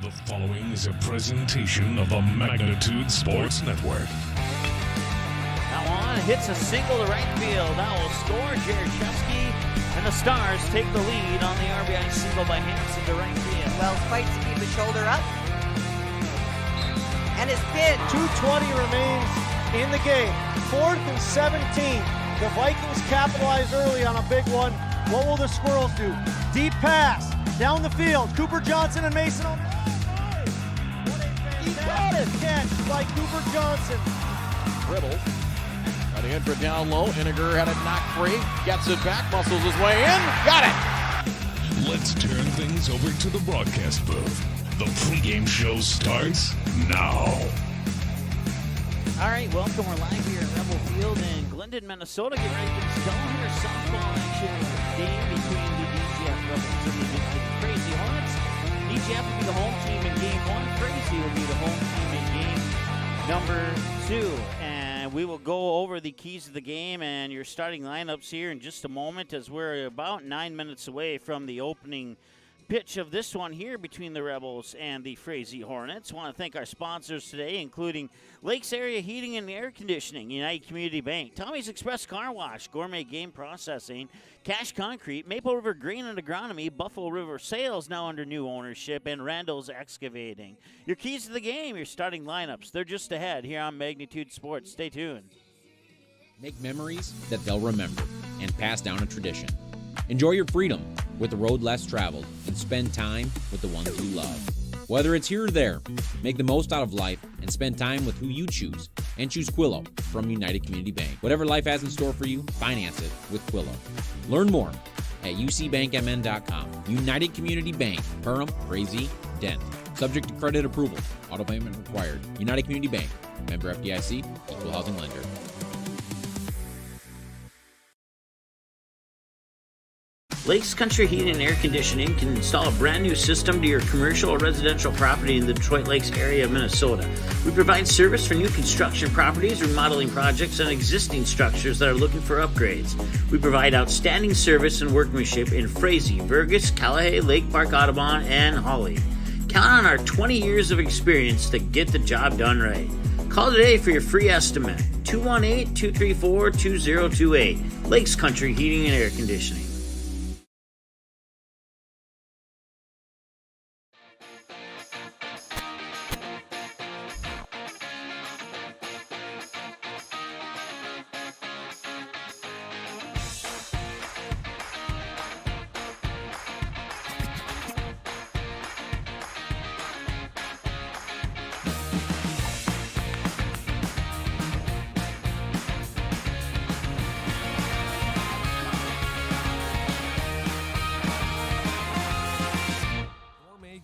The following is a presentation of the Magnitude Sports Network. Now on, hits a single to right field. Now will score. Jaroszewski and the Stars take the lead on the RBI single by Hansen to right field. Wells fights to keep his shoulder up. And his pitch. 2:20 remains in the game. 4th and 17. The Vikings capitalized early on a big one. What will the Squirrels do? Deep pass down the field. Cooper Johnson and Mason on. He got it. Catch by Cooper Johnson. Dribble. Cutting in for down low. Iniger had it knocked free. Gets it back. Muscles his way in. Got it. Let's turn things over to the broadcast booth. The pregame show starts now. All right, welcome. We're live here at Rebel Field in Glyndon, Minnesota. Get ready for the Stellar softball action game between the DGF Rebels and the Frazee Hornets. DGF will be the home team in game 1. Frazee will be the home team in game number 2. And we will go over the keys of the game and your starting lineups here in just a moment, as we're about 9 minutes away from the opening pitch of this one here between the Rebels and the Frazee Hornets. I want to thank our sponsors today, including Lakes Area Heating and Air Conditioning, United Community Bank, Tommy's Express Car Wash, Gourmet Game Processing, Cash Concrete, Maple River Grain and Agronomy, Buffalo River Sales now under new ownership, and Randall's Excavating. Your keys to the game, your starting lineups, they're just ahead here on Magnitude Sports. Stay tuned. Make memories that they'll remember and pass down a tradition. Enjoy your freedom with the road less traveled and spend time with the ones you love. Whether it's here or there, make the most out of life and spend time with who you choose. And choose Quillo from United Community Bank. Whatever life has in store for you, finance it with Quillo. Learn more at ucbankmn.com. United Community Bank, Perham, Frazee, Dent. Subject to credit approval. Auto payment required. United Community Bank. Member FDIC. Equal housing lender. Lakes Country Heating and Air Conditioning can install a brand new system to your commercial or residential property in the Detroit Lakes area of Minnesota. We provide service for new construction properties, remodeling projects, and existing structures that are looking for upgrades. We provide outstanding service and workmanship in Frazee, Burgess, Callahay, Lake Park, Audubon, and Hawley. Count on our 20 years of experience to get the job done right. Call today for your free estimate. 218-234-2028. Lakes Country Heating and Air Conditioning.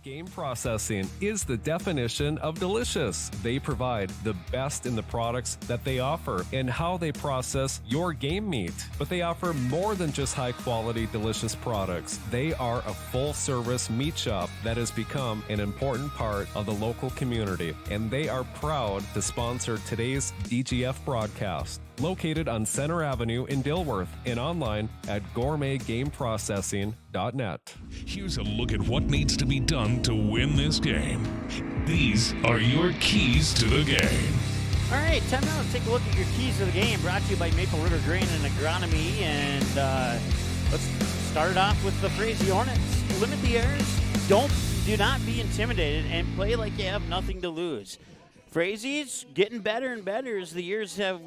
Game processing is the definition of delicious. They provide the best in the products that they offer and how they process your game meat. But they offer more than just high-quality, delicious products. They are a full-service meat shop that has become an important part of the local community, and they are proud to sponsor today's DGF broadcast. Located on Center Avenue in Dilworth and online at gourmetgameprocessing.net. Here's a look at what needs to be done to win this game. These are your keys to the game. All right, time now to take a look at your keys to the game, brought to you by Maple River Grain and Agronomy. And let's start it off with the Frazee Hornets. Limit the errors. Do not be intimidated, and play like you have nothing to lose. Frazee's getting better and better as the years have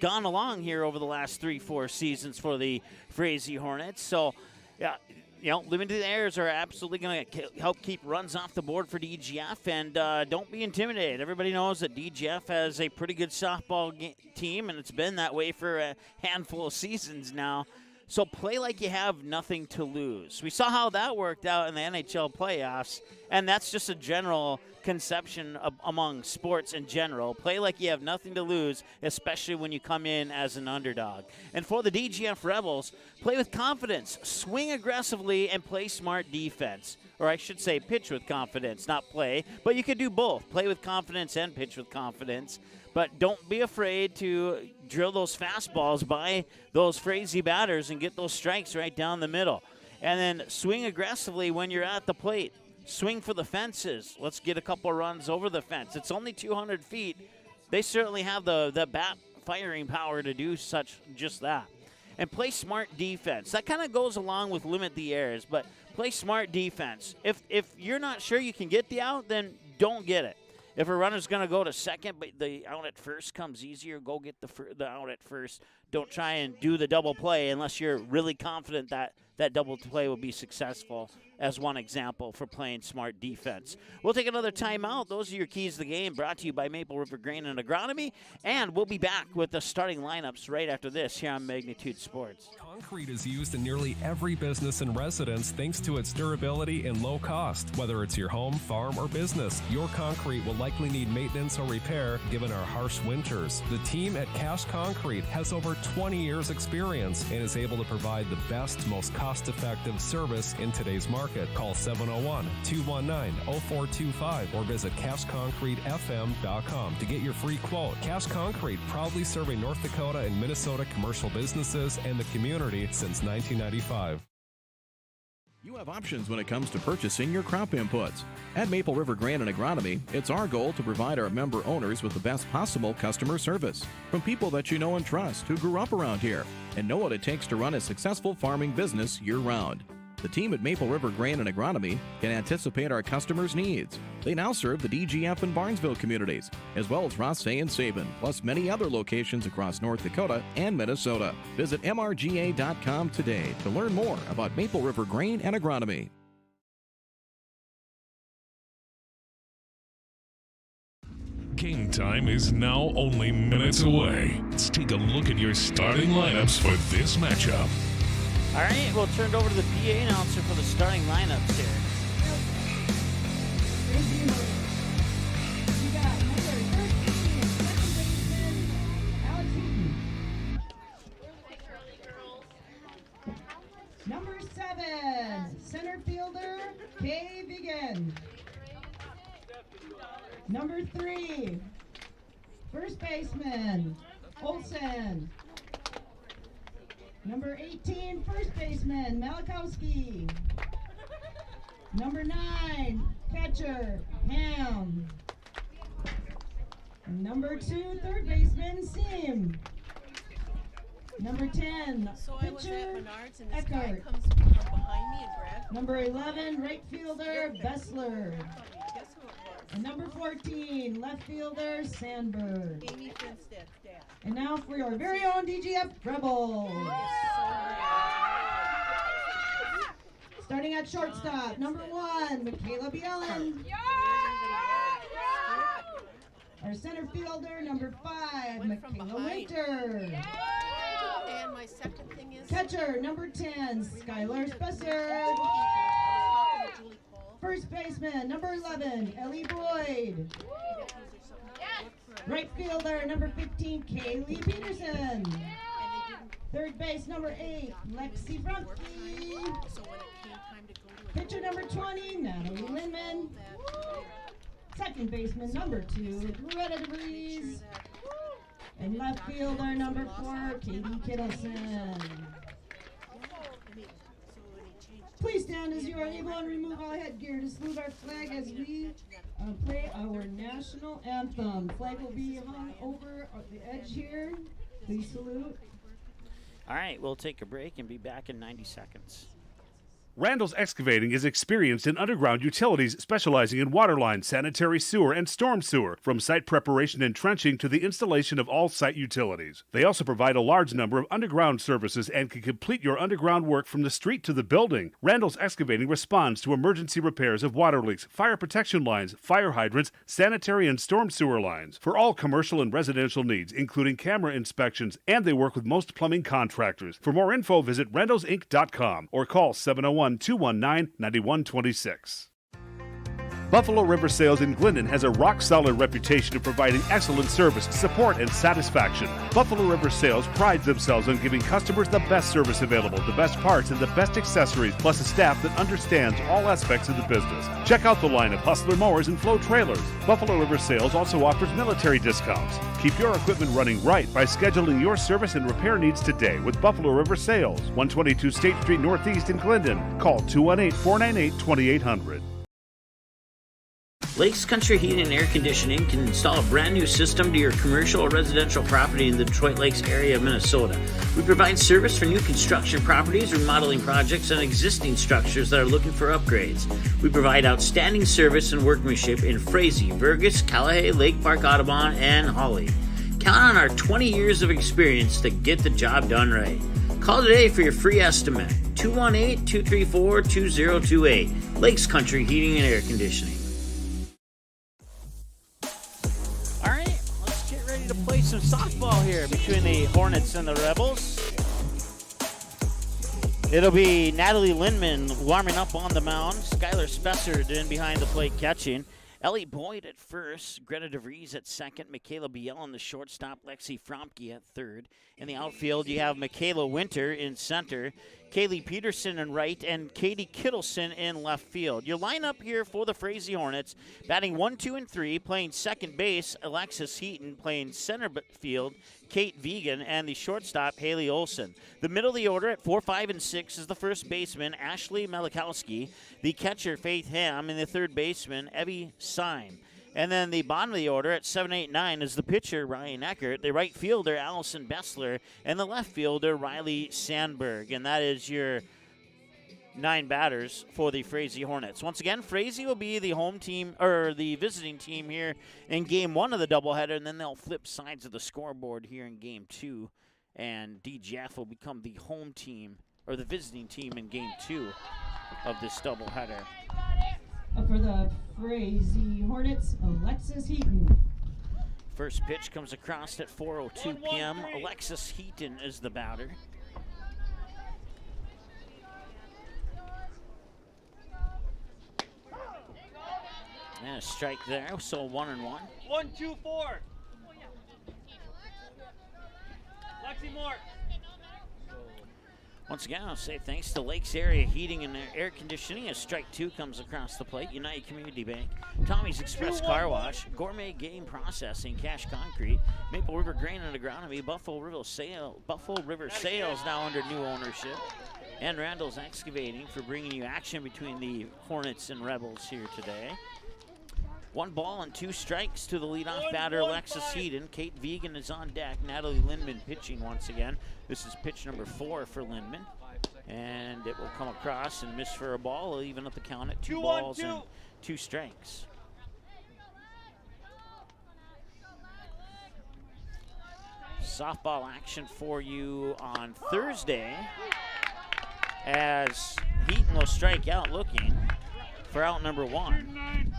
gone along here over the last 3-4 seasons for the Frazee Hornets. So, yeah, limited errors are absolutely going to help keep runs off the board for DGF, and don't be intimidated. Everybody knows that DGF has a pretty good softball team, and it's been that way for a handful of seasons now. So play like you have nothing to lose. We saw how that worked out in the NHL playoffs, and that's just a general conception among sports in general. Play like you have nothing to lose, especially when you come in as an underdog. And for the DGF Rebels, play with confidence, swing aggressively, and play smart defense. Or I should say pitch with confidence, not play. But you could do both, play with confidence and pitch with confidence. But don't be afraid to drill those fastballs by those Frazee batters and get those strikes right down the middle. And then swing aggressively when you're at the plate. swing for the fences. Let's get a couple runs over the fence. It's only 200 feet. They certainly have the bat firing power to do just that. And play smart defense. That kind of goes along with limit the errors, but play smart defense. If you're not sure you can get the out, then don't get it. If a runner's going to go to second, but the out at first comes easier, go get the out at first. Don't try and do the double play unless you're really confident that that double play will be successful, as one example for playing smart defense. We'll take another timeout. Those are your keys to the game, brought to you by Maple River Grain and Agronomy. And we'll be back with the starting lineups right after this here on Magnitude Sports. Concrete is used in nearly every business and residence thanks to its durability and low cost. Whether it's your home, farm, or business, your concrete will likely need maintenance or repair given our harsh winters. The team at Cash Concrete has over 20 years experience and is able to provide the best, most cost-effective service in today's market. Call 701-219-0425 or visit cashconcretefm.com to get your free quote. Cash Concrete, proudly serving North Dakota and Minnesota commercial businesses and the community since 1995. You have options when it comes to purchasing your crop inputs. At Maple River Grain and Agronomy, it's our goal to provide our member owners with the best possible customer service from people that you know and trust who grew up around here and know what it takes to run a successful farming business year-round. The team at Maple River Grain and Agronomy can anticipate our customers' needs. They now serve the DGF and Barnesville communities, as well as Frazee and Sabin, plus many other locations across North Dakota and Minnesota. Visit mrga.com today to learn more about Maple River Grain and Agronomy. Game time is now only minutes away. Let's take a look at your starting lineups for this matchup. All right, we'll turn it over to the PA announcer for the starting lineups here. You got number 13, second baseman, Alex Eaton. Number 7, center fielder, Kay Vigan. Number 3, first baseman, Olsen. Number 18, first baseman, Malakowski. Number 9, catcher, Ham. Number 2, third baseman, Sim. Number 10, pitcher, Eckert. Number 11, right fielder, Bessler. And number 14, left fielder, Sandberg. Amy Finstead's dad. And now for your very own DGF Rebels. Starting at shortstop, number 1, Michaela Bielen. Our center fielder, number 5, Michaela Winter. And my second thing is Catcher, number 10, Skylar Spesser. First baseman, number 11, Ellie Boyd. Right fielder, number 15, Kaylee Peterson. Third base, number 8, Lexi Frumke. Pitcher, number 20, Natalie Lindman. Second baseman, number 2, Loretta DeVries. And left fielder, number 4, Katie Kittleson. Please stand as you are able and remove all headgear to salute our flag as we play our national anthem. Flag will be hung over the edge here. Please salute. All right, we'll take a break and be back in 90 seconds. Randall's Excavating is experienced in underground utilities, specializing in water lines, sanitary sewer, and storm sewer, from site preparation and trenching to the installation of all site utilities. They also provide a large number of underground services and can complete your underground work from the street to the building. Randall's Excavating responds to emergency repairs of water leaks, fire protection lines, fire hydrants, sanitary and storm sewer lines, for all commercial and residential needs, including camera inspections, and they work with most plumbing contractors. For more info, visit randallsinc.com or call 701-219-9126. Buffalo River Sales in Glyndon has a rock-solid reputation of providing excellent service, support, and satisfaction. Buffalo River Sales prides themselves on giving customers the best service available, the best parts, and the best accessories, plus a staff that understands all aspects of the business. Check out the line of Hustler mowers and Flow trailers. Buffalo River Sales also offers military discounts. Keep your equipment running right by scheduling your service and repair needs today with Buffalo River Sales, 122 State Street Northeast in Glyndon. Call 218-498-2800. Lakes Country Heating and Air Conditioning can install a brand new system to your commercial or residential property in the Detroit Lakes area of Minnesota. We provide service for new construction properties, remodeling projects, and existing structures that are looking for upgrades. We provide outstanding service and workmanship in Frazee, Burgess, Cullowhee, Lake Park, Audubon, and Hawley. Count on our 20 years of experience to get the job done right. Call today for your free estimate. 218-234-2028. Lakes Country Heating and Air Conditioning. All right, let's get ready to play some softball here between the Hornets and the Rebels. It'll be Natalie Lindman warming up on the mound. Skylar Spessard in behind the plate catching. Ellie Boyd at first, Greta DeVries at second, Michaela Biel on the shortstop, Lexi Fromke at third. In the outfield, you have Michaela Winter in center, Kaylee Peterson in right, and Katie Kittleson in left field. Your lineup here for the Frazee Hornets, batting 1, 2, and 3, playing second base, Alexis Heaton, playing center field, Kate Vegan, and the shortstop, Haley Olson. The middle of the order at 4, 5, and 6 is the first baseman, Ashley Melikowski, the catcher, Faith Ham, and the third baseman, Evie Syme. And then the bottom of the order at 7, 8, 9 is the pitcher, Ryan Eckert, the right fielder, Allison Bessler, and the left fielder, Riley Sandberg. And that is your 9 batters for the Frazee Hornets. Once again, Frazee will be the home team, or the visiting team here in Game 1 of the doubleheader, and then they'll flip sides of the scoreboard here in Game 2. And DGF will become the home team, or the visiting team in Game 2 of this doubleheader. For the Frazee Hornets, Alexis Heaton. First pitch comes across at 4:02 p.m. Alexis Heaton is the batter. And a strike there, so 1-1. 1, 2, 4. Lexi Moore. Once again, I'll say thanks to Lakes Area Heating and Air Conditioning as strike 2 comes across the plate. United Community Bank, Tommy's Express Car Wash, Gourmet Game Processing, Cash Concrete, Maple River Grain and Agronomy, Buffalo River Sales now under new ownership, and Randall's Excavating for bringing you action between the Hornets and Rebels here today. 1 ball and 2 strikes to the leadoff batter, Alexis Heaton. Kate Vegan is on deck. Natalie Lindman pitching once again. This is pitch number 4 for Lindman. And it will come across and miss for a ball, even at the count at 2 balls and 2 strikes. Softball action for you on Thursday as Heaton will strike out looking for out number 1.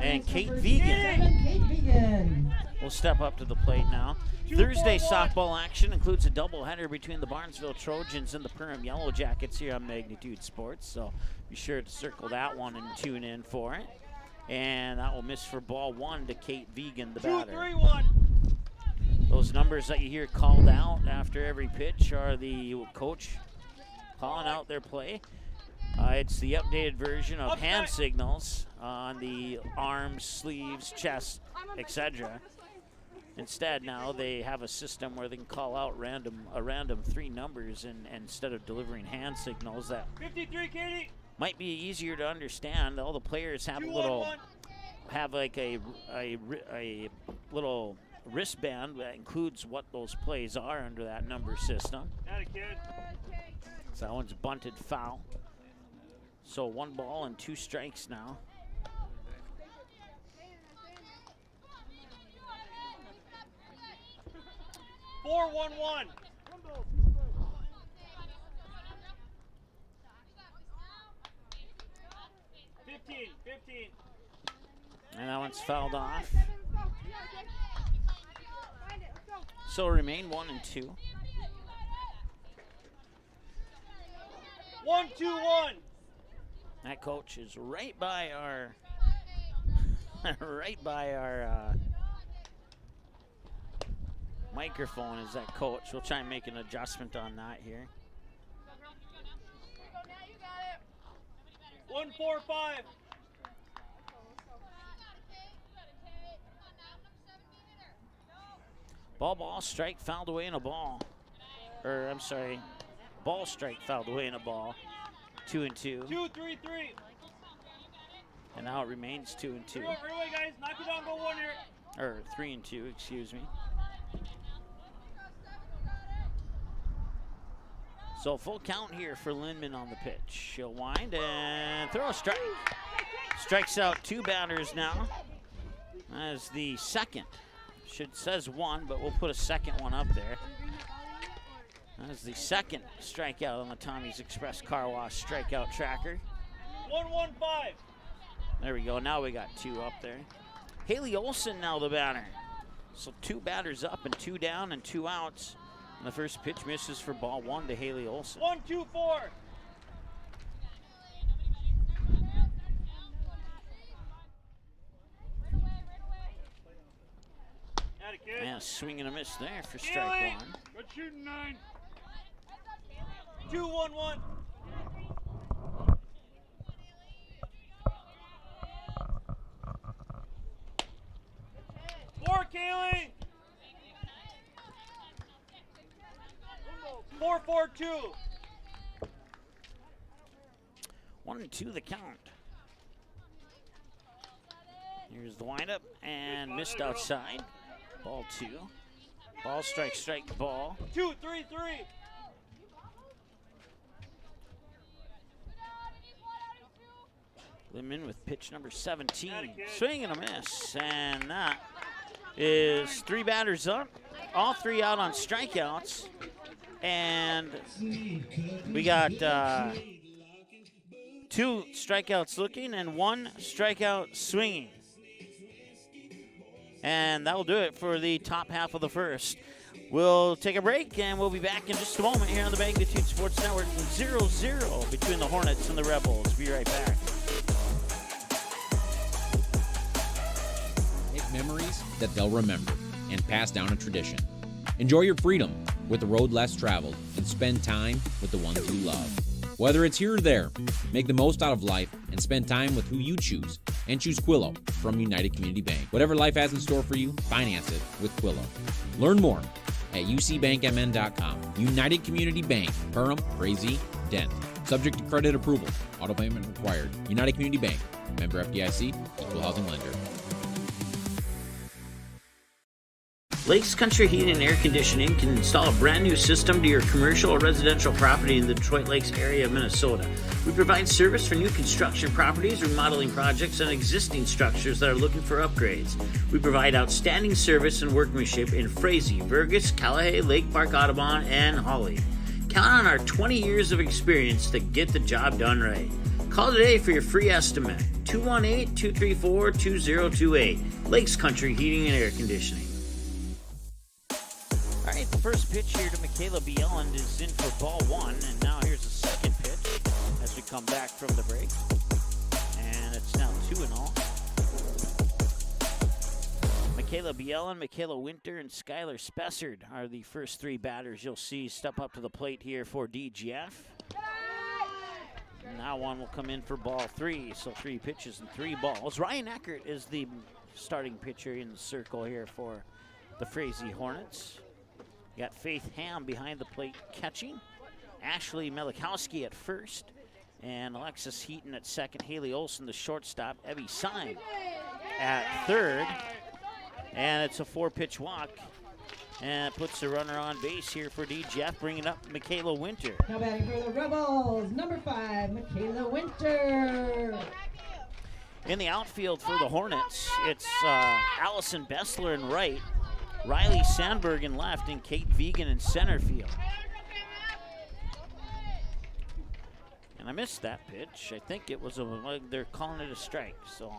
And Kate Vegan will step up to the plate now. Thursday softball action includes a doubleheader between the Barnesville Trojans and the Perham Yellow Jackets here on Magnitude Sports, so be sure to circle that one and tune in for it. And that will miss for ball 1 to Kate Vegan, the batter. 2-3-1. Those numbers that you hear called out after every pitch are the coach calling out their play. It's the updated version of hand signals on the arms, sleeves, chest, etc. Instead, now they have a system where they can call out a random 3 numbers, and instead of delivering hand signals that 53, Katie. Might be easier to understand. All the players have like a little wristband that includes what those plays are under that number system. Not a kid. So that one's bunted foul. So 1 ball and 2 strikes now. Four, 1-1. 15. And that one's fouled off. So remain 1 and 2. 1-2-1. That coach is right by our microphone is that coach. We'll try and make an adjustment on that here. 1-4-5. Ball, strike, fouled away in a ball. Or, I'm sorry, ball, strike, fouled away in a ball. 2 and 2. 2-3-3. And now it remains 2-2. Guys, knock it down, go one here. Or 3-2, excuse me. So full count here for Lindman on the pitch. She'll wind and throw a strike. Strikes out 2 batters now. That is the second. Says 1, but we'll put a second one up there. That is the second strikeout on the Tommy's Express Car Wash strikeout tracker. 1-1-5. There we go. Now we got 2 up there. Haley Olson now the batter. So 2 batters up and 2 down and 2 outs. And the first pitch misses for ball 1 to Haley Olson. 1-2-4. And a swing and a miss there for strike 1. Good shooting, 9. 2-1-1. Four, Kaylee. 4-4-2. 1-2 the count. Here's the windup and missed outside. Ball 2. Ball, strike, ball. 2-3-3. Lindman with pitch number 17. Swing and a miss. And that is 3 batters up. All 3 out on strikeouts. And we got 2 strikeouts looking and 1 strikeout swinging. And that will do it for the top half of the first. We'll take a break, and we'll be back in just a moment here on the Magnitude Sports Network. 0-0 between the Hornets and the Rebels. Be right back. Make memories that they'll remember and pass down a tradition. Enjoy your freedom with the road less traveled and spend time with the ones you love. Whether it's here or there, make the most out of life and spend time with who you choose. And choose Quillo from United Community Bank. Whatever life has in store for you, finance it with Quillo. Learn more at ucbankmn.com. United Community Bank, Perham, Frazee, Dent. Subject to credit approval. Auto payment required. United Community Bank. Member FDIC. Equal housing lender. Lakes Country Heating and Air Conditioning can install a brand new system to your commercial or residential property in the Detroit Lakes area of Minnesota. We provide service for new construction properties, remodeling projects, and existing structures that are looking for upgrades. We provide outstanding service and workmanship in Frazee, Burgess, Callahay, Lake Park, Audubon, and Hawley. Count on our 20 years of experience to get the job done right. Call today for your free estimate. 218-234-2028. Lakes Country Heating and Air Conditioning. All right, the first pitch here to Michaela Bieland is in for ball 1, and now here's the second pitch as we come back from the break. And it's now 2-0. Michaela Bieland, Michaela Winter, and Skylar Spessard are the first 3 batters you'll see step up to the plate here for DGF. Now one will come in for ball 3, so 3 pitches and 3 balls. Ryan Eckert is the starting pitcher in the circle here for the Frazee Hornets. You got Faith Ham behind the plate catching, Ashley Melikowski at first, and Alexis Heaton at second, Haley Olson the shortstop, Evie Syme at third. And it's a 4-pitch walk, and it puts the runner on base here for DGF, bringing up Michaela Winter. Now batting for the Rebels, number 5, Michaela Winter. In the outfield for the Hornets, it's Allison Bessler in right, Riley Sandberg in left, and Kate Vegan in center field. And I missed that pitch. I think it was they're calling it a strike, so.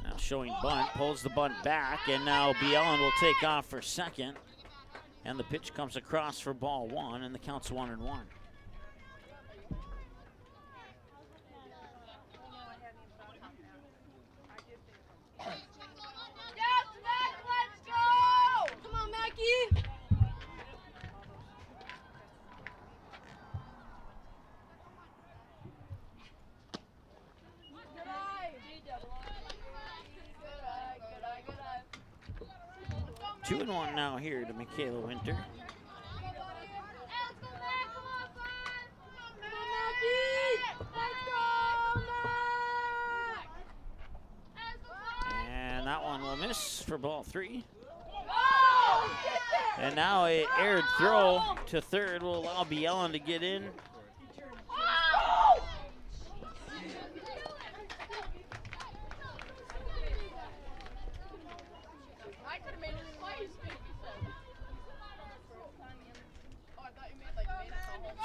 Now showing bunt, pulls the bunt back, and now Bielan will take off for second. And the pitch comes across for ball 1, and the count's 1-1. Two and one now here to Michaela Winter. will miss for ball 3. And now a aired throw to third will allow Bjelland to get in.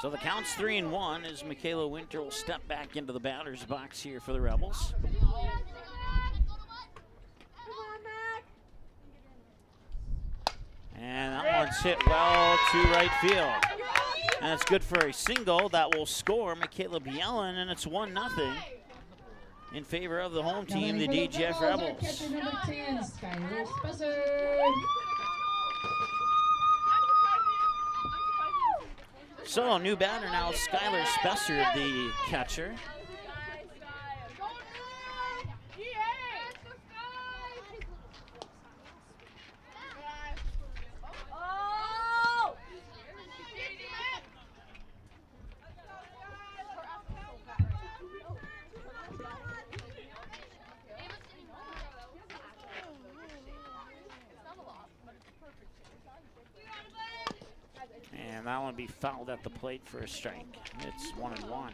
So the count's 3-1 as Michaela Winter will step back into the batter's box here for the Rebels. And that one's hit well to right field. And it's good for a single that will score Michaela Bjelland, and it's 1-0 in favor of the home team, the DGF Rebels. Catcher number 10, Skylar Spessard. So, new batter now, Skylar Spessard, the catcher. And that one will be fouled at the plate for a strike. It's 1-1.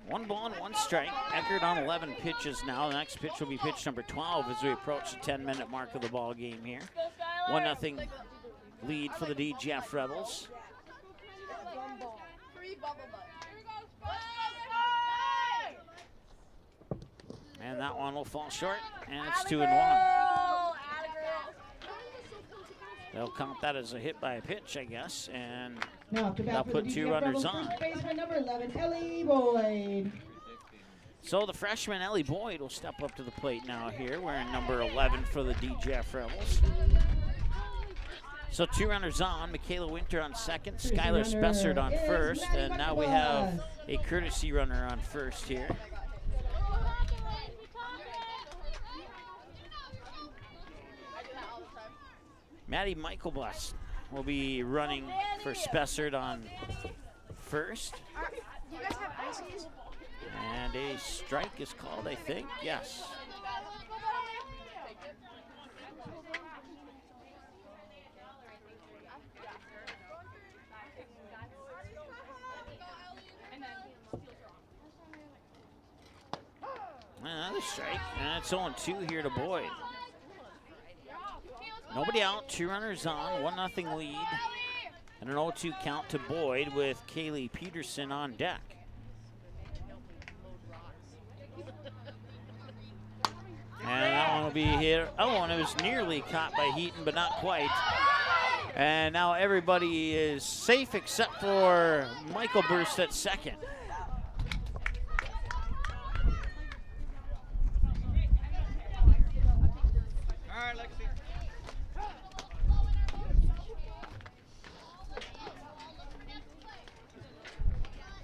1 ball and 1 strike. Eckert on 11 pitches now. The next pitch will be pitch number 12 as we approach the 10-minute mark of the ball game here. 1-0 lead for the DGF Rebels. And that one will fall short, and it's 2-1. They'll count that as a hit by a pitch, I guess, and they'll put 2 runners on. First baseman number 11, Ellie Boyd. So the freshman Ellie Boyd will step up to the plate now here, wearing number 11 for the DGF Rebels. So 2 runners on, Michaela Winter on second, Skylar Spessard on first, and now we have a courtesy runner on first here. Maddie Michaelbus will be running for Spessard on first. Do you guys have ices? And a strike is called, I think. Yes. Another strike, and it's 0-2 here to Boyd. Nobody out, 2 runners on, 1-0 lead, and an 0-2 count to Boyd with Kaylee Peterson on deck. And that one will be hit. Oh, and it was nearly caught by Heaton, but not quite. And now everybody is safe except for Michael Burst at second.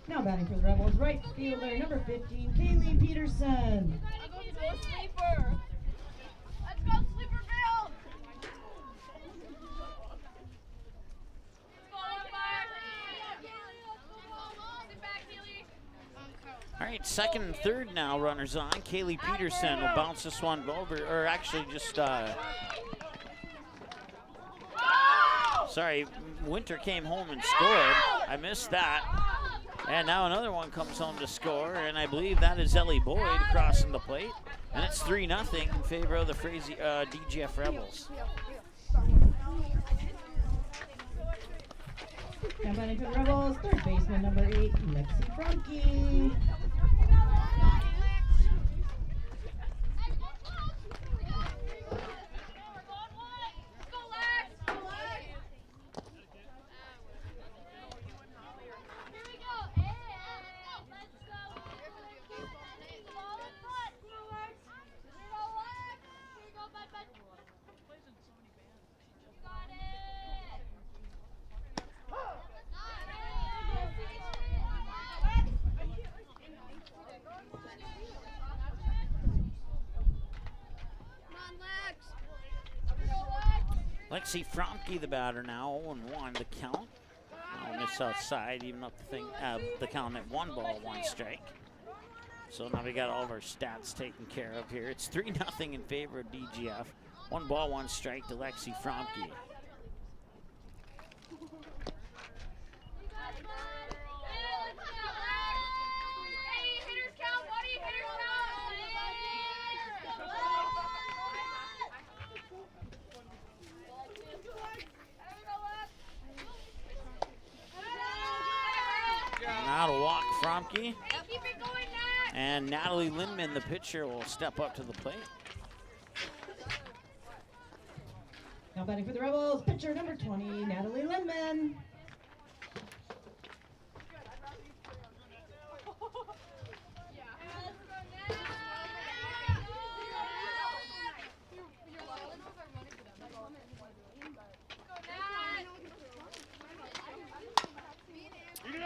Now batting for the Rebels, right fielder number 15, Kaylee Peterson. Let's go sleeper. Let's go sleeper field. All right, second and third now, runners on. Kaylee Peterson will bounce this one over, or actually just, sorry, Winter came home and scored. I missed that. And now another one comes home to score, and I believe that is Ellie Boyd crossing the plate. And it's 3-0 in favor of the Frazee DGF Rebels. Now batting for the Rebels, third baseman number 8, Lexi Franke. Lexi Franke, the batter now, 0-1 the count. I'll miss outside, even up the count at 1 ball, 1 strike. So now we got all of our stats taken care of here. It's 3-0 in favor of DGF. 1 ball, 1 strike to Lexi Fromke. Now to walk Fromke. And Natalie Lindman, the pitcher, will step up to the plate. Now batting for the Rebels, pitcher number 20, Natalie Lindman.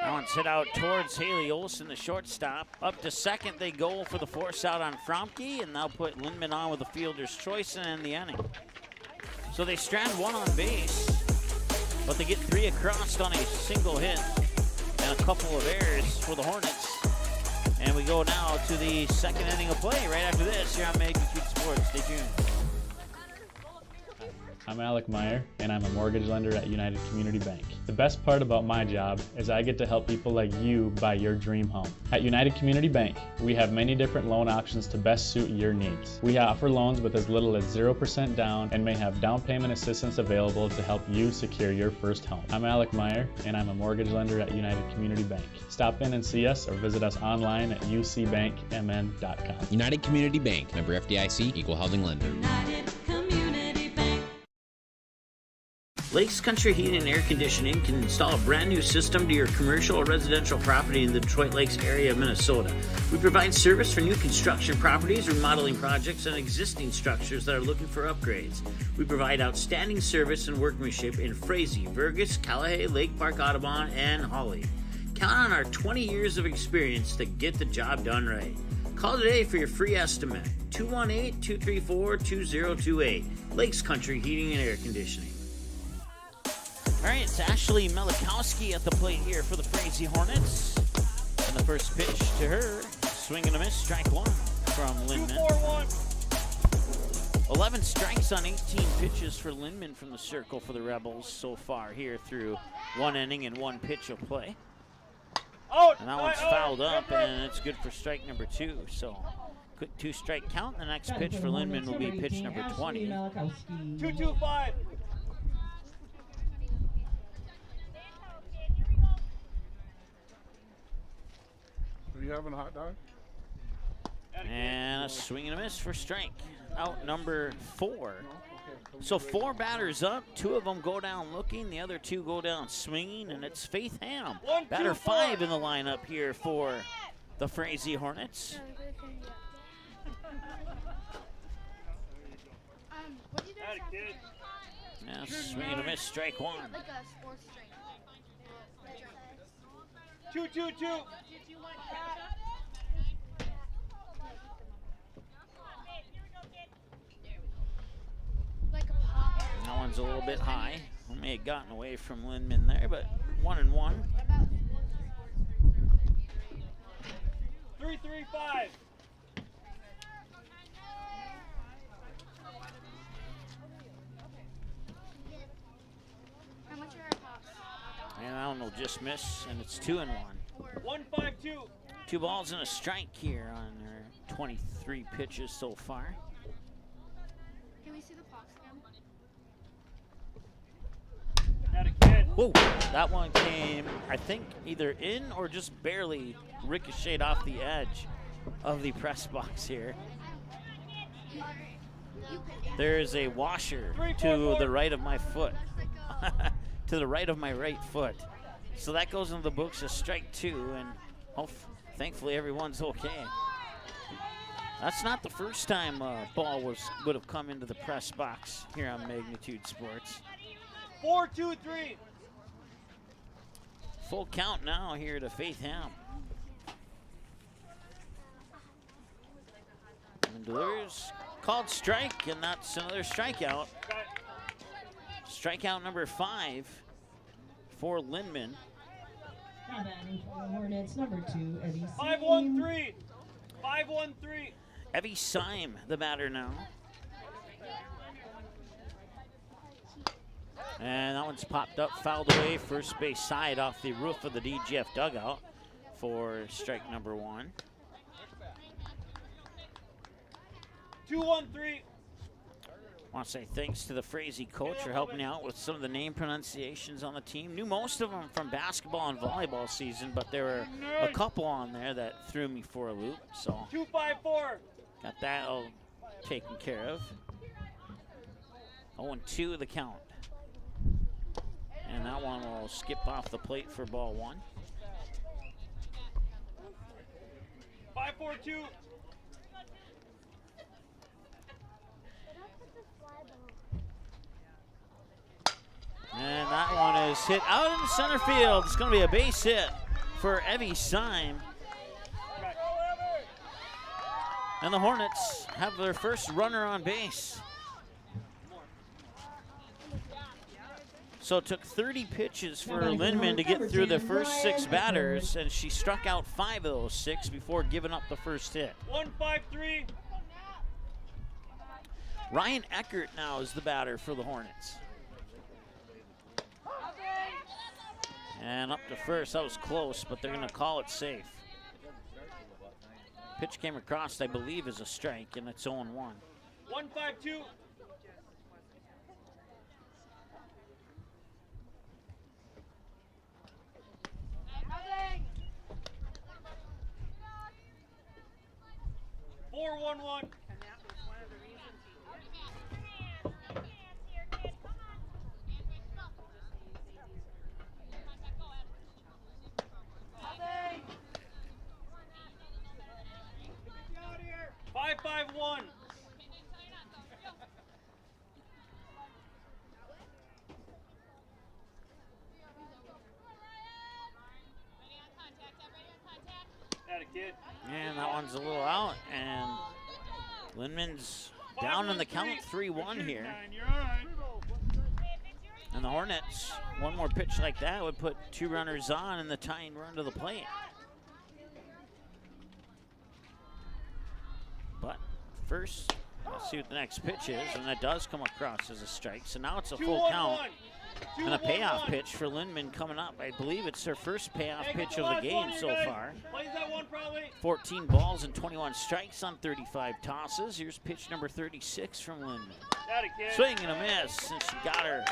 That one's hit out towards Haley Olsen, the shortstop. Up to second, they go for the force out on Fromke, and they'll put Lindman on with the fielder's choice and end the inning. So they strand 1 on base, but they get 3 across on a single hit and a couple of errors for the Hornets. And we go now to the second inning of play right after this here on Magnitude Sports. Stay tuned. I'm Alec Meyer, and I'm a mortgage lender at United Community Bank. The best part about my job is I get to help people like you buy your dream home. At United Community Bank, we have many different loan options to best suit your needs. We offer loans with as little as 0% down and may have down payment assistance available to help you secure your first home. I'm Alec Meyer, and I'm a mortgage lender at United Community Bank. Stop in and see us or visit us online at ucbankmn.com. United Community Bank, member FDIC, equal housing lender. Lakes Country Heating and Air Conditioning can install a brand new system to your commercial or residential property in the Detroit Lakes area of Minnesota. We provide service for new construction properties, remodeling projects, and existing structures that are looking for upgrades. We provide outstanding service and workmanship in Frazee, Burgess, Cullowhee, Lake Park, Audubon, and Hawley. Count on our 20 years of experience to get the job done right. Call today for your free estimate. 218-234-2028. Lakes Country Heating and Air Conditioning. All right, it's Ashley Melikowski at the plate here for the Frazee Hornets. And the first pitch to her, swing and a miss, strike 1 from Lindman. 2-4-1. 11 strikes on 18 pitches for Lindman from the circle for the Rebels so far here through 1 inning and 1 pitch of play. And that one's fouled up, and it's good for strike number 2. So quick 2-strike count. The next pitch for Lindman will be pitch number 20. 2-2-5. Are you having a hot dog? And a swing and a miss for strike. Out number 4. So 4 batters up. 2 of them go down looking. The other 2 go down swinging, and it's Faith Ham. Batter 5 in the lineup here for the Frazee Hornets. Now swing and a miss, strike 1. 2-2-2. That one's a little bit high. We may have gotten away from Lindman there, but 1-1. 3-3-5. And that one will just miss, and it's 2-1. 1-5-2. 2 balls and a strike here on their 23 pitches so far. Can we see the clocks again? Whoa, that one came, I think, either in or just barely ricocheted off the edge of the press box here. There's a washer to the right of my foot. To the right of my right foot. So that goes into the books as strike 2, and thankfully everyone's okay. That's not the first time a ball would have come into the press box here on Magnitude Sports. 4-2-3. Full count now here to Faith Ham. And delivers, called strike, and that's another strikeout. Strikeout number 5 for Lindman. Now batting for the Hornets, number 2, Eddie 5-1-3. 5-1-3. Evie Syme, the batter now. And that one's popped up, fouled away, first base side off the roof of the DGF dugout for strike number 1. 2-1-3. I want to say thanks to the Frazee coach for helping out with some of the name pronunciations on the team. Knew most of them from basketball and volleyball season, but there were a couple on there that threw me for a loop. So 2-5-4. Got that all taken care of. 0-2 the count. And that one will skip off the plate for ball 1. 5-4-2. And that one is hit out in center field. It's going to be a base hit for Evie Syme. And the Hornets have their first runner on base. So it took 30 pitches for Lindman to get through the first 6 batters, and she struck out 5 of those 6 before giving up the first hit. 1-5-3. Ryan Eckert now is the batter for the Hornets. And up to first, that was close, but they're going to call it safe. Pitch came across, I believe, as a strike, and it's 0-1. 1-5-2. And that one's a little out, and Lindman's down in the count, 3-1 here. And the Hornets, one more pitch like that would put 2 runners on and the tying run to the plate. But first, let's see what the next pitch is, and that does come across as a strike. So now it's a full count. And a payoff pitch for Lindman coming up. I believe it's her first payoff pitch of the game so far. 14 balls and 21 strikes on 35 tosses. Here's pitch number 36 from Lindman. Swing and a miss, and she got her.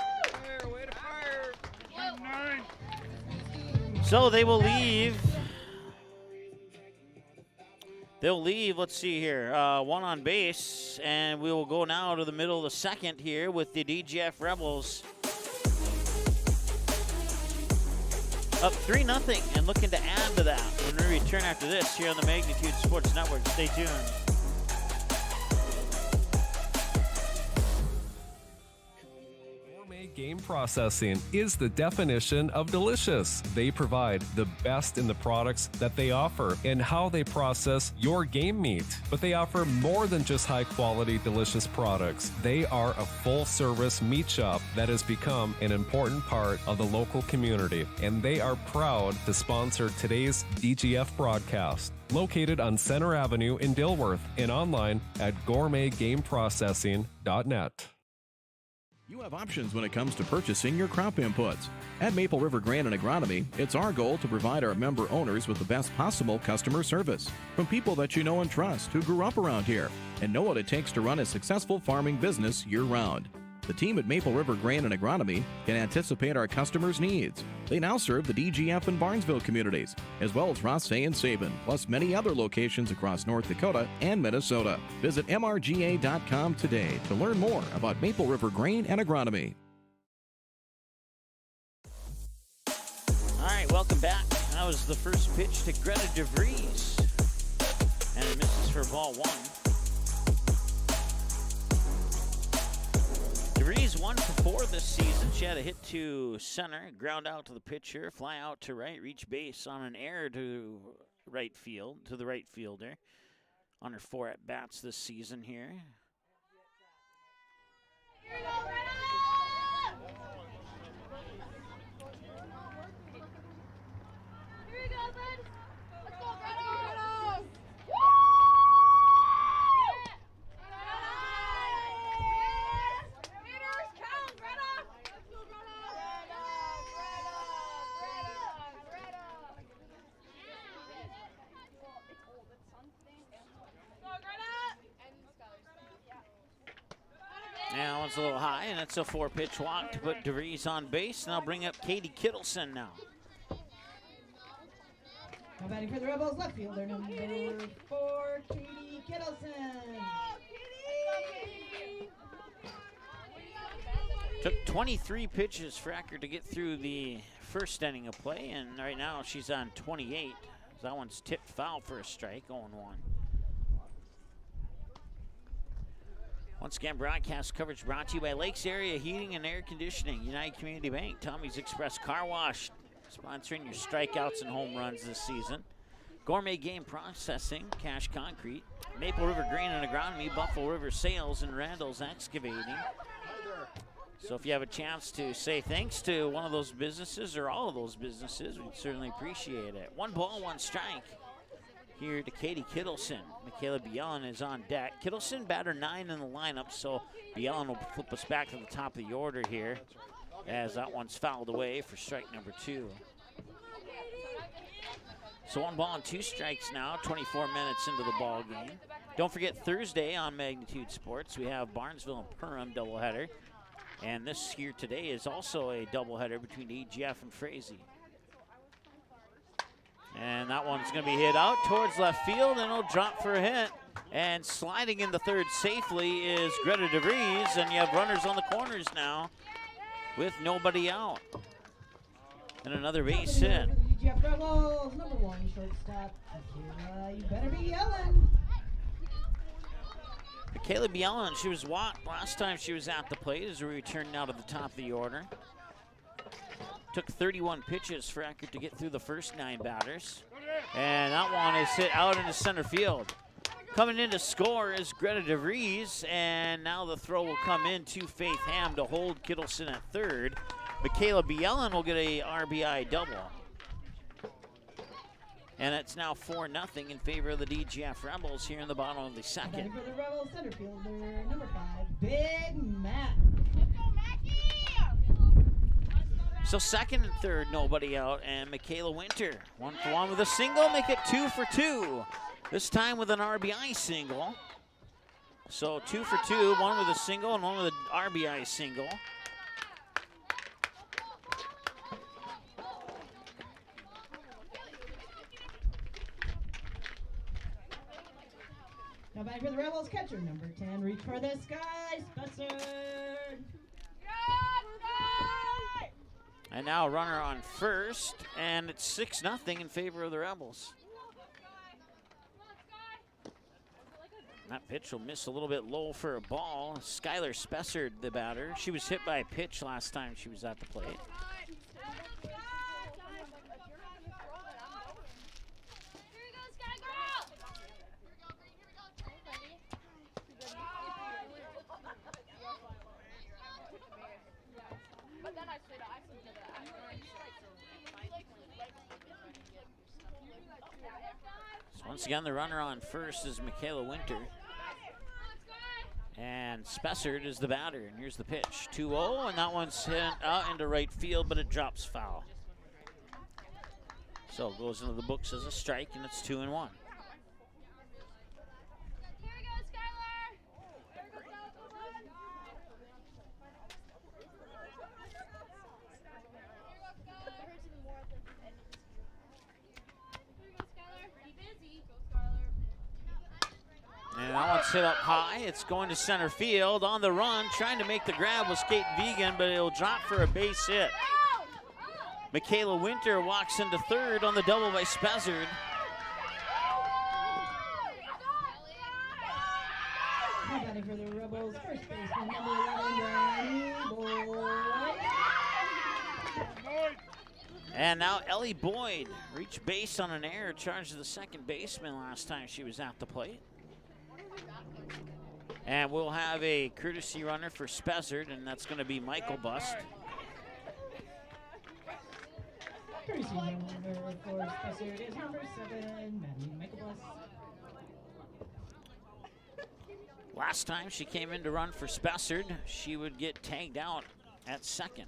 So they will leave. They'll leave, let's see here, 1 on base, and we will go now to the middle of the second here with the DGF Rebels up 3-0 and looking to add to that when we return after this here on the Magnitude Sports Network. Stay tuned. Game processing is the definition of delicious. They provide the best in the products that they offer and how they process your game meat. But they offer more than just high-quality, delicious products. They are a full-service meat shop that has become an important part of the local community, and they are proud to sponsor today's DGF broadcast. Located on Center Avenue in Dilworth and online at gourmetgameprocessing.net. You have options when it comes to purchasing your crop inputs. At Maple River Grain and Agronomy, it's our goal to provide our member owners with the best possible customer service from people that you know and trust who grew up around here and know what it takes to run a successful farming business year-round. The team at Maple River Grain and Agronomy can anticipate our customers' needs. They now serve the DGF and Barnesville communities, as well as Frazee and Sabin, plus many other locations across North Dakota and Minnesota. Visit mrga.com today to learn more about Maple River Grain and Agronomy. All right, welcome back. That was the first pitch to Greta DeVries, and it misses for ball 1. DeVries 1 for 4 this season. She had a hit to center, ground out to the pitcher, fly out to right, reach base on an error to right field, to the right fielder on her 4 at-bats this season here. Here we go, Greta! Here we go, bud. Let's go, Greta! Woo! And that one's a little high, and it's a 4-pitch walk to put DeVries on base. And I'll bring up Katie Kittleson now. Now batting for the Rebels, left fielder number 4, Katie Kittleson. Took 23 pitches for Acker to get through the first inning of play, and right now she's on 28. That one's tipped foul for a strike, 0-1. Once again, broadcast coverage brought to you by Lakes Area Heating and Air Conditioning, United Community Bank, Tommy's Express Car Wash, sponsoring your strikeouts and home runs this season. Gourmet Game Processing, Cash Concrete, Maple River Grain and Agronomy, Buffalo River Sales, and Randall's Excavating. So if you have a chance to say thanks to one of those businesses or all of those businesses, we'd certainly appreciate it. 1 ball, 1 strike here to Katie Kittleson. Michaela Bielen is on deck. Kittleson, batter 9 in the lineup, so Bielen will flip us back to the top of the order here as that one's fouled away for strike number 2. So 1 ball and 2 strikes now, 24 minutes into the ball game. Don't forget Thursday on Magnitude Sports, we have Barnesville and Perham doubleheader. And this here today is also a doubleheader between EGF and Frazee. And that one's going to be hit out towards left field, and it'll drop for a hit. And sliding into third safely is Greta DeVries, and you have runners on the corners now with nobody out. And another base hit. EGF Rebels, number 1 shortstop. You better be yelling. Michaela Bielen, she was walked last time she was at the plate as we return now to the top of the order. Took 31 pitches for Acker to get through the first 9 batters. And that one is hit out into center field. Coming in to score is Greta DeVries, and now the throw will come in to Faith Ham to hold Kittleson at third. Michaela Bielen will get a RBI double. And it's now 4-0 in favor of the DGF Rebels here in the bottom of the second. For the Rebels, center fielder number 5, Big Matt. So second and third, nobody out, and Michaela Winter, 1 for 1 with a single, make it 2 for 2. This time with an RBI single. So 2 for 2, 1 with a single and 1 with an RBI single. Now back for the Rebels, catcher number 10, reach for the sky, Spencer. And now a runner on first, and it's 6-0 in favor of the Rebels. That pitch will miss a little bit low for a ball. Skylar Spessard, the batter. She was hit by a pitch last time she was at the plate. Once again, the runner on first is Michaela Winter. And Spessard is the batter, and here's the pitch. 2-0, and that one's hit out into right field, but it drops foul. So it goes into the books as a strike, and it's 2-1. And that one's hit up high. It's going to center field on the run. Trying to make the grab was Kate Vegan, but it'll drop for a base hit. Michaela Winter walks into third on the double by Spessard. Batting for the Rebels, first baseman number 11, Boyd. And now Ellie Boyd reached base on an error, charged the second baseman last time she was at the plate. And we'll have a courtesy runner for Spessard, and that's going to be Michael Bust. Courtesy runner for Spessard is number 7, Michael Bust. Last time she came in to run for Spessard, she would get tagged out at second.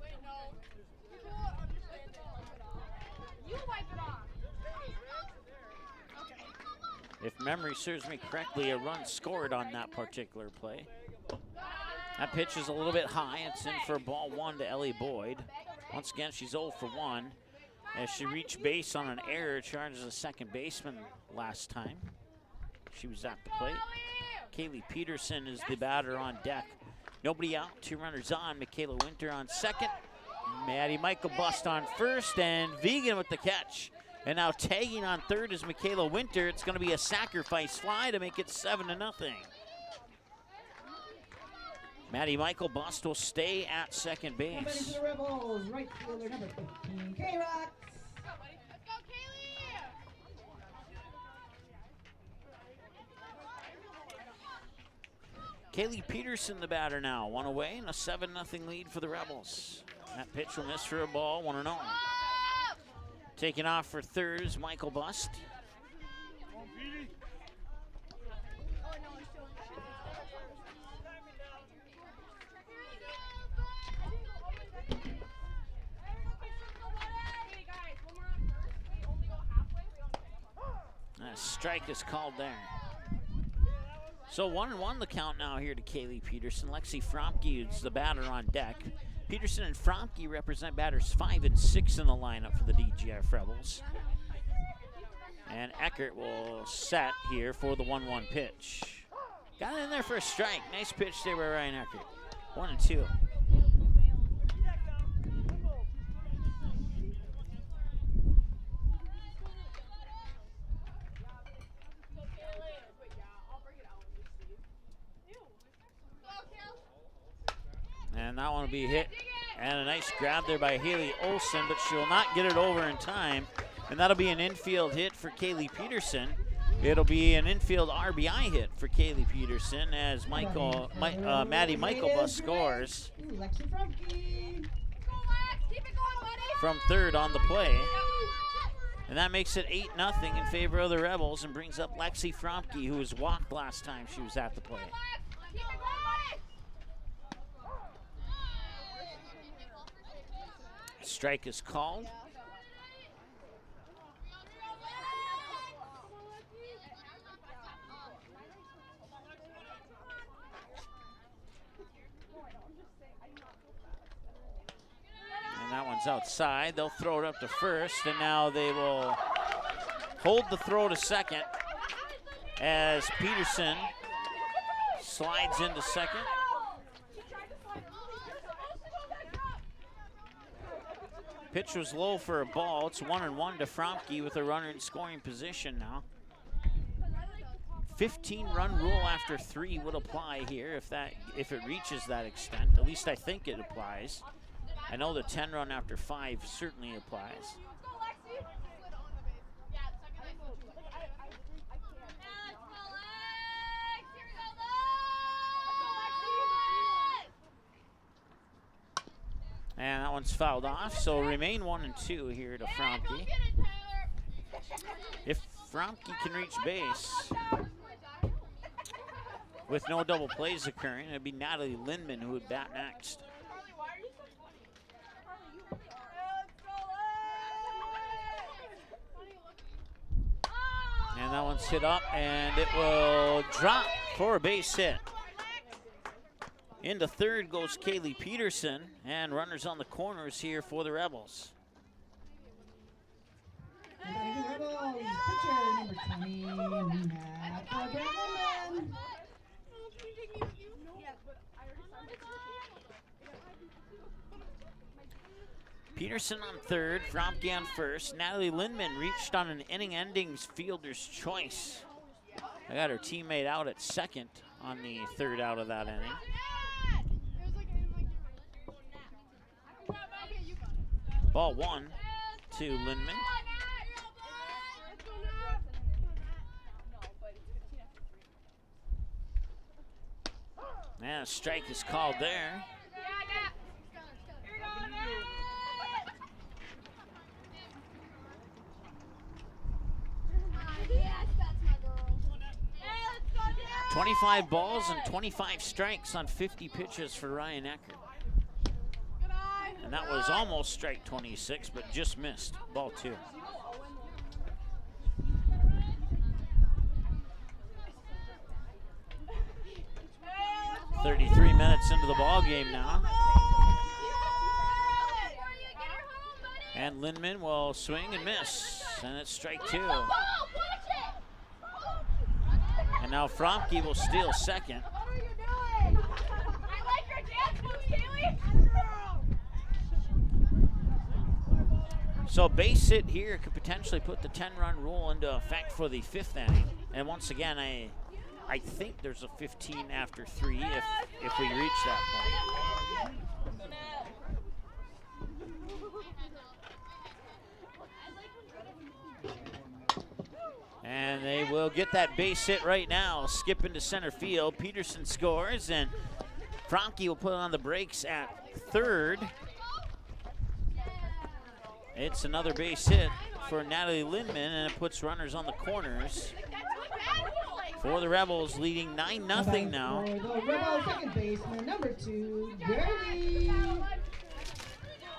If memory serves me correctly, a run scored on that particular play. That pitch is a little bit high. It's in for ball 1 to Ellie Boyd. Once again, she's 0 for 1. As she reached base on an error, charged as a second baseman last time she was at the plate. Kaylee Peterson is the batter on deck. Nobody out, 2 runners on. Michaela Winter on second. Maddie Michael Bust on first, and Vegan with the catch. And now tagging on third is Michaela Winter. It's going to be a sacrifice fly to make it 7-0. Maddie Michael Bust will stay at second base. Let's go, right fielder number 15, K-Rock. Kaylee Peterson, the batter now. 1 away and a 7-0 lead for the Rebels. That pitch will miss for a ball, 1-0. Taking off for third is Michael Bust. A strike is called there. So 1-1 the count now here to Kaylee Peterson. Lexi Fromke is the batter on deck. Peterson and Fromke represent batters 5 and 6 in the lineup for the DGF Rebels. And Eckert will set here for the 1-1 pitch. Got it in there for a strike. Nice pitch there by Ryan Eckert. 1-2. And that one will be hit. And a nice grab there by Haley Olsen, but she'll not get it over in time. And that'll be an infield hit for Kaylee Peterson. It'll be an infield RBI hit for Kaylee Peterson as Maddie Michael Bust scores from third on the play. And that makes it 8-0 in favor of the Rebels and brings up Lexi Fromke, who was walked last time she was at the play. Strike is called. And that one's outside. They'll throw it up to first, and now they will hold the throw to second as Peterson slides into second. Pitch was low for a ball. It's 1-1 to Fromke with a runner in scoring position now. 15-run rule after 3 would apply here if it reaches that extent. At least I think it applies. I know the 10-run after 5 certainly applies. And that one's fouled off, so remain 1-2 here to Fromke. If Fromke can reach base with no double plays occurring, it'd be Natalie Lindman who would bat next. And that one's hit up, and it will drop for a base hit. Into third goes Kaylee Peterson, and runners on the corners here for the Rebels. Peterson on third, Fromke on first. Natalie Lindman reached on an inning-ending fielder's choice. I got her teammate out at second on the third out of that inning. Ball 1 to Lindman. And a strike is called there. Yeah, 25 balls and 25 strikes on 50 pitches for Ryan Eckert. And that was almost strike 26, but just missed. Ball 2. 33 minutes into the ball game now. And Lindman will swing and miss, and it's strike 2. And now Fromke will steal second. So base hit here could potentially put the 10-run rule into effect for the 5th inning. And once again, I think there's a 15 after 3 if we reach that point. And they will get that base hit right now. Skip into center field. Peterson scores, and Fromke will put on the brakes at third. It's another base hit for Natalie Lindman, and it puts runners on the corners for the Rebels, leading 9-0 now. For the Rebels, second baseman, number 2,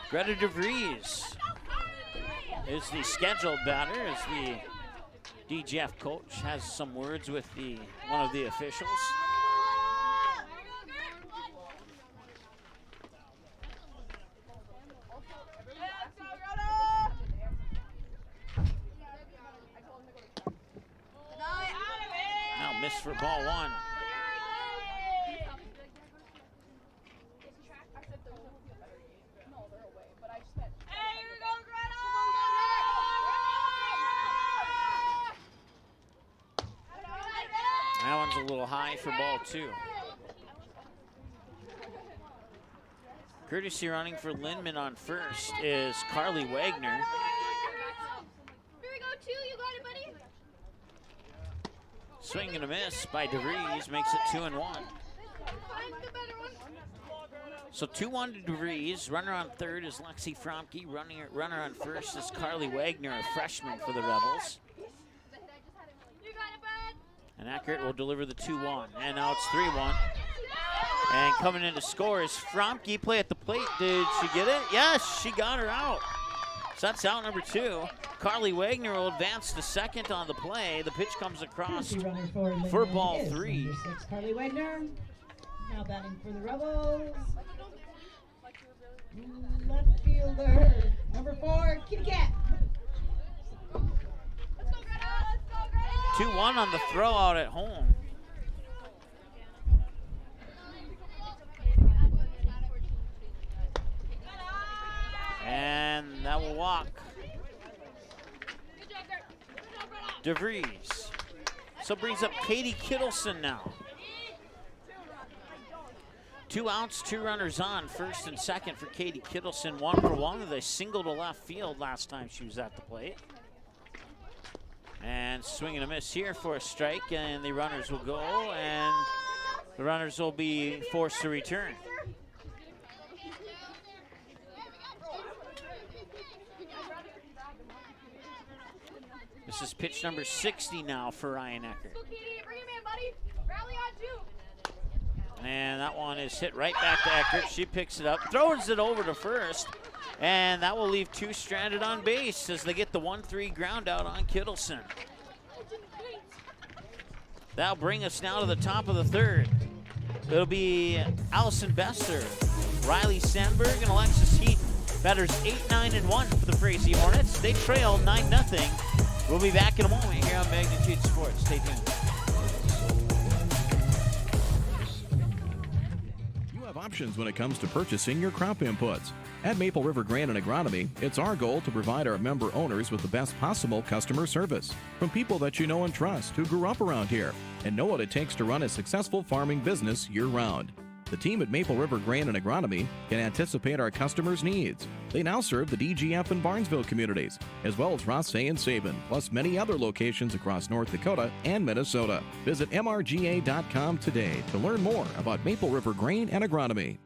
Greta DeVries is the scheduled batter, as the DGF coach has some words with one of the officials. Now missed for ball 1. That one's a little high for ball 2. Courtesy running for Lindman on first is Carly Wagner. Here we go, 2. You got it, buddy. Swing and a miss by DeVries makes it 2-1. So 2-1 to DeVries. Runner on third is Lexi Fromke. Runner on first is Carly Wagner, a freshman for the Rebels. And Eckert will deliver the 2-1. And now it's 3-1. And coming in to score is Fromke. Play at the plate. Did she get it? Yes, she got her out. So that's out number 2. Carly Wagner will advance to second on the play. The pitch comes across for ball 3. Number 6, Carly Wagner. Now batting for the Rebels. Left fielder, number 4, Kitty Cat. 2-1 on the throw out at home. And that will walk DeVries. So brings up Katie Kittleson now. 2 outs, 2 runners on, first and second for Katie Kittleson. 1 for 1 with a single to left field last time she was at the plate. And swing and a miss here for a strike, and the runners will go, and the runners will be forced to return. This is pitch number 60 now for Ryan Eckert. And that one is hit right back to Eckert. She picks it up, throws it over to first, and that will leave 2 stranded on base as they get the 1-3 ground out on Kittleson. That'll bring us now to the top of the 3rd. It'll be Allison Besser, Riley Sandberg, and Alexis Heaton. Batters 8, 9, and 1 for the Frazee Hornets. They trail 9-0. We'll be back in a moment here on Magnitude Sports. Stay tuned. Options when it comes to purchasing your crop inputs. At Maple River Grain and Agronomy, it's our goal to provide our member owners with the best possible customer service from people that you know and trust who grew up around here and know what it takes to run a successful farming business year-round. The team at Maple River Grain and Agronomy can anticipate our customers' needs. They now serve the DGF and Barnesville communities, as well as Frazee and Sabin, plus many other locations across North Dakota and Minnesota. Visit mrga.com today to learn more about Maple River Grain and Agronomy.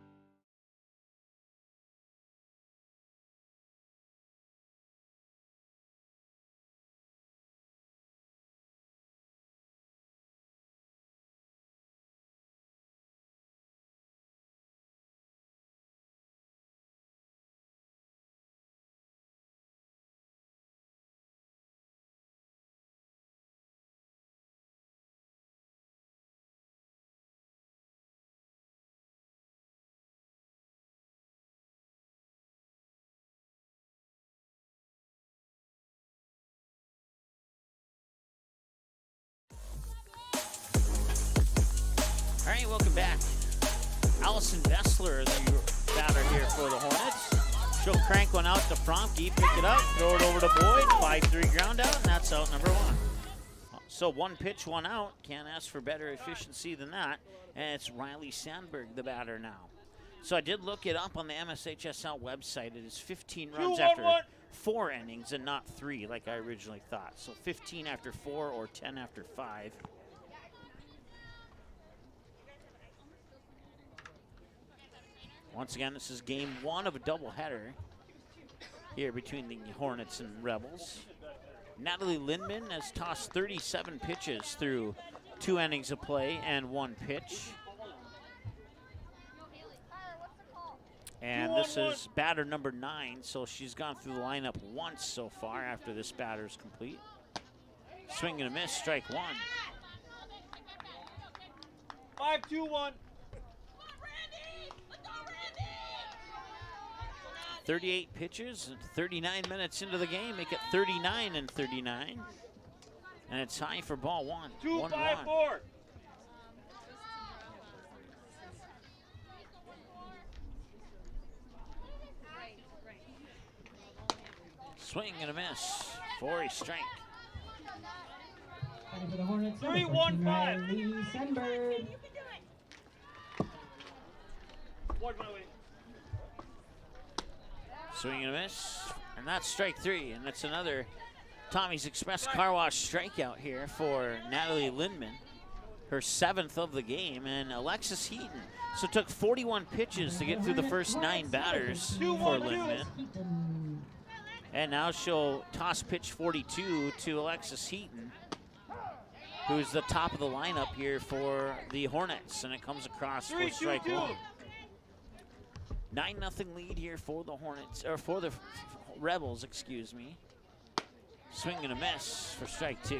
Allison Vessler, the batter here for the Hornets. She'll crank one out to Fromke, pick it up, throw it over to Boyd, 5-3 ground out, and that's out number 1. So 1 pitch, 1 out. Can't ask for better efficiency than that. And it's Riley Sandberg, the batter now. So I did look it up on the MSHSL website. It is 15 runs after 4 innings and not 3 like I originally thought. So 15 after 4 or 10 after 5. Once again, this is game 1 of a doubleheader here between the Hornets and Rebels. Natalie Lindman has tossed 37 pitches through 2 innings of play and 1 pitch. And this is batter number 9, so she's gone through the lineup once so far after this batter is complete. Swing and a miss, strike 1. 5-2-1. 38 pitches and 39 minutes into the game, make it 39-39. And it's high for ball 1. 2-5-4. Swing and a miss for a strike. Ready for the Hornets. 3-1-5. Riley Sandberg. Swing and a miss, and that's strike 3, and that's another Tommy's Express Car Wash strikeout here for Natalie Lindman, her 7th of the game, and Alexis Heaton. So it took 41 pitches to get through the first 9 batters for Lindman. And now she'll toss pitch 42 to Alexis Heaton, who's the top of the lineup here for the Hornets, and it comes across for strike 1. 9-0 lead here for the Hornets, or for the Rebels, excuse me. Swing and a miss for strike 2.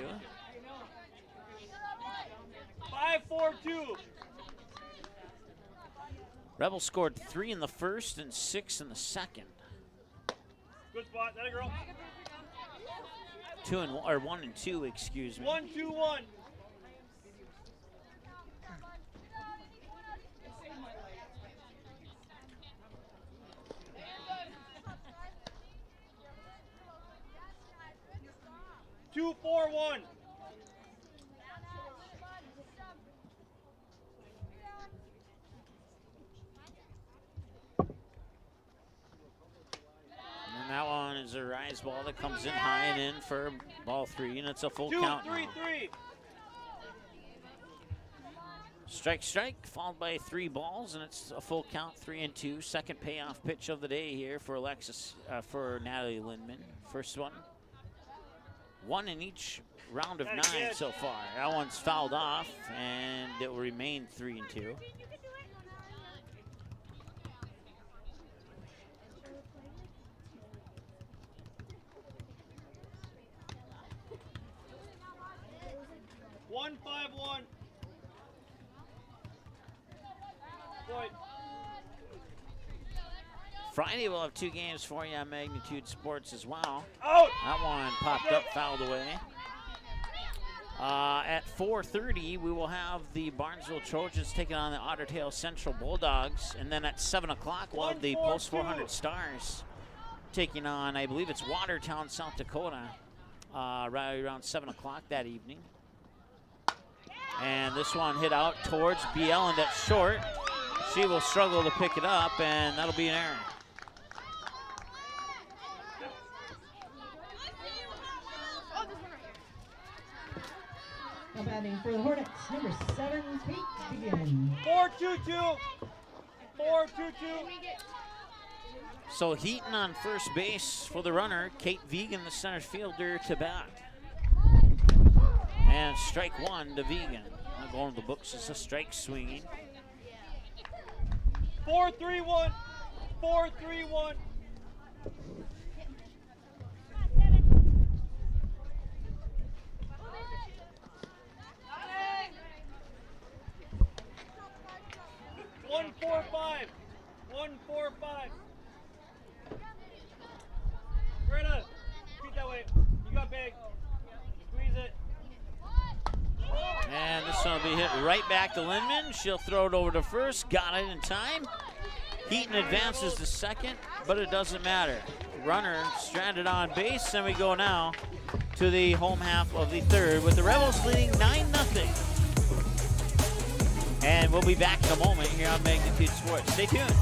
5-4-2. Rebels scored 3 in the first and 6 in the second. Good spot, that a girl. 1 and 2, excuse me. 1-2-1. 2-4-1. And that one is a rise ball that comes in high and in for ball 3, and it's a full count now. 2-3-3. Strike, followed by 3 balls, and it's a full count, 3-2. Second payoff pitch of the day here for for Natalie Lindman. First one. 1 in each round of 9 so far. That one's fouled off, and it will remain 3-2. Friday we'll have 2 games for you on Magnitude Sports as well. Out. That one popped up, fouled away. At 4:30, we will have the Barnesville Trojans taking on the Otter Tail Central Bulldogs. And then at 7 o'clock, we'll have the Post 400 Stars taking on, I believe it's Watertown, South Dakota, right around 7 o'clock that evening. And this one hit out towards BL, and that's short. She will struggle to pick it up, and that'll be an error. Now batting for the Hornets, number 7, Kate Vegan. 4-2-2. 4-2-2. So Heaton on first base for the runner. Kate Vegan, the center fielder, to bat. And strike 1 to Vegan. Not going to the books as a strike swinging. 4-3-1. 4-3-1. One, 4-5. 1-4-5. Greta, feet that way. You got big. Squeeze it. And this one will be hit right back to Lindman. She'll throw it over to first. Got it in time. Heaton advances to second, but it doesn't matter. Runner stranded on base, and we go now to the home half of the third with the Rebels leading 9-0. And we'll be back in a moment here on Magnitude Sports. Stay tuned.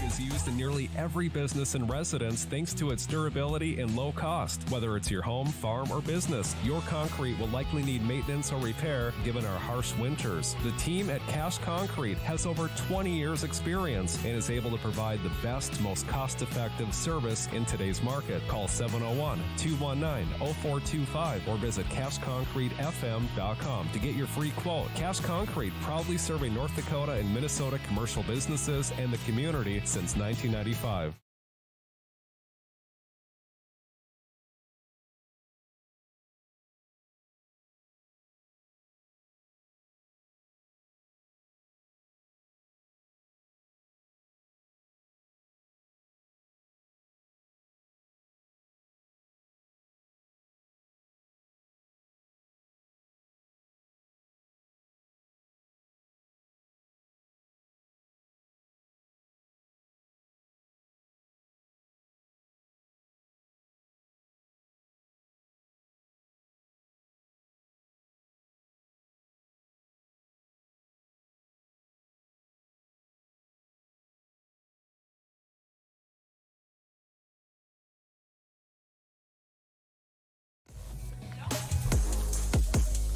Is used in nearly every business and residence thanks to its durability and low cost. Whether it's your home, farm, or business, your concrete will likely need maintenance or repair given our harsh winters. The team at Cash Concrete has over 20 years experience and is able to provide the best, most cost-effective service in today's market. Call 701-219-0425 or visit cashconcretefm.com to get your free quote. Cash Concrete, proudly serving North Dakota and Minnesota commercial businesses and the community since 1995.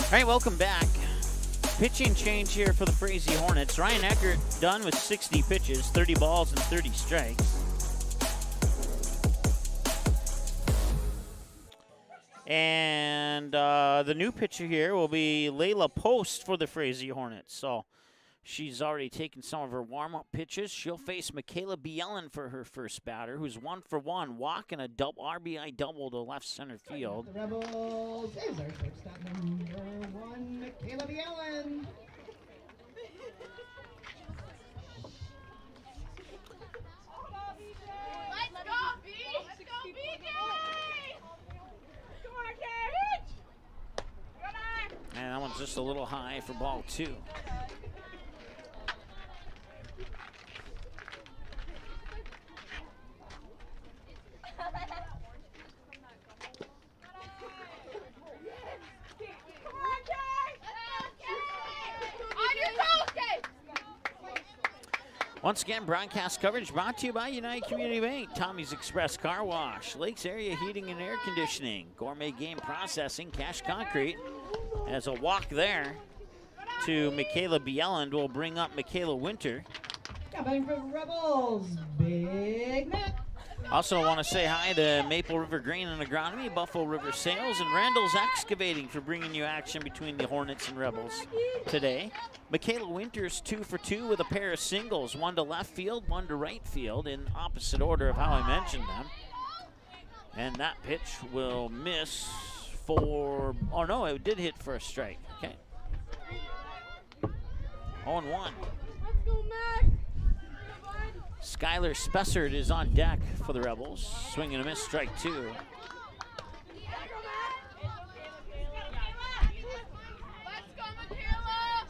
All right, welcome back. Pitching change here for the Frazee Hornets. Ryan Eckert done with 60 pitches, 30 balls and 30 strikes. And the new pitcher here will be Layla Post for the Frazee Hornets. So she's already taken some of her warm-up pitches. She'll face Michaela Bielen for her first batter, who's 1 for 1, walk and a RBI double to left center field. The Rebels is our shortstop number 1, Michaela Bielen. Let's go, B! Let's go, BJ! Come on, Cage! Good eye! And that one's just a little high for ball 2. Once again, broadcast coverage brought to you by United Community Bank, Tommy's Express Car Wash, Lakes Area Heating and Air Conditioning, Gourmet Game Processing, Cash Concrete. As a walk there to Michaela Bielen will bring up Michaela Winter. Coming from Rebels, Big Mac. Also want to say hi to Maple River Grain and Agronomy, Buffalo River Sales, and Randall's Excavating for bringing you action between the Hornets and Rebels today. Michaela Winters 2 for 2 with a pair of singles, 1 to left field, 1 to right field, in opposite order of how I mentioned them. And that pitch will miss for, oh no, it did hit for a strike. Okay. 0-1. Let's go, Mac! Skylar Spessard is on deck for the Rebels. Swing and a miss, strike 2. Let's go, Michaela!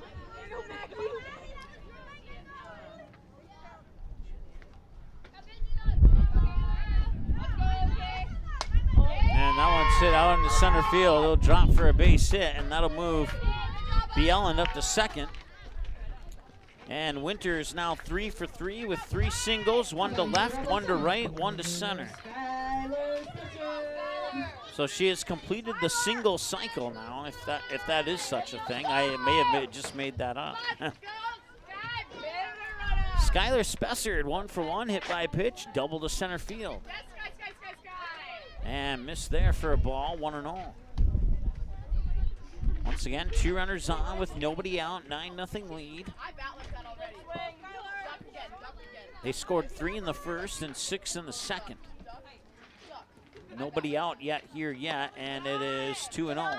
And that one's hit out into center field. It'll drop for a base hit, and that'll move Bielen up to second. And Winters now 3 for 3 with 3 singles, 1 to left, 1 to right, 1 to center. So she has completed the single cycle now, if that is such a thing. I may have just made that up. Skylar Spessard, 1 for 1, hit by a pitch, double to center field. And missed there for a ball, 1-0. Once again, 2 runners on with nobody out, 9-0 lead. They scored 3 in the first and 6 in the second. Nobody out yet here yet, and it is 2-0.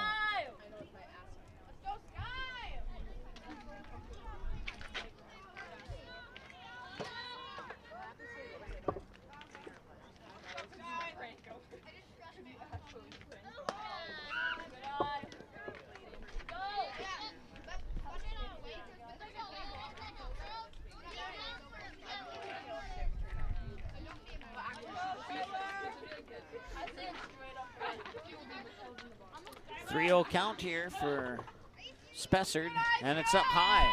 3-0 count here for Spessard, and it's up high.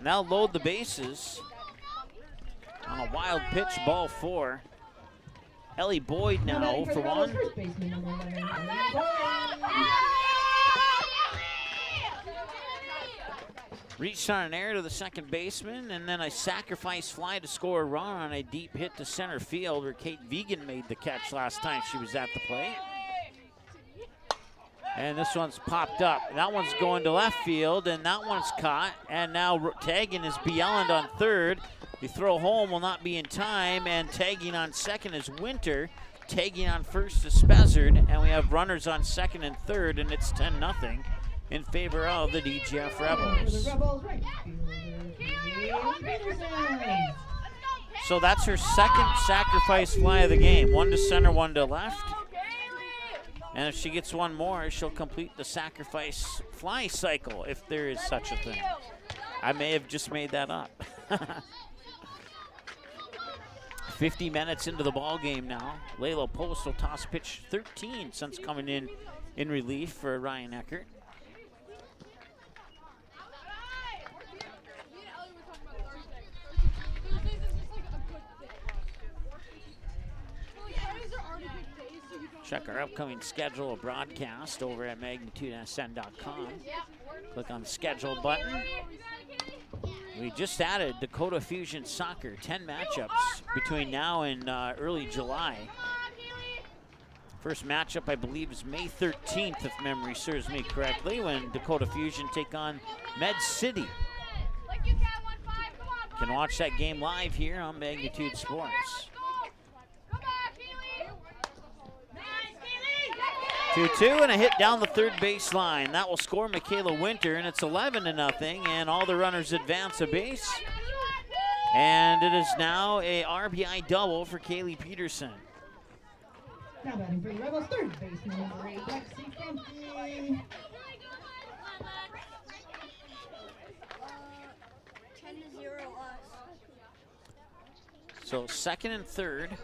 Now load the bases on a wild pitch, ball 4. Ellie Boyd now 0 for 1. Reached on an error to the second baseman, and then a sacrifice fly to score a run on a deep hit to center field where Kate Vegan made the catch last time she was at the plate. And this one's popped up. That one's going to left field, and that one's caught. And now tagging is Bjelland on third. The throw home will not be in time, and tagging on second is Winter. Tagging on first is Spessard, and we have runners on second and third, and it's 10-0 in favor of the DGF Rebels. So that's her second sacrifice fly of the game. 1 to center, 1 to left. And if she gets one more, she'll complete the sacrifice fly cycle, if there is such a thing. I may have just made that up. 50 minutes into the ball game now. Layla Post will toss pitch 13 since coming in relief for Ryan Eckert. Check our upcoming schedule of broadcast over at magnitudesn.com. Click on the schedule button. We just added Dakota Fusion Soccer, 10 matchups between now and early July. First matchup, I believe, is May 13th, if memory serves me correctly, when Dakota Fusion take on Med City. You can watch that game live here on Magnitude Sports. 2-2 and a hit down the third base line. That will score Michaela Winter, and it's 11-0, and all the runners advance a base. And it is now a RBI double for Kaylee Peterson. Now batting for the Rebels, third baseman number 8, Lexi Frumke. 10-0 us. So second and third.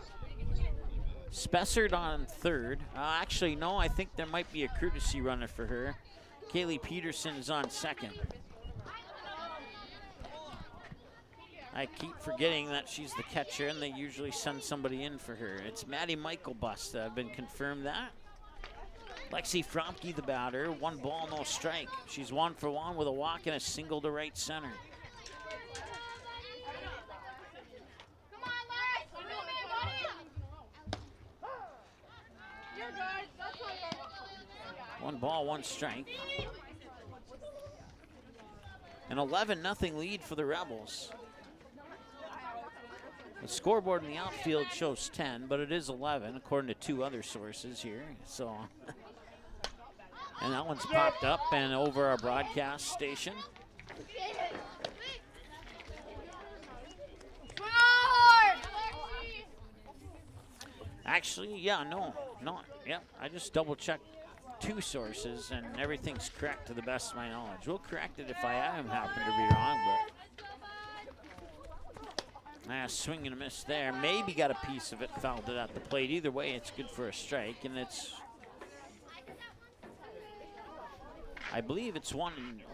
Spessard on third. Actually, no, I think there might be a courtesy runner for her. Kaylee Peterson is on second. I keep forgetting that she's the catcher, and they usually send somebody in for her. It's Maddie Michael Bust. I've been confirmed that. Lexi Fromke, the batter. 1 ball, no strike. She's 1 for 1 with a walk and a single to right center. One ball, 1 strike. An 11-0 lead for the Rebels. The scoreboard in the outfield shows 10, but it is 11 according to 2 other sources here. So, and that one's popped up and over our broadcast station. Actually, yeah, no, yeah, I just double checked 2 sources, and everything's correct to the best of my knowledge. We'll correct it if I am happen to be wrong, but swing and a miss there. Maybe got a piece of it, fouled it at the plate. Either way, it's good for a strike, and it's, I believe it's 1 and 2.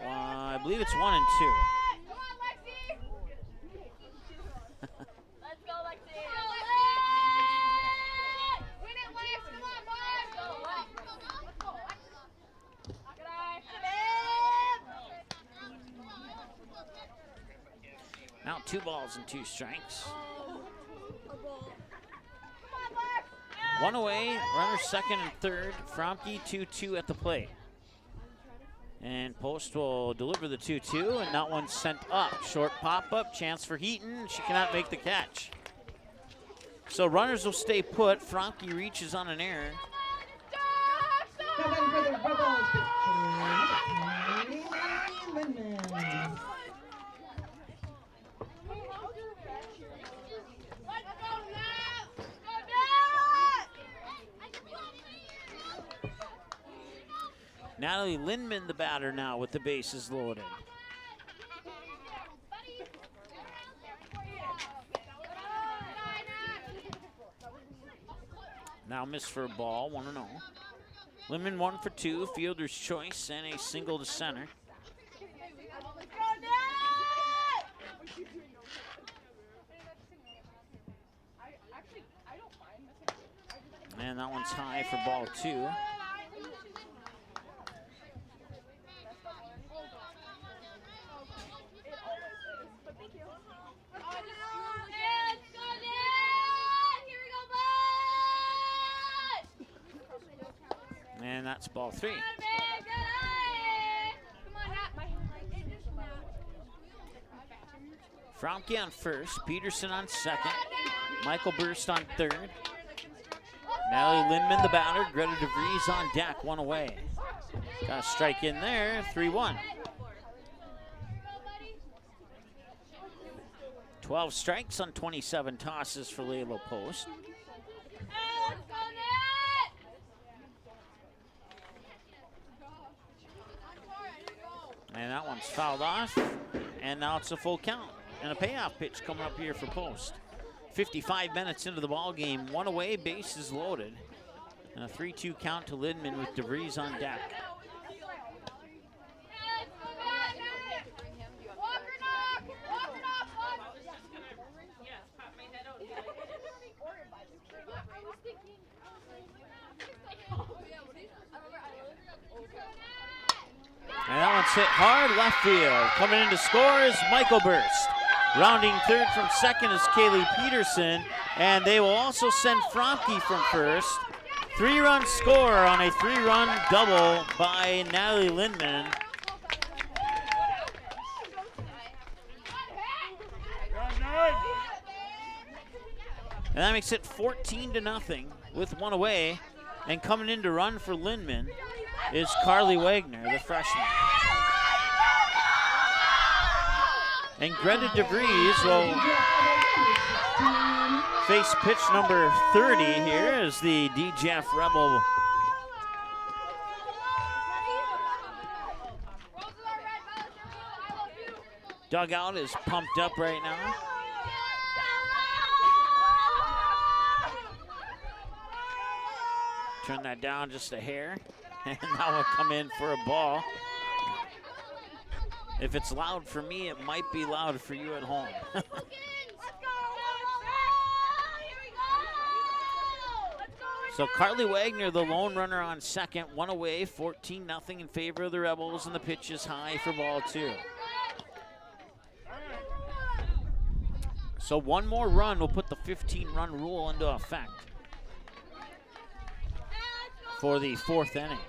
Now 2 balls and 2 strikes. 1 away, runners second and third. Fromke 2-2 at the plate. And Post will deliver the 2-2, and that one's sent up. Short pop-up, chance for Heaton. She cannot make the catch. So runners will stay put. Fromke reaches on an error. Now batting for the Rebels, Lindman. Natalie Lindman, the batter now with the bases loaded. Now miss for a ball, 1-0. Lindman 1 for 2, fielder's choice, and a single to center. And that one's high for ball 2. And that's ball 3. Fromke on first, Peterson on second, Michael Burst on third. Natalie Lindman, the batter, Greta DeVries on deck, 1 away. Got a strike in there, 3-1. 12 strikes on 27 tosses for Layla Post. And that one's fouled off, and now it's a full count. And a payoff pitch coming up here for Post. 55 minutes into the ball game, 1 away, bases loaded. And a 3-2 count to Lindman with DeVries on deck. And that one's hit hard left field. Coming in to score is Michael Burst. Rounding third from second is Kaylee Peterson. And they will also send Fromke from first. 3-run score on a 3-run double by Natalie Lindman. And that makes it 14-0 with 1 away. And coming in to run for Lindman is Carly Wagner, the freshman. And Greta DeVries will face pitch number 30 here as the DJF Rebel dugout is pumped up right now. Turn that down just a hair. And now we'll come in for a ball. If it's loud for me, it might be loud for you at home. So Carly Wagner, the lone runner on second, 1 away, 14-0 in favor of the Rebels, and the pitch is high for ball 2. So 1 more run will put the 15-run rule into effect for the 4th inning.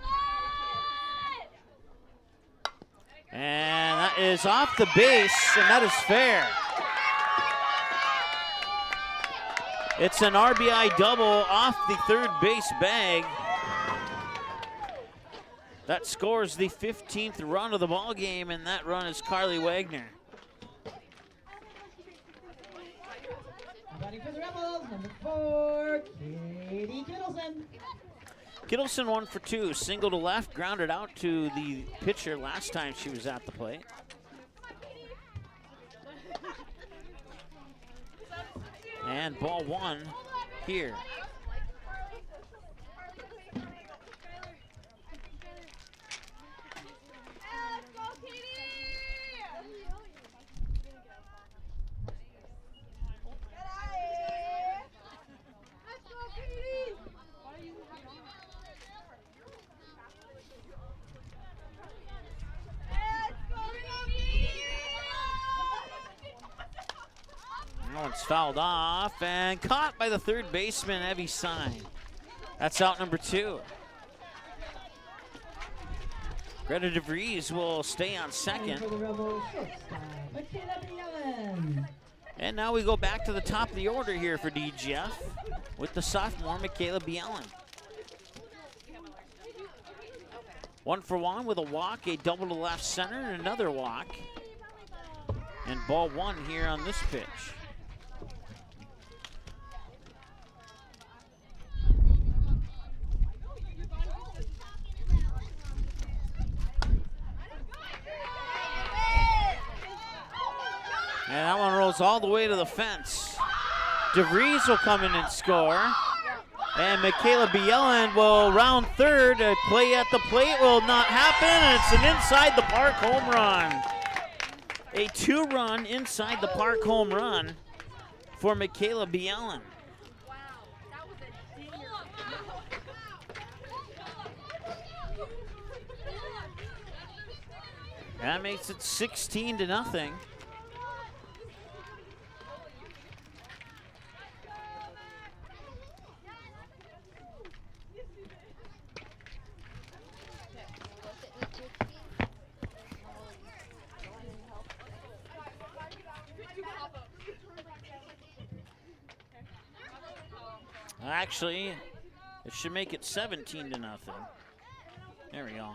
And that is off the base, and that is fair. It's an RBI double off the third base bag. That scores the 15th run of the ball game, and that run is Carly Wagner. Batting for the Rebels, number 4, Katie Kittleson. Kittleson 1 for 2, single to left, grounded out to the pitcher last time she was at the plate. And ball 1 here. It's fouled off and caught by the third baseman, Evie Sign. That's out number 2. Greta DeVries will stay on second. And now we go back to the top of the order here for DGF with the sophomore, Michaela Bielen. 1 for 1 with a walk, a double to left center, and another walk. And ball 1 here on this pitch. And that one rolls all the way to the fence. DeVries will come in and score. And Michaela Bielan will round third. A play at the plate will not happen, and it's an inside the park home run. A 2-run inside the park home run for Michaela Bielan. That makes it 16-0. Actually, it should make it 17-0. There we go.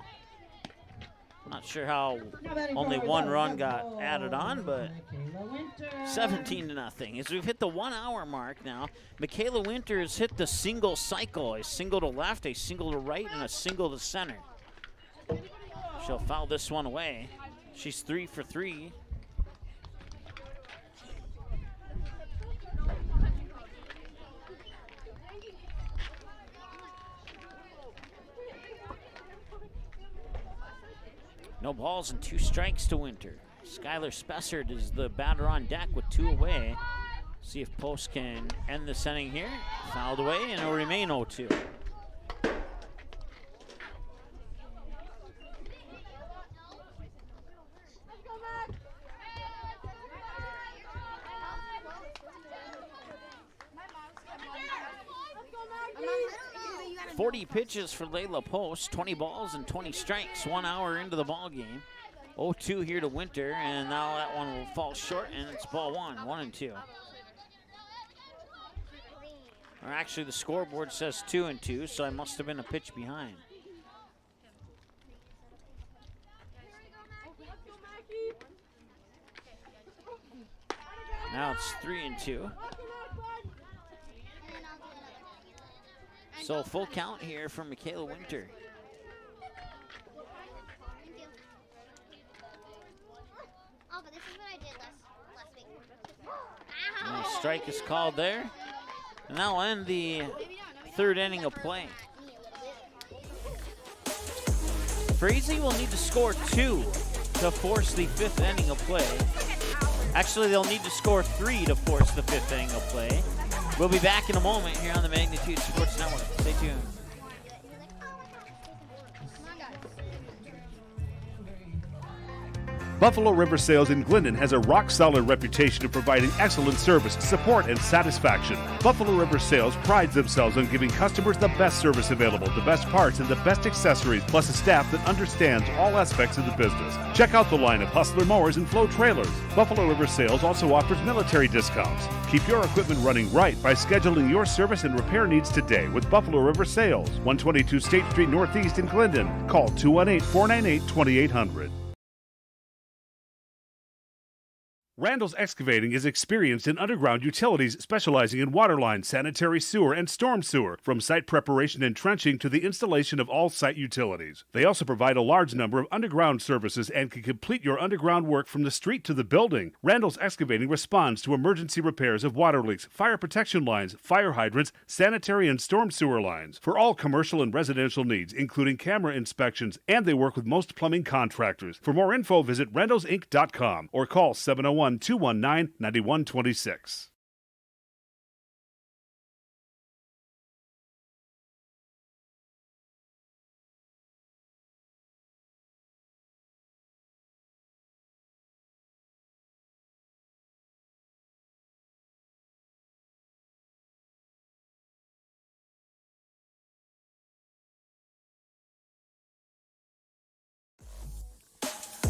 Not sure how only one run got added on, but 17-0. As we've hit the 1 hour mark now, Michaela Winter has hit the single cycle, a single to left, a single to right, and a single to center. She'll foul this one away. She's 3 for 3. No balls and 2 strikes to Winter. Skylar Spessard is the batter on deck with 2 away. See if Post can end this inning here. Fouled away, and it'll remain 0-2. .40 pitches for Layla Post, 20 balls and 20 strikes, 1 hour into the ball game. 0-2 here to Winter, and now that one will fall short, and it's ball 1, 1-2. Or actually, the scoreboard says 2-2, so I must have been a pitch behind. Now it's 3-2. So full count here from Michaela Winter. Oh, but this is what I did last week. And a strike is called there. And that'll end the 3rd inning of play. Frazee will need to score 2 to force the 5th inning of play. Actually, they'll need to score 3 to force the 5th inning of play. We'll be back in a moment here on the Magnitude Sports Network. Stay tuned. Buffalo River Sales in Glyndon has a rock-solid reputation of providing excellent service, support, and satisfaction. Buffalo River Sales prides themselves on giving customers the best service available, the best parts, and the best accessories, plus a staff that understands all aspects of the business. Check out the line of Hustler mowers and Flow trailers. Buffalo River Sales also offers military discounts. Keep your equipment running right by scheduling your service and repair needs today with Buffalo River Sales, 122 State Street Northeast in Glyndon. Call 218-498-2800. Randall's Excavating is experienced in underground utilities, specializing in water lines, sanitary sewer, and storm sewer, from site preparation and trenching to the installation of all site utilities. They also provide a large number of underground services and can complete your underground work from the street to the building. Randall's Excavating responds to emergency repairs of water leaks, fire protection lines, fire hydrants, sanitary and storm sewer lines, for all commercial and residential needs, including camera inspections, and they work with most plumbing contractors. For more info, visit randallsinc.com or call 701-219-9126.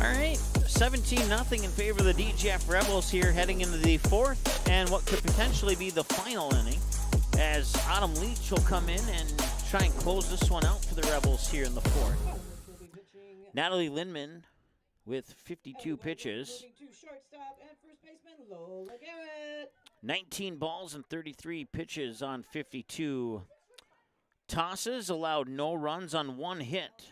All right, 17-0 in favor of the DGF Rebels here heading into the 4th and what could potentially be the final inning, as Autumn Leach will come in and try and close this one out for the Rebels here in the 4th. Natalie Lindman with 52 pitches. 19 balls and 33 pitches on 52 tosses, allowed no runs on 1 hit.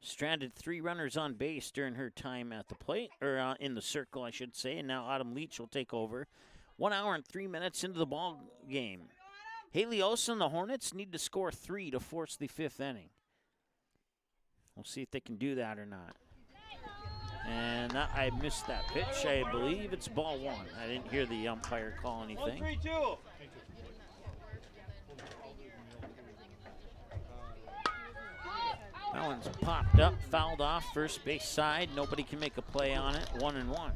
Stranded 3 runners on base during her time at the plate, or in the circle, I should say. And now Autumn Leach will take over. 1 hour and 3 minutes into the ball game. Haley Olsen, the Hornets need to score 3 to force the 5th inning. We'll see if they can do that or not. And I missed that pitch. I believe it's ball 1. I didn't hear the umpire call anything. 1-3-2. That one's popped up, fouled off, first base side. Nobody can make a play on it. 1-1.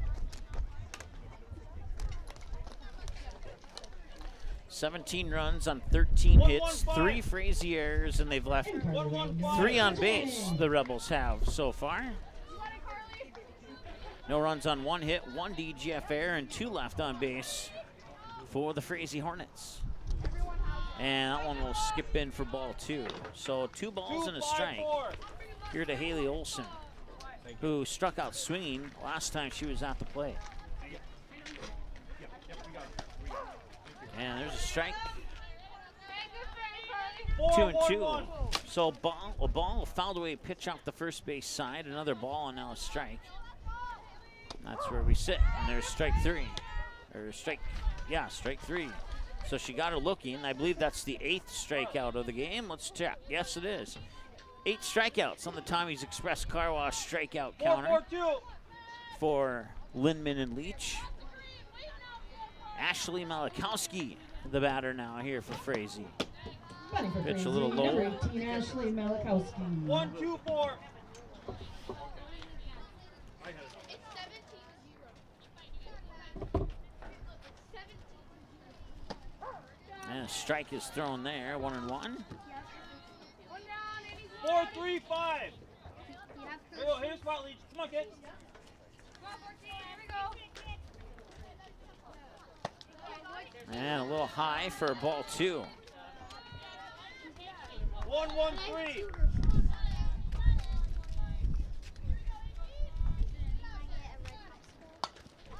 17 runs on 13 hits, 3 Frazee errors, and they've left 3 on base, the Rebels have so far. No runs on 1 hit, 1 DGF error, and 2 left on base for the Frazee Hornets. And that one will skip in for ball 2. So 2 balls and a strike here to Haley Olsen, who struck out swinging last time she was at the plate. And there's a strike. 2-2. So a ball fouled away pitch off the first base side. Another ball and now a strike. That's where we sit. And there's strike 3. Or strike 3. So she got her looking. I believe that's the 8th strikeout of the game. Let's check. Yes, it is. 8 strikeouts on the Tommy's Express Car Wash strikeout counter for Lindman and Leach. Ashley Malakowski, the batter now here for Frazee. Pitch a little low. Number 18, Ashley Malakowski. 1-2-4. And a strike is thrown there, 1-1. 4-3-5. Here's spot, Leach. Come on, kid. And a little high for ball 2. 1-1-3.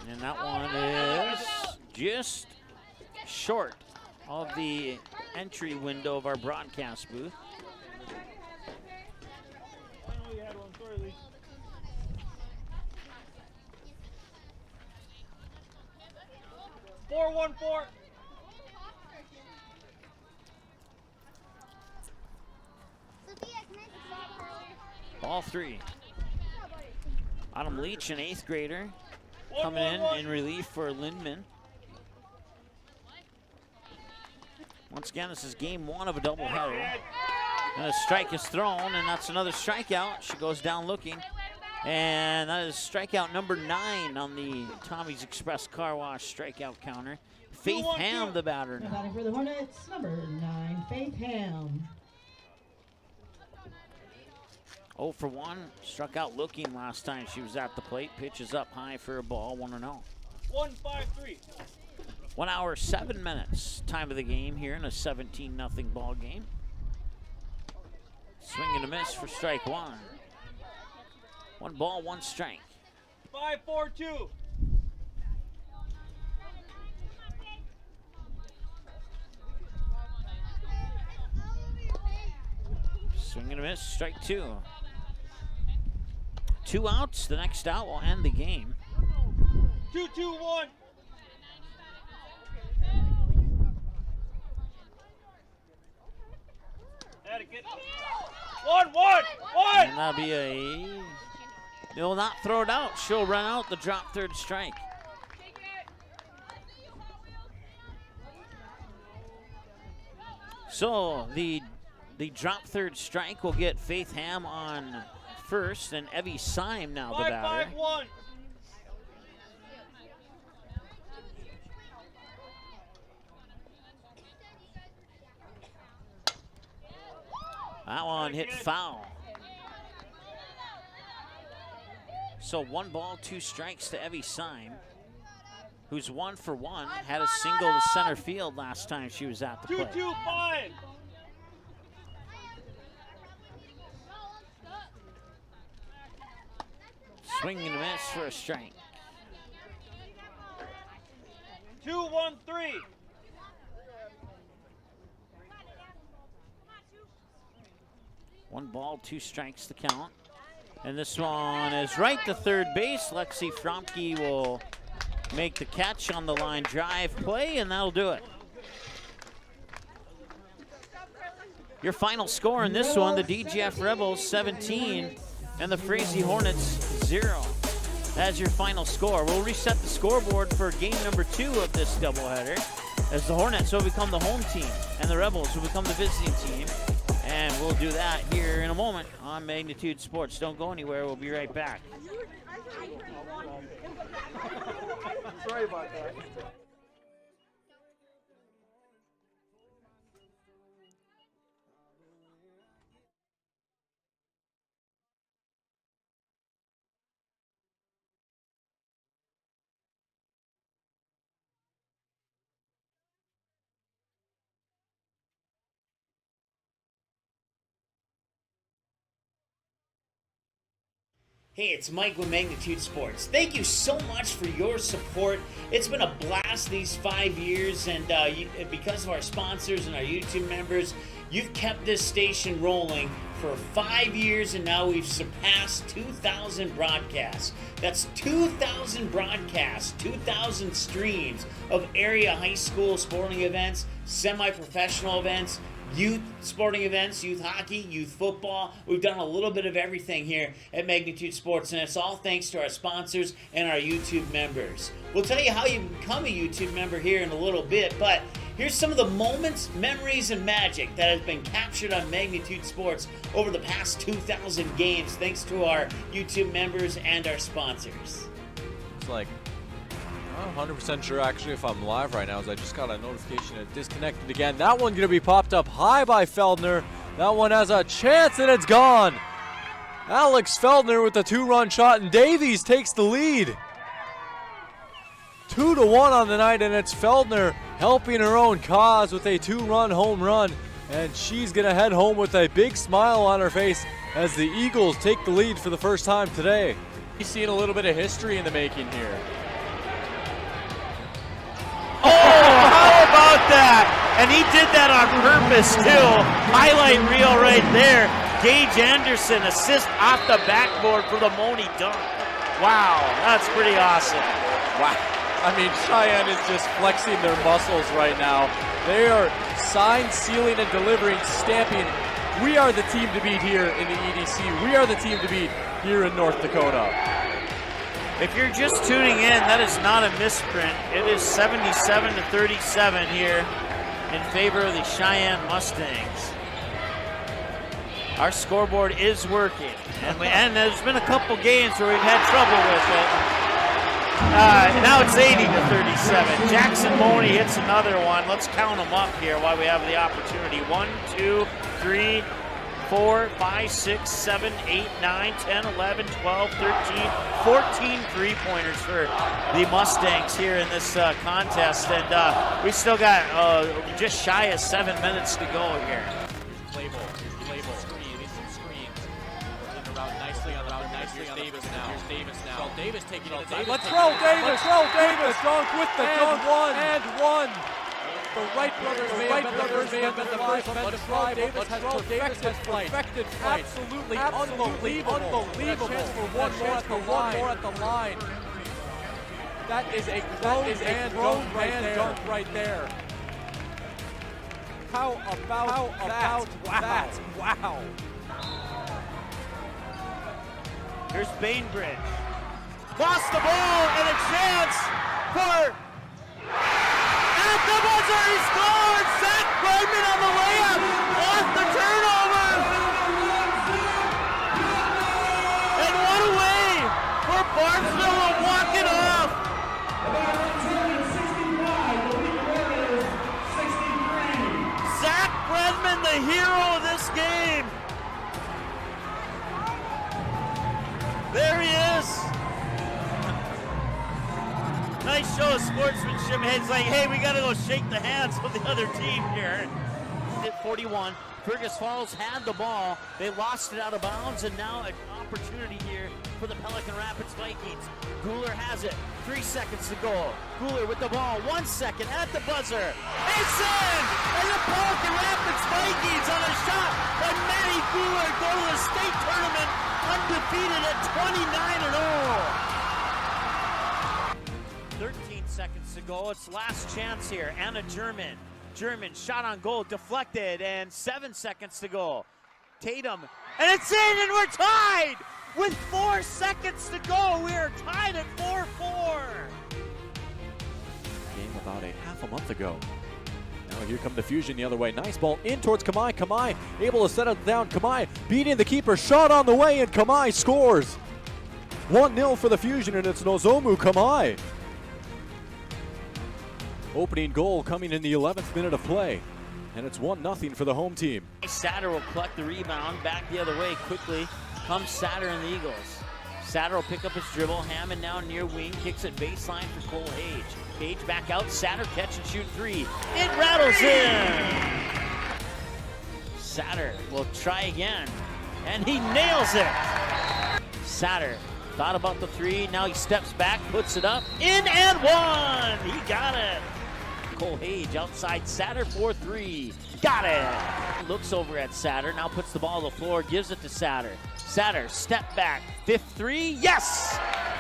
And that one is just short of the entry window of our broadcast booth. I know you had one. Sorry, Leach. Four, 1-4. Ball 3. Autumn Leach, an 8th grader, coming in relief for Lindman. Once again, this is game 1 of a doubleheader. And a strike is thrown, and that's another strikeout. She goes down looking. And that is strikeout number 9 on the Tommy's Express Car Wash strikeout counter. Faith Ham, the batter now. Batting for the Hornets, number 9, Faith Ham. 0 for 1, struck out looking last time she was at the plate. Pitches up high for a ball, 1-0. 1-5-3. 1 hour, 7 minutes, time of the game here in a 17-0 ball game. Swing and a miss for strike 1. 1 ball, 1 strike. 5-4-2. Swing and a miss, strike 2. 2 outs, the next out will end the game. 2-2-1. Etiquette. 1-1-1. And that'll be a. They'll not throw it out. She'll run out the drop third strike. So the drop third strike will get Faith Ham on first, and Evie Syme now the batter. 5-5-1. That one hit foul. So 1 ball, 2 strikes to Evie Syme, who's 1 for 1, had a single to center field last time she was at the plate. 2-2-5. Swing and a miss for a strike. 2-1-3. 1 ball, 2 strikes to count. And this one is right to third base. Lexi Fromke will make the catch on the line drive play, and that'll do it. Your final score in this one, the DGF Rebels 17 and the Frazee Hornets 0. That's your final score. We'll reset the scoreboard for game number 2 of this doubleheader, as the Hornets will become the home team and the Rebels will become the visiting team. And we'll do that here in a moment on Magnitude Sports. Don't go anywhere. We'll be right back. Sorry about that. Hey, it's Mike with Magnitude Sports. Thank you so much for your support. It's been a blast these 5 years, and because of our sponsors and our YouTube members, you've kept this station rolling for 5 years, and now we've surpassed 2,000 broadcasts. That's 2,000 broadcasts, 2,000 streams of area high school sporting events, semi-professional events, youth sporting events, youth hockey, youth football. We've done a little bit of everything here at Magnitude Sports, and it's all thanks to our sponsors and our YouTube members. We'll tell you how you become a YouTube member here in a little bit, but here's some of the moments, memories, and magic that has been captured on Magnitude Sports over the past 2,000 games, thanks to our YouTube members and our sponsors. It's like, I'm not 100% sure actually if I'm live right now, as I just got a notification it disconnected again. That one going to be popped up high by Feldner. That one has a chance and it's gone. Alex Feldner with the 2-run shot, and Davies takes the lead. 2-1 on the night, and it's Feldner helping her own cause with a 2-run home run. And she's going to head home with a big smile on her face as the Eagles take the lead for the first time today. He's seeing a little bit of history in the making here. Oh, how about that? And he did that on purpose, too. Highlight reel right there. Gage Anderson assist off the backboard for the Moni dunk. Wow, that's pretty awesome. Wow. I mean, Cheyenne is just flexing their muscles right now. They are sign, sealing, and delivering, stamping. We are the team to beat here in the EDC. We are the team to beat here in North Dakota. If you're just tuning in, that is not a misprint. It is 77-37 here in favor of the Cheyenne Mustangs. Our scoreboard is working, and there's been a couple games where we've had trouble with it. Now it's 80-37. Jackson Moni hits another one. Let's count them up here while we have the opportunity. 1, 2, 3, 4, 5, 6, 7, 8, 9, 10, 11, 12, 13, 14 three-pointers for the Mustangs here in this contest. And we still got just shy of 7 minutes to go here. Label, screens. Around nicely on Davis now. Here's Davis now. Well, Davis taking it. Let's roll, Davis. Dunk with the dunk. And one. The Wright brothers may have been the first men to try. Davis has perfected flight. Absolutely unbelievable. Chance for one more at the line. That is a grown man dunk right there. How about that? Wow. Here's Bainbridge. Lost the ball and a chance for... At the buzzer, he scored! Zach Bregman on the layup! Off the turnover! And what a way for Barnesville to walk it off! Zach Bregman, the hero of this game! There he is! Nice show of sportsmanship. It's like, hey, we got to go shake the hands of the other team here. At 41, Fergus Falls had the ball. They lost it out of bounds, and now an opportunity here for the Pelican Rapids Vikings. Guler has it. 3 seconds to go. Guler with the ball. 1 second at the buzzer. It's in! And the Pelican Rapids Vikings on a shot by Matty Guler go to the state tournament undefeated at 29-0. 13 seconds to go. It's last chance here. Anna German German shot on goal, deflected, and 7 seconds to go. Tatum, and it's in, and we're tied! With 4 seconds to go, we are tied at 4-4. Game about a half a month ago. Now here come the Fusion the other way. Nice ball in towards Kamai. Kamai able to set it down. Kamai beating the keeper. Shot on the way, and Kamai scores. 1-0 for the Fusion, and it's Nozomu Kamai. Opening goal coming in the 11th minute of play. And it's 1-0 for the home team. Satter will collect the rebound, back the other way quickly. Comes Satter and the Eagles. Satter will pick up his dribble. Hammond now near wing, kicks it baseline for Cole Hage. Hage back out, Satter catch and shoot 3. It rattles in! Satter will try again, and he nails it! Satter thought about the 3, now he steps back, puts it up, in and 1! He got it! Cole Hage outside Satter for 3. Got it! Looks over at Satter, now puts the ball on the floor, gives it to Satter. Satter, step back, 5th 3, yes!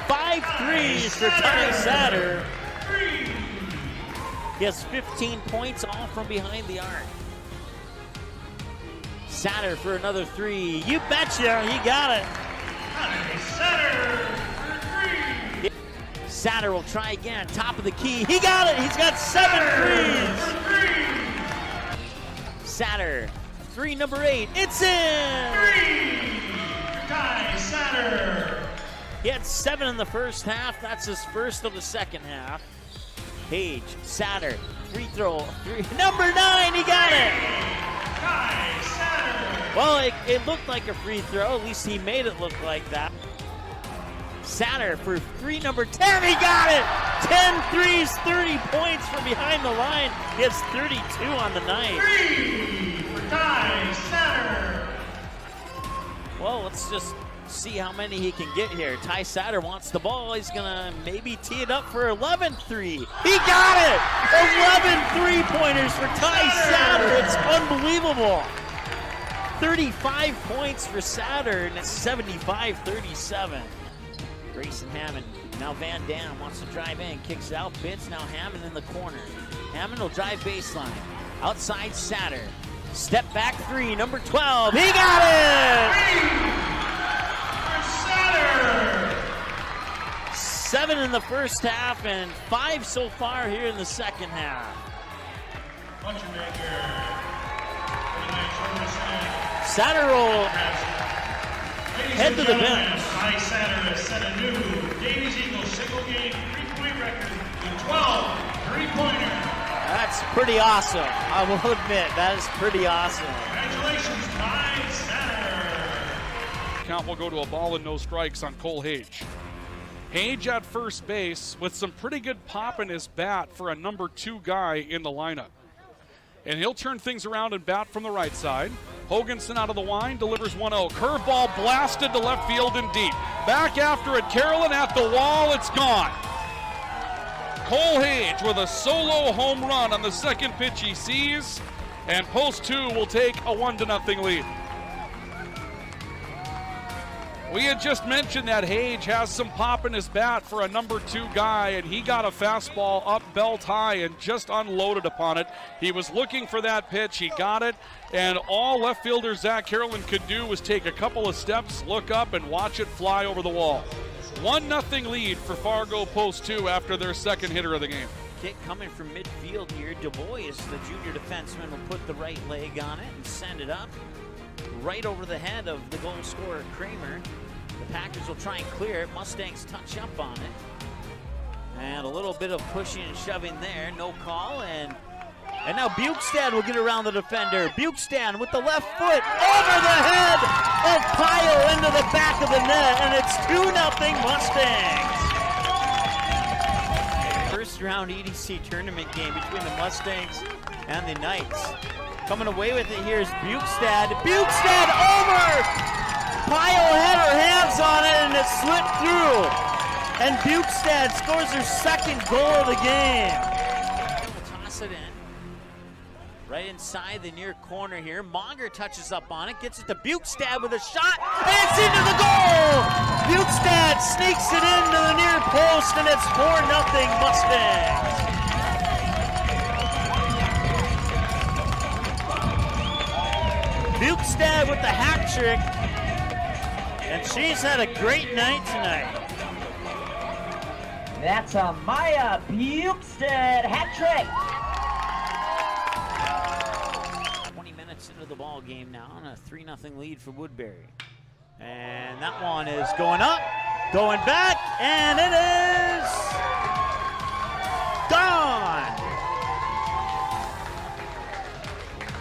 5 threes for Ty Satter. He has 15 points, all from behind the arc. Satter for another 3. You betcha, he got it! Satter will try again, top of the key. He got it! He's got 7 threes! Satter, 3, number 8. It's in! Ty Satter! He had 7 in the first half. That's his first of the second half. Hage, Satter, free throw. 3, number 9, he got it! Ty Satter! Well, it looked like a free throw. At least he made it look like that. Satter for 3, number 10, he got it! 10 threes, 30 points from behind the line. He has 32 on the night. 3 for Ty Satter! Well, let's just see how many he can get here. Ty Satter wants the ball. He's gonna maybe tee it up for 11 3. He got it! 11 3-pointers for Ty Satter. It's unbelievable. 35 points for Satter, and it's 75-37. Grayson Hammond, now Van Dam wants to drive in, kicks it out, Pitts, now Hammond in the corner. Hammond will drive baseline. Outside Satter. Step back 3, number 12. He got it! 7 in the first half and 5 so far here in the second half. Satter will head to the bench. Ty Satter has set a new Davies Eagles single-game 3-point record with 12 3-pointers. That's pretty awesome. I will admit, that is pretty awesome. Congratulations, Ty Satter. Count will go to a ball and no strikes on Cole Hage. Hage at first base with some pretty good pop in his bat for a number 2 guy in the lineup. And he'll turn things around and bat from the right side. Hoganson out of the line, delivers 1-0. Curveball blasted to left field and deep. Back after it, Carolyn at the wall, it's gone. Cole Hage with a solo home run on the second pitch he sees, and Post 2 will take a 1-0 lead. We had just mentioned that Hage has some pop in his bat for a number 2 guy, and he got a fastball up belt high and just unloaded upon it. He was looking for that pitch, he got it, and all left fielder Zach Carolyn could do was take a couple of steps, look up, and watch it fly over the wall. 1-0 lead for Fargo Post 2 after their second hitter of the game. Kick coming from midfield here. Du Bois, the junior defenseman, will put the right leg on it and send it up right over the head of the goal scorer Kramer. The Packers will try and clear it. Mustangs touch up on it. And a little bit of pushing and shoving there. No call. And now Bukestad will get around the defender. Bukestad with the left foot over the head of Pyle into the back of the net. And it's 2-0 Mustangs. First round EDC tournament game between the Mustangs and the Knights. Coming away with it here is Bukestad. Bukestad over! Pyle had her hands on it and it slipped through. And Bukestad scores her second goal of the game. We'll toss it in. Right inside the near corner here. Monger touches up on it, gets it to Bukestad with a shot, and it's into the goal! Bukestad sneaks it into the near post, and it's 4-0 Mustangs. Bukestad with the hat trick. And she's had a great night tonight. That's a Maya Bukestad hat trick. 20 minutes into the ball game now, on a 3-0 lead for Woodbury. And that one is going up, going back, and it is gone.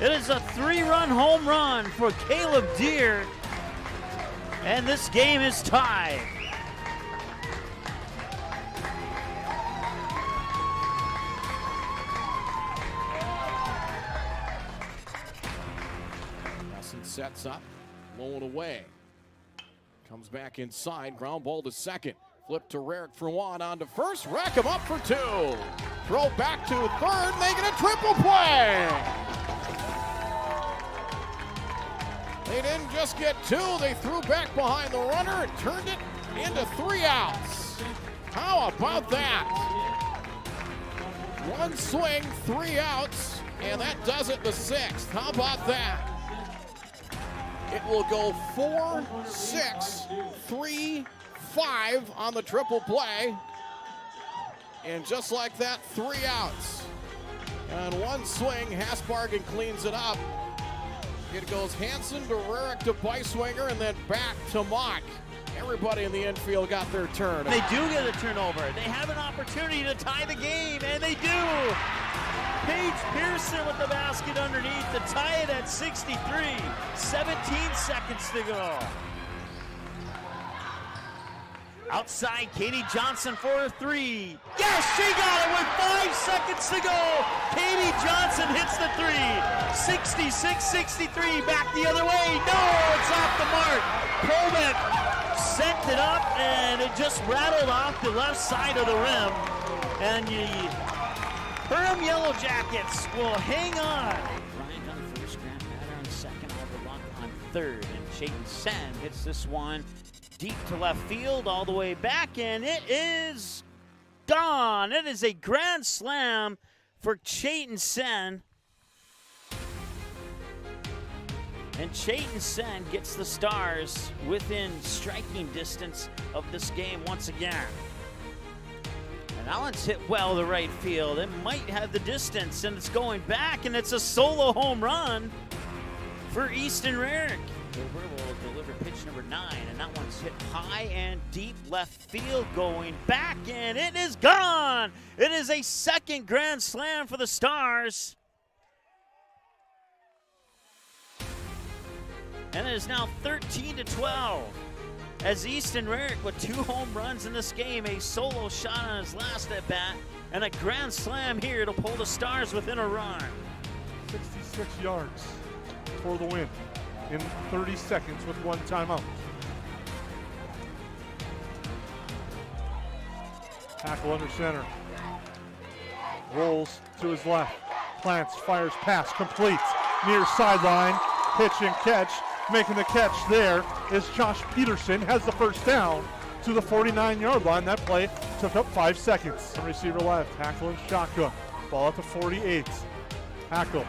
It is a 3-run home run for Caleb Deere, and this game is tied. Nelson sets up, low and away. Comes back inside, ground ball to second. Flip to Rarick for one, on to first, rack him up for two. Throw back to third, making a triple play. They didn't just get two, they threw back behind the runner and turned it into 3 outs. How about that? One swing, 3 outs, and that does it the 6th. How about that? It will go 4, 6, 3, 5 on the triple play. And just like that, 3 outs. And one swing, Hasbargen cleans it up. It goes Hansen to Rarick to Beiswinger and then back to Mock. Everybody in the infield got their turn. They do get a turnover. They have an opportunity to tie the game, and they do. Paige Pearson with the basket underneath to tie it at 63. 17 seconds to go. Outside, Katie Johnson for a 3. Yes, she got it with 5 seconds to go. Katie Johnson hits the 3. 66-63, back the other way. No, it's off the mark. Colbeck sent it up, and it just rattled off the left side of the rim. And the Perham Yellow Jackets will hang on. Bryant on first, Grant Matter on second, Oliver Luck on third, and Chayton Sen hits this one deep to left field, all the way back, and it is gone. It is a grand slam for Chayton Sen. And Chayton Sen gets the Stars within striking distance of this game once again. And that one's hit well to right field. It might have the distance, and it's going back, and it's a solo home run for Easton Rarick. Gilbert will deliver pitch number 9, and that one's hit high and deep left field, going back, and it is gone. It is a second grand slam for the Stars. And it is now 13-12 as Easton Rarick with 2 home runs in this game, a solo shot on his last at bat, and a grand slam here to pull the Stars within a run. 66 yards for the win in 30 seconds with 1 timeout. Tackle under center. Rolls to his left. Plants, fires, pass, completes. Near sideline, pitch and catch. Making the catch there is Josh Peterson, has the first down to the 49-yard line. That play took up 5 seconds. Receiver left, tackle and shotgun. Ball at the 48. Tackle,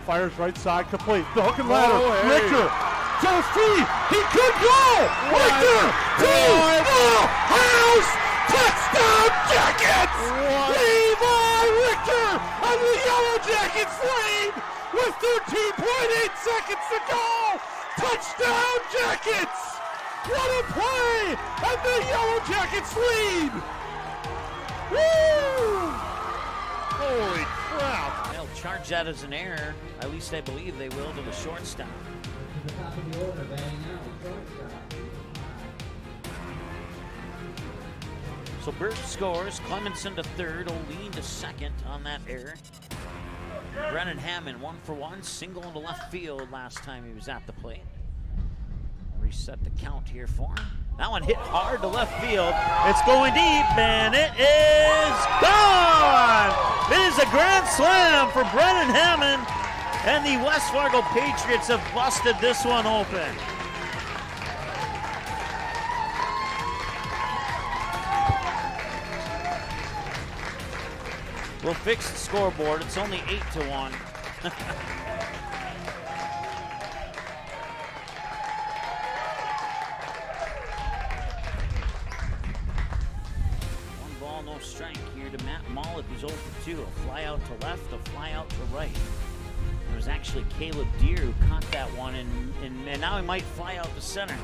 fires right side, complete. The hook and ladder, Richter to his feet. He could go. Richter to the house. Touchdown Jackets! Levi Richter on the Yellow Jackets lead with 13.8 seconds to go. Touchdown Jackets! What a play! And the Yellow Jackets lead! Woo! Holy crap! They'll charge that as an error. At least I believe they will to the shortstop. To the top of the order, batting now, shortstop. So Burt scores. Clemenson to third. O'Lean to second on that error. Brennan Hammond 1 for 1, single into left field last time he was at the plate. Reset the count here for him. That one hit hard to left field. It's going deep, and it is gone! It is a grand slam for Brennan Hammond, and the West Fargo Patriots have busted this one open. We'll fix the scoreboard. It's only 8-1. strike here to Matt Mollick, who's 0 for 2. A fly out to left, a fly out to right. It was actually Caleb Deere who caught that one, and now he might fly out to center.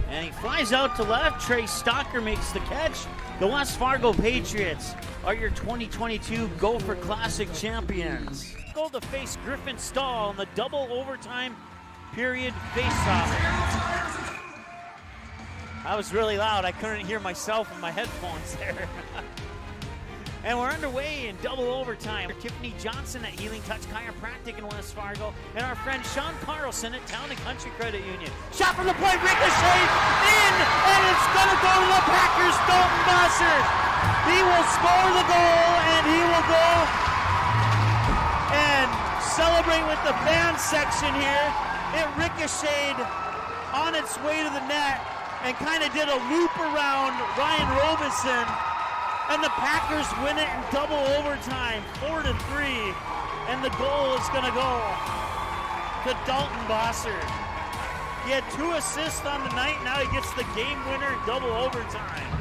And he flies out to left. Trey Stocker makes the catch. The West Fargo Patriots are your 2022 Gopher Classic champions. Go to face Griffin Stahl in the double overtime period faceoff. I was really loud. I couldn't hear myself in my headphones there. And we're underway in double overtime. Tiffany Johnson at Healing Touch Chiropractic in West Fargo, and our friend Sean Carlson at Town and Country Credit Union. Shot from the point, ricochet in, and it's gonna go to the Packers. Dalton Bosser. He will score the goal, and he will go and celebrate with the fan section here. It ricocheted on its way to the net and kind of did a loop around Ryan Robinson. And the Packers win it in double overtime, 4-3. And the goal is going to go to Dalton Bosser. He had 2 assists on the night. Now he gets the game winner in double overtime.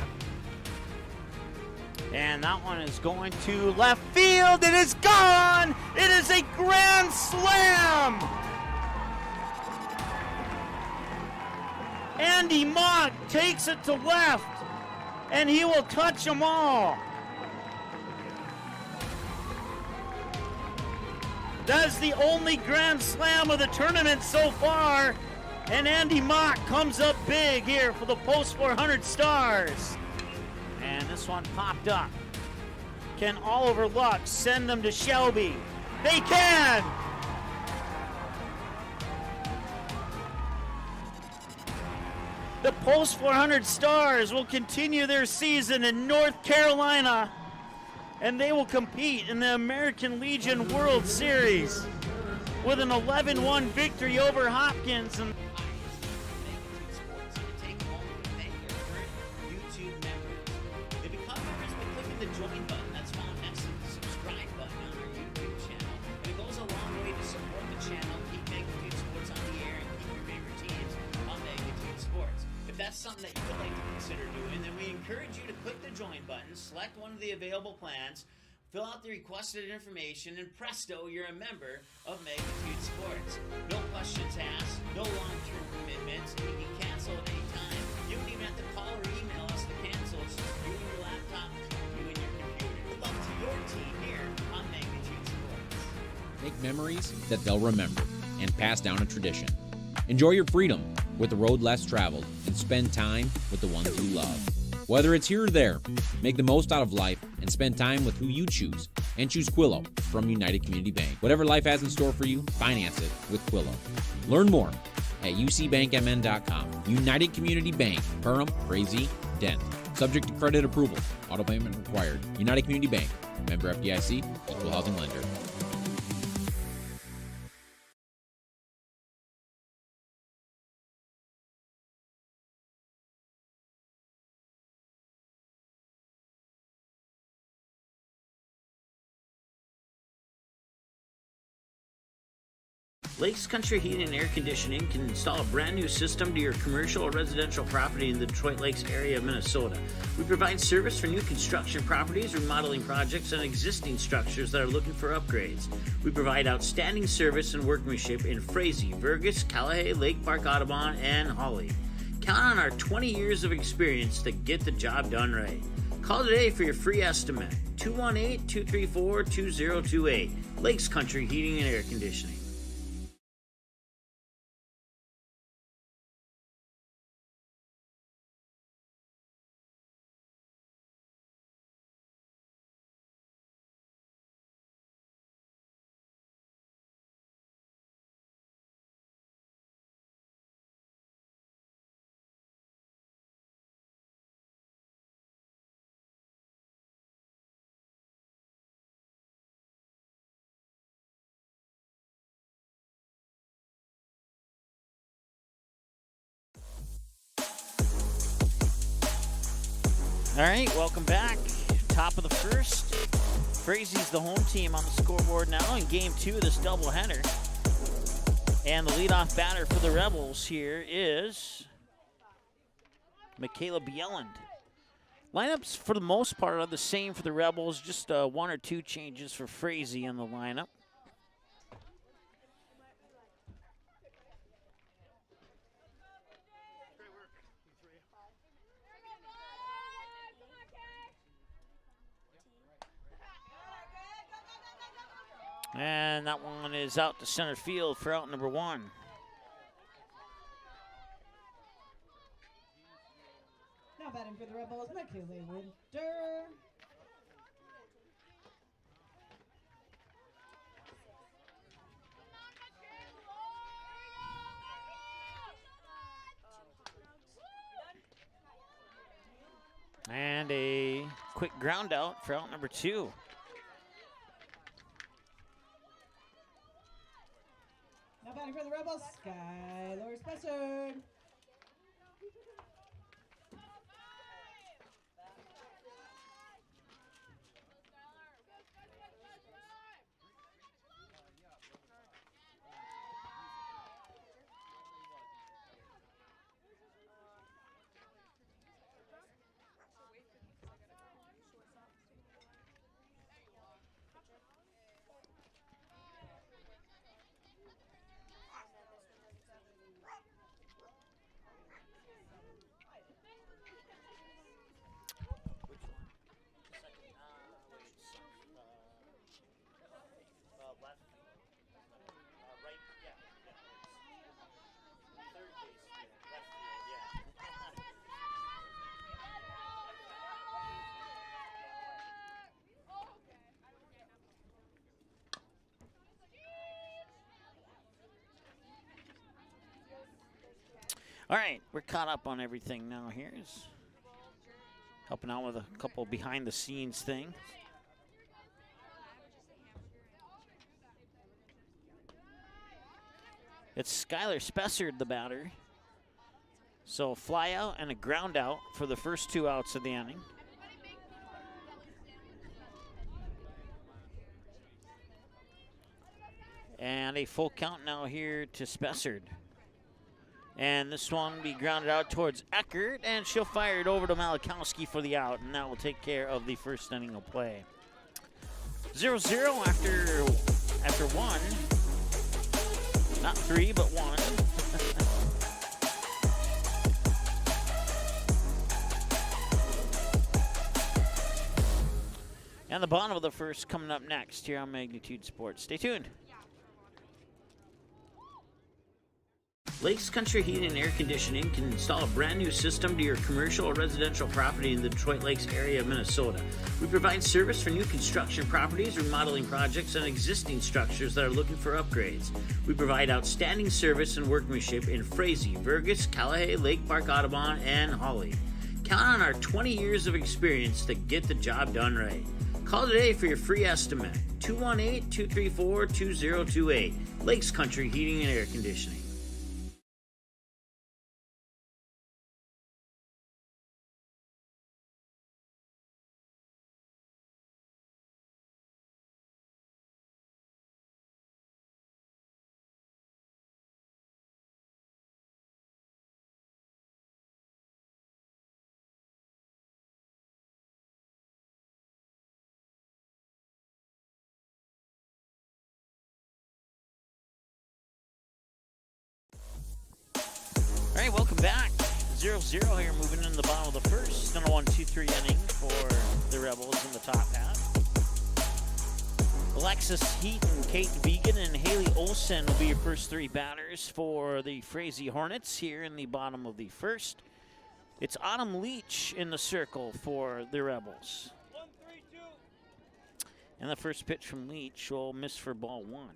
And that one is going to left field. It is gone. It is a grand slam. Andy Mott takes it to left, and he will touch them all. That is the only grand slam of the tournament so far, and Andy Mott comes up big here for the Post 400 Stars. And this one popped up. Can Oliver Luck send them to Shelby? They can! The Post 400 Stars will continue their season in North Carolina, and they will compete in the American Legion World Series with an 11-1 victory over Hopkins. And something that you would like to consider doing, then we encourage you to click the join button, select one of the available plans, fill out the requested information, and presto, you're a member of Magnitude Sports. No questions asked, no long-term commitments, and you can cancel at any time. You don't even have to call or email us to cancel. It's just you and your laptop, you and your computer. Good luck to your team here on Magnitude Sports. Make memories that they'll remember and pass down a tradition. Enjoy your freedom with the road less traveled and spend time with the ones you love. Whether it's here or there, make the most out of life and spend time with who you choose. And choose Quillo from United Community Bank. Whatever life has in store for you, finance it with Quillo. Learn more at ucbankmn.com. United Community Bank, Perham, Frazee, Dent. Subject to credit approval. Auto payment required. United Community Bank. Member FDIC. Equal housing lender. Lakes Country Heating and Air Conditioning can install a brand new system to your commercial or residential property in the Detroit Lakes area of Minnesota. We provide service for new construction properties, remodeling projects, and existing structures that are looking for upgrades. We provide outstanding service and workmanship in Frazee, Burgess, Cullowhee, Lake Park, Audubon, and Hawley. Count on our 20 years of experience to get the job done right. Call today for your free estimate. 218-234-2028. Lakes Country Heating and Air Conditioning. All right, welcome back. Top of the first. Frazee's the home team on the scoreboard now in game 2 of this doubleheader. And the leadoff batter for the Rebels here is Michaela Bjelland. Lineups, for the most part, are the same for the Rebels. Just 1 or 2 changes for Frazee in the lineup. And that one is out to center field for out number 1. Now batting for the Rebels, McKinley Winter. And a quick ground out for out number 2. Now batting for the Rebels, Skylar Spencer. All right, we're caught up on everything now. Here's helping out with a couple behind-the-scenes things. It's Skylar Spessard, the batter. So fly out and a ground out for the first 2 outs of the inning. And a full count now here to Spessard. And this one will be grounded out towards Eckert, and she'll fire it over to Malakowski for the out, and that will take care of the first inning of play. 0-0 after 1. Not 3, but 1. And the bottom of the first coming up next here on Magnitude Sports. Stay tuned. Lakes Country Heating and Air Conditioning can install a brand new system to your commercial or residential property in the Detroit Lakes area of Minnesota. We provide service for new construction properties, remodeling projects, and existing structures that are looking for upgrades. We provide outstanding service and workmanship in Frazee, Burgess, Callahay, Lake Park, Audubon, and Hawley. Count on our 20 years of experience to get the job done right. Call today for your free estimate. 218-234-2028. Lakes Country Heating and Air Conditioning. All right, welcome back. 0-0 here, moving into the bottom of the first. In a 1-2-3 inning for the Rebels in the top half. Alexis Heaton, Kate Vegan, and Haley Olsen will be your first 3 batters for the Frazee Hornets here in the bottom of the first. It's Autumn Leach in the circle for the Rebels. 1-3-2. And the first pitch from Leach will miss for ball 1.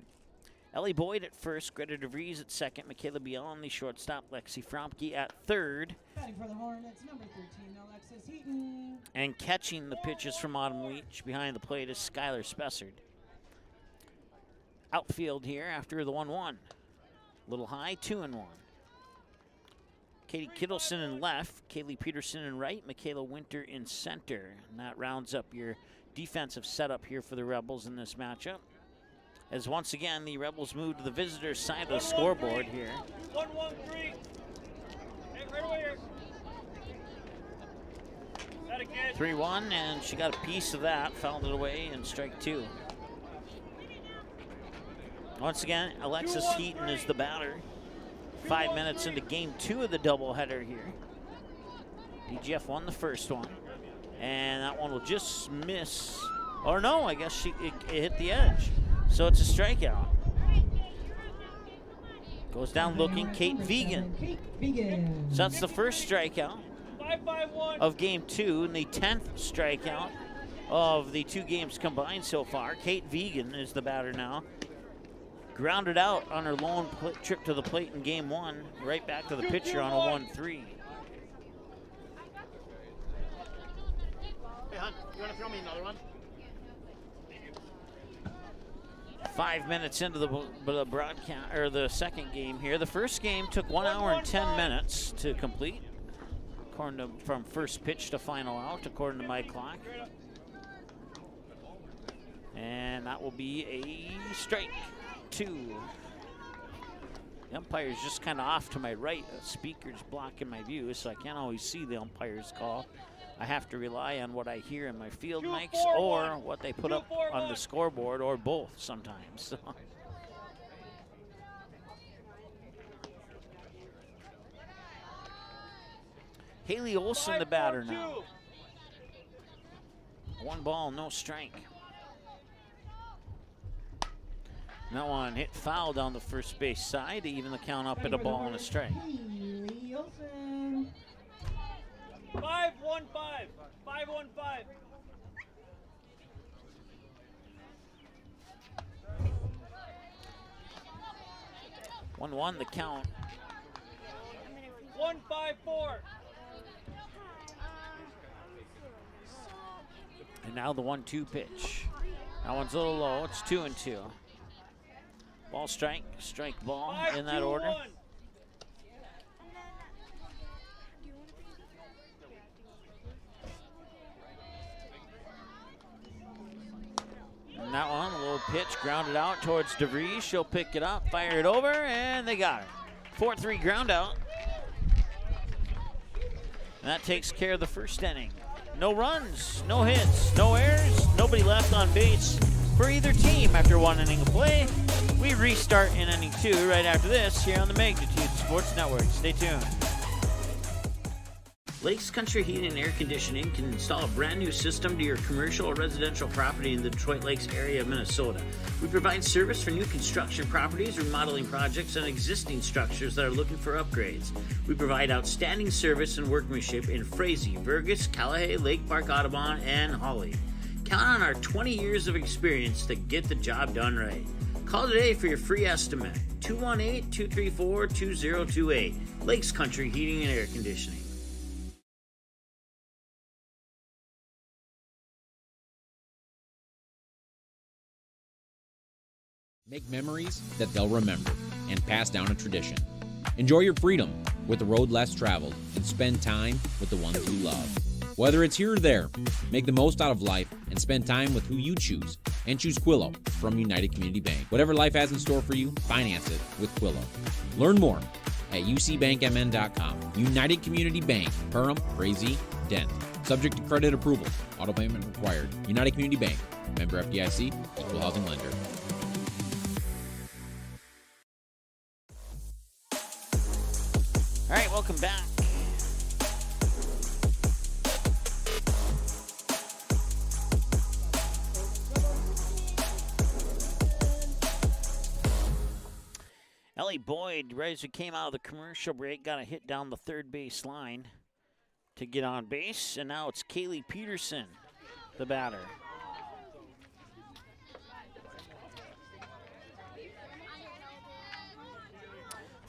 Ellie Boyd at first, Greta DeVries at second, Michaela Biel on the shortstop, Lexi Fromke at third. Batting for the Hornets, number 13, Alexis Heaton. And catching the pitches from Autumn Leach behind the plate is Skylar Spessard. Outfield here after the 1-1. Little high, 2-1. Katie Kittleson in left, Kaylee Peterson in right, Michaela Winter in center. And that rounds up your defensive setup here for the Rebels in this matchup. As once again, the Rebels move to the visitors' side of the scoreboard here. 1-1-3. Hey, right away here. 3-1, and she got a piece of that, fouled it away, and strike 2. Once again, Alexis Heaton is the batter. 5 minutes into game 2 of the doubleheader here. DGF won the first one, and that one will just miss. Or no, I guess it hit the edge. So it's a strikeout. Goes down looking, Kate Vegan. So that's the first strikeout of game 2 and the 10th strikeout of the 2 games combined so far. Kate Vegan is the batter now. Grounded out on her lone trip to the plate in game 1, right back to the pitcher on a 1-3. Hey, hon, you want to throw me another one? 5 minutes into the broadcast, or the second game here. The first game took 1 hour and 10 minutes to complete, according to, from first pitch to final out, according to my clock. And that will be a strike 2. The umpire's just kind of off to my right. A speaker's blocking my view, so I can't always see the umpire's call. I have to rely on what I hear in my field mics or what they put up on the scoreboard, or both sometimes. So. Haley Olson, the batter now. 1 ball, no strike. That one hit foul down the first base side to even the count up at a ball and a strike. 5-1-5. 5-1-5. One the count. 1-5-4. And now the 1-2 pitch. That one's a little low. It's 2-2. Ball strike, strike ball in that order. And that one, a little pitch, grounded out towards DeVries. She'll pick it up, fire it over, and they got her. 4-3 ground out. And that takes care of the first inning. No runs, no hits, no errors, nobody left on base for either team after 1 inning of play. We restart in inning 2 right after this here on the Magnitude Sports Network. Stay tuned. Lakes Country Heating and Air Conditioning can install a brand new system to your commercial or residential property in the Detroit Lakes area of Minnesota. We provide service for new construction properties, remodeling projects, and existing structures that are looking for upgrades. We provide outstanding service and workmanship in Frazee, Burgess, Callahay, Lake Park, Audubon, and Hawley. Count on our 20 years of experience to get the job done right. Call today for your free estimate. 218-234-2028. Lakes Country Heating and Air Conditioning. Make memories that they'll remember and pass down a tradition. Enjoy your freedom with the road less traveled and spend time with the ones you love. Whether it's here or there, make the most out of life and spend time with who you choose. And choose Quillo from United Community Bank. Whatever life has in store for you, finance it with Quillo. Learn more at ucbankmn.com. United Community Bank, Perham, Frazee, Dent. Subject to credit approval. Auto payment required. United Community Bank. Member FDIC. Equal housing lender. All right, welcome back. Ellie Boyd, right as we came out of the commercial break, got a hit down the third base line to get on base, and now it's Kaylee Peterson, the batter.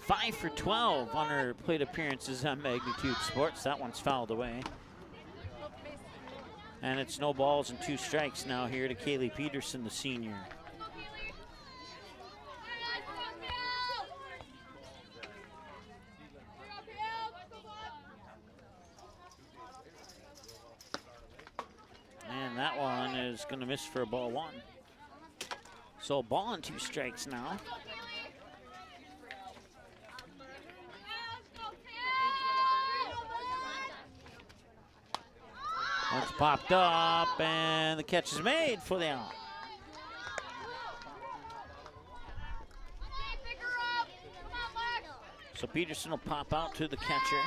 Five for 12 on her plate appearances on Magnitude Sports. That one's fouled away. And it's no balls and 2 strikes now here to Kaylee Peterson, the senior. And that one is going to miss for a ball 1. So a ball and 2 strikes now. It's popped up, and the catch is made for the out. So Peterson will pop out to the catcher.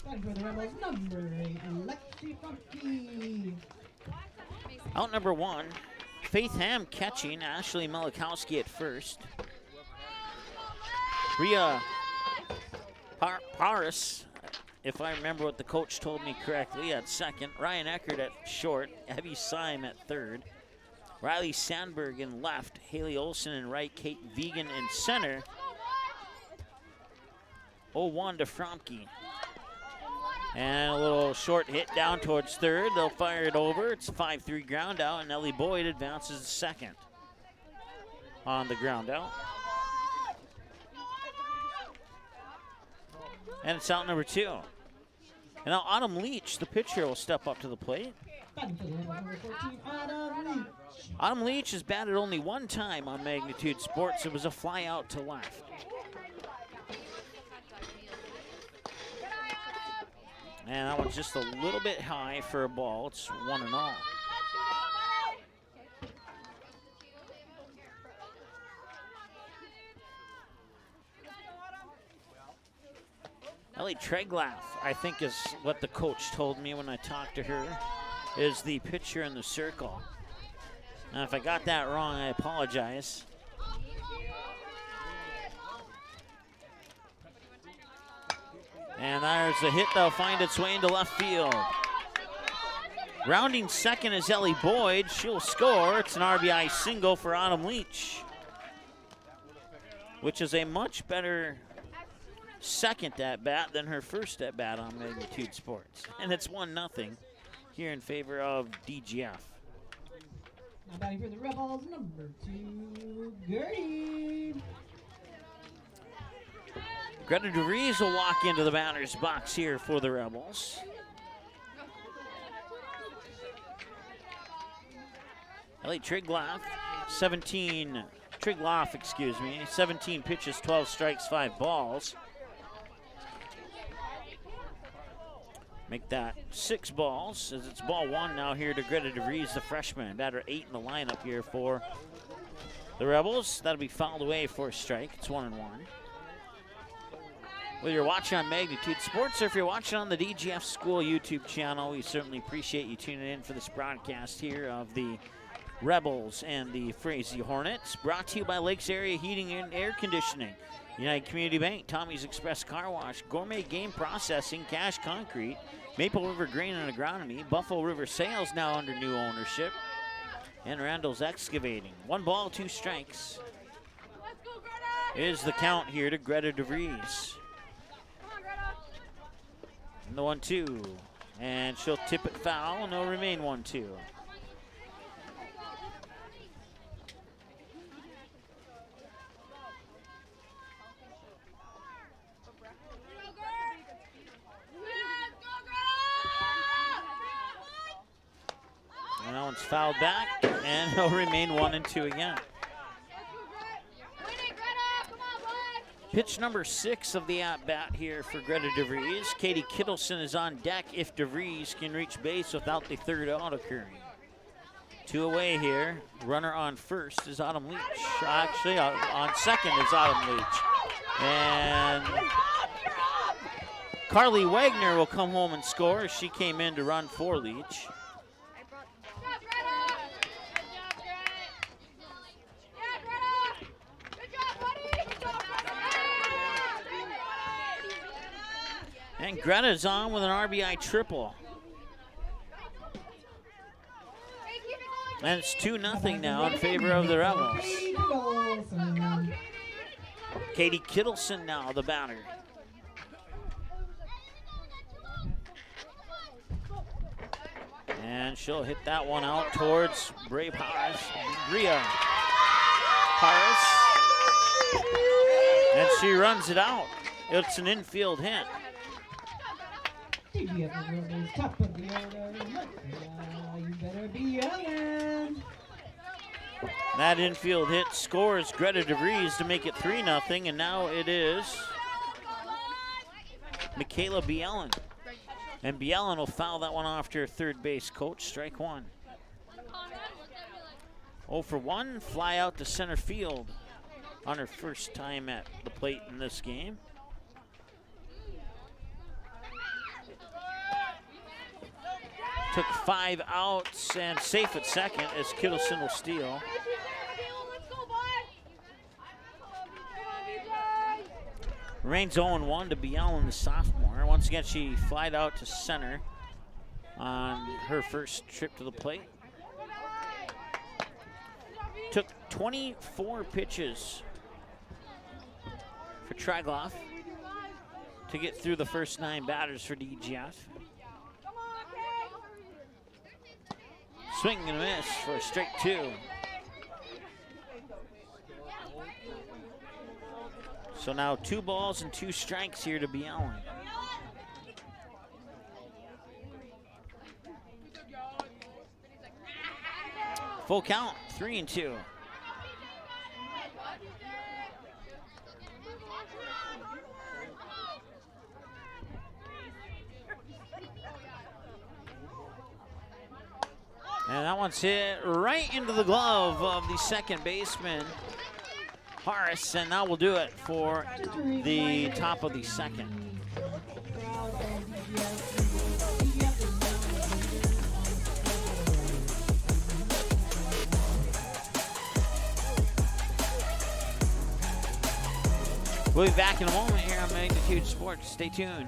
For the Rebels, number 8, Lexi Funky. Out number 1, Faith Ham catching, Ashley Melikowski at first. Rhea Paris, if I remember what the coach told me correctly, at second. Ryan Eckert at short. Evie Syme at third. Riley Sandberg in left. Haley Olsen in right. Kate Vegan in center. 0-1 to Fromke. And a little short hit down towards third. They'll fire it over. It's 5-3 ground out, and Ellie Boyd advances to second on the ground out. And it's out number 2. And now Autumn Leach, the pitcher, will step up to the plate. Autumn Leach has batted only one time on Magnitude Sports. It was a fly out to left. And that one's just a little bit high for a ball. It's 1-0. Ellie Treglaff, I think, is what the coach told me when I talked to her, is the pitcher in the circle. Now, if I got that wrong, I apologize. And there's a hit that'll find its way into left field. Rounding second is Ellie Boyd. She'll score. It's an RBI single for Autumn Leach, which is a much better second at bat than her first at bat on Magnitude Sports. And it's 1-0 here in favor of DGF. Now batting for the Rebels, number 2, Gertie. Greta DeVries will walk into the batter's box here for the Rebels. Ellie Triglaff, 17 pitches, 12 strikes, 5 balls. Make that 6 balls, as it's ball 1 now here to Greta DeVries, the freshman. Batter 8 in the lineup here for the Rebels. That'll be fouled away for a strike. It's 1-1. Whether you're watching on Magnitude Sports or if you're watching on the DGF School YouTube channel, we certainly appreciate you tuning in for this broadcast here of the Rebels and the Frazee Hornets. Brought to you by Lakes Area Heating and Air Conditioning, United Community Bank, Tommy's Express Car Wash, Gourmet Game Processing, Cash Concrete, Maple River Grain and Agronomy, Buffalo River Sales now under new ownership, and Randall's Excavating. 1 ball, 2 strikes is the count here to Greta DeVries. And the 1-2, and she'll tip it foul, and it'll remain 1-2. And that one's fouled back, and it'll remain 1-2 again. Pitch number 6 of the at-bat here for Greta DeVries. Katie Kittleson is on deck if DeVries can reach base without the third out occurring. 2 away here. Runner on first is Autumn Leach. Actually, on second is Autumn Leach. And Carly Wagner will come home and score as she came in to run for Leach. And Greta's on with an RBI triple. And it's 2-0 now in favor of the Rebels. Katie Kittleson now the batter. And she'll hit that one out towards Bria Paris. And she runs it out. It's an infield hit. Top of the order. You better be yelling. That infield hit scores Greta DeVries to make it 3-0, and now it is Michaela Bielen And Bielen will foul that one off to her third base coach. Strike one. 0 for 1, fly out to center field on her first time at the plate in this game. Took 5 outs and safe at second as Kittleson will steal. Remains 0-1 to Bielen, the sophomore. Once again, she flied out to center on her first trip to the plate. Took 24 pitches for Triglav to get through the first 9 batters for DGF. Swing and a miss for a straight 2. So now 2 balls and 2 strikes here to Bielen. Full count, 3-2. And that one's hit right into the glove of the second baseman, Harris, and that will do it for the top of the second. We'll be back in a moment here on Magnitude Sports. Stay tuned.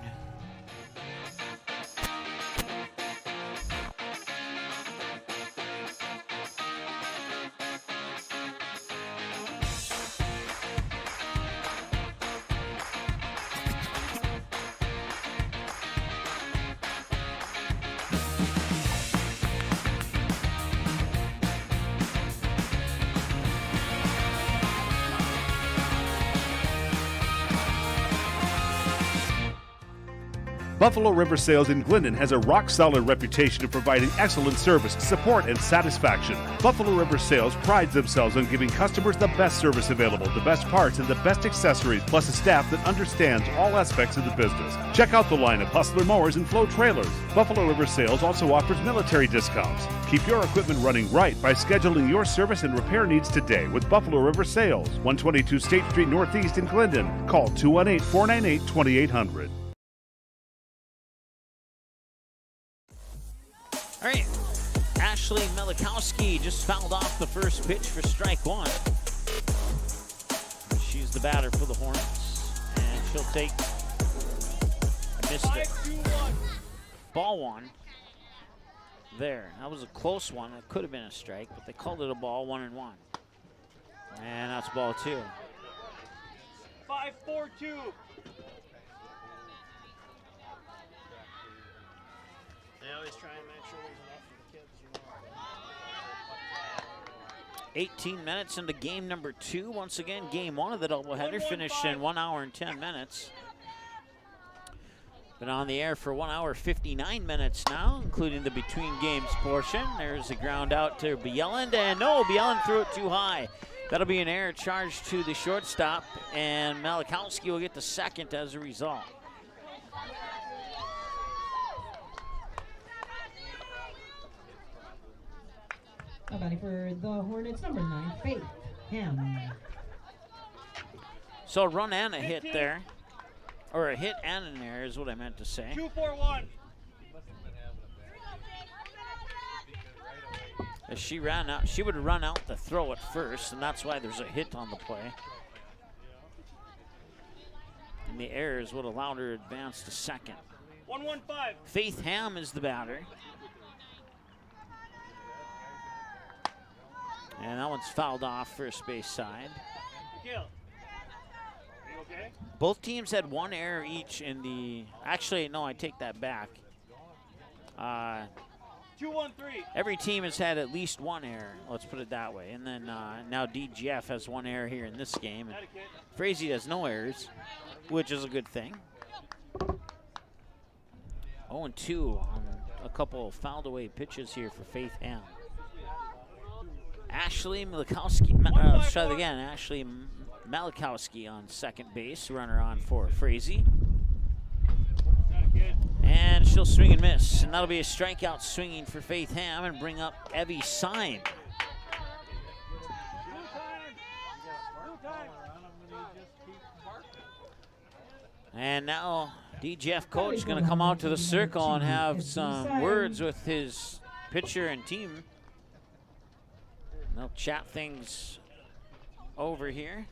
Buffalo River Sales in Glyndon has a rock-solid reputation of providing excellent service, support, and satisfaction. Buffalo River Sales prides themselves on giving customers the best service available, the best parts, and the best accessories, plus a staff that understands all aspects of the business. Check out the line of Hustler mowers and Flow trailers. Buffalo River Sales also offers military discounts. Keep your equipment running right by scheduling your service and repair needs today with Buffalo River Sales, 122 State Street Northeast in Glyndon. Call 218-498-2800. All right, Ashley Melikowski just fouled off the first pitch for strike 1. She's the batter for the Hornets, and she'll take, I missed it, ball 1 there. That was a close one. It could have been a strike, but they called it a ball, 1-1. And that's ball 2. 5-4-2. They always try and make sure there's enough for the kids, you know. 18 minutes into game number 2. Once again, game 1 of the doubleheader finished in 1 hour and 10 minutes. Been on the air for 1 hour 59 minutes now, including the between games portion. There's a ground out to Bielen, and no, Bielen threw it too high. That'll be an error charge to the shortstop, and Melikowski will get the second as a result. Batting for the Hornets, number 9, Faith Ham. So a run and a hit there. Or a hit and an error is what I meant to say. 2-4-1. As she ran out, she would have run out to throw it first, and that's why there's a hit on the play. And the error is what allowed her to advance to second. 1-1-5. Faith Ham is the batter. And that one's fouled off first base side. Are you okay? Both teams had 1 error each in the, actually, no, I take that back. 2-1-3. Every team has had at least 1 error, let's put it that way. And then now DGF has 1 error here in this game. And Frazee has no errors, which is a good thing. 0-2 on a couple fouled away pitches here for Faith Ham. Ashley Melikowski, let's try that again. Ashley Melikowski on second base, runner on for Frazee. And she'll swing and miss. And that'll be a strikeout swinging for Faith Ham and bring up Evie Sign. And now DGF coach is going to come out to the circle and have some words with his pitcher and team. They'll chat things over here.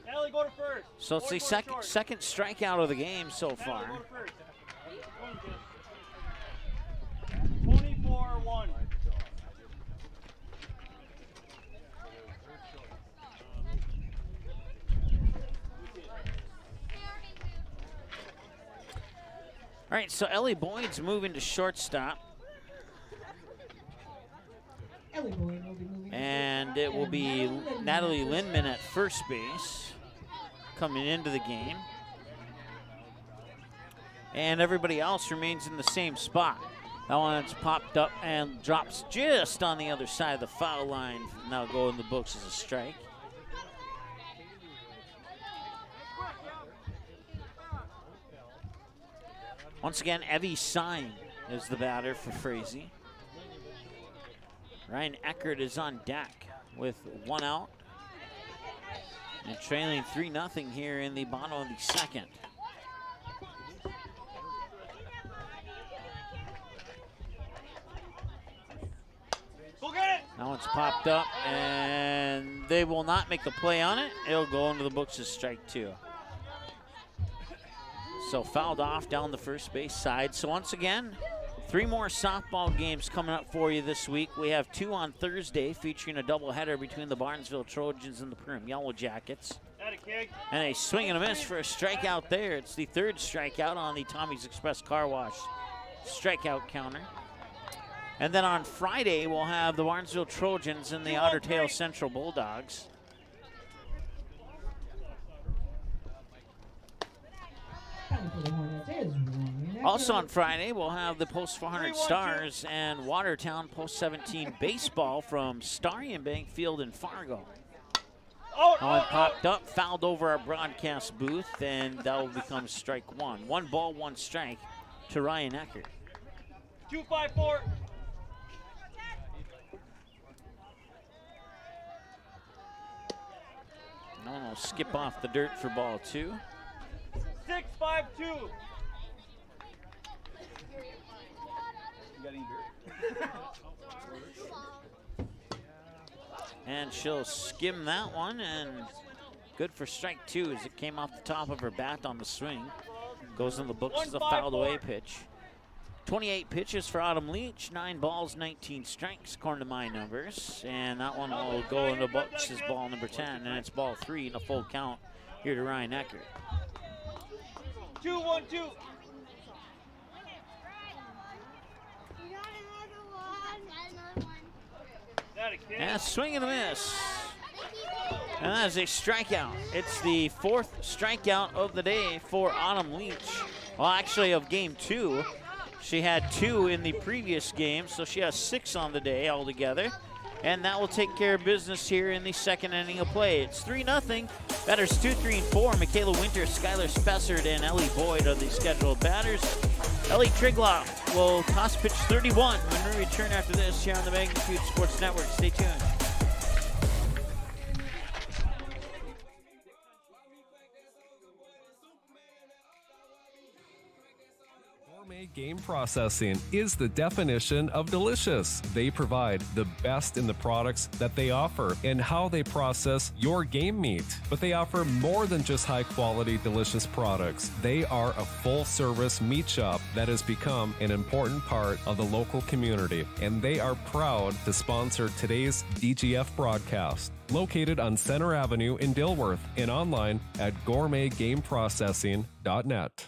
Natalie, go to first. So it's the second strikeout of the game so far. 24-1. All right, so Ellie Boyd's moving to shortstop. And it will be Natalie Lindman at first base coming into the game. And everybody else remains in the same spot. That one's popped up and drops just on the other side of the foul line. Now go in the books as a strike. Once again, Evie Sign is the batter for Frazee. Ryan Eckert is on deck with one out. And trailing 3-0 here in the bottom of the second. Go get it! Now it's popped up, and they will not make the play on it. It'll go into the books as strike 2. So fouled off down the first base side. So once again, 3 more softball games coming up for you this week. We have 2 on Thursday featuring a doubleheader between the Barnesville Trojans and the Perham Yellow Jackets. And a swing and a miss for a strikeout there. It's the 3rd strikeout on the Tommy's Express Car Wash strikeout counter. And then on Friday, we'll have the Barnesville Trojans and the Otter Tail Central Bulldogs. Also on Friday, we'll have the Post 400 Stars and Watertown Post 17 baseball from Starion Bank Field in Fargo. One popped up, fouled over our broadcast booth, and that will become strike 1. 1 ball, 1 strike to Ryan Eckert. 2-5-4. No one will skip off the dirt for ball 2. 6-5-2. And she'll skim that one, and good for strike 2 as it came off the top of her bat on the swing. Goes in the books as a fouled away pitch. 28 pitches for Autumn Leach, 9 balls, 19 strikes, according to my numbers. And that one will go in the books as ball number 10, and it's ball 3 in a full count here to Ryan Eckert. 2-1-2. And a swing and a miss. And that is a strikeout. It's the 4th strikeout of the day for Autumn Leach. Well, actually of game 2. She had 2 in the previous game, so she has 6 on the day altogether. And that will take care of business here in the 2nd inning of play. It's 3-0. Batters 2, 3, and 4. Michaela Winter, Skylar Spessard, and Ellie Boyd are the scheduled batters. Ellie Trigloff will toss pitch 31 when we return after this here on the Magnitude Sports Network. Stay tuned. Gourmet Game Processing is the definition of delicious. They provide the best in the products that they offer and how they process your game meat. But they offer more than just high-quality, delicious products. They are a full-service meat shop that has become an important part of the local community, and they are proud to sponsor today's DGF broadcast. Located on Center Avenue in Dilworth and online at gourmetgameprocessing.net.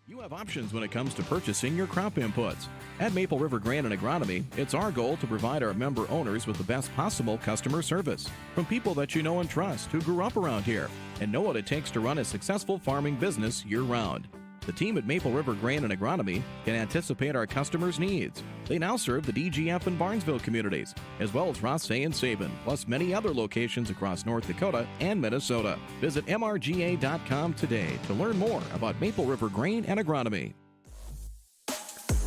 You have options when it comes to purchasing your crop inputs. At Maple River Grain and Agronomy, it's our goal to provide our member owners with the best possible customer service from people that you know and trust who grew up around here and know what it takes to run a successful farming business year-round. The team at Maple River Grain and Agronomy can anticipate our customers' needs. They now serve the DGF and Barnesville communities, as well as Frazee and Sabin, plus many other locations across North Dakota and Minnesota. Visit mrga.com today to learn more about Maple River Grain and Agronomy.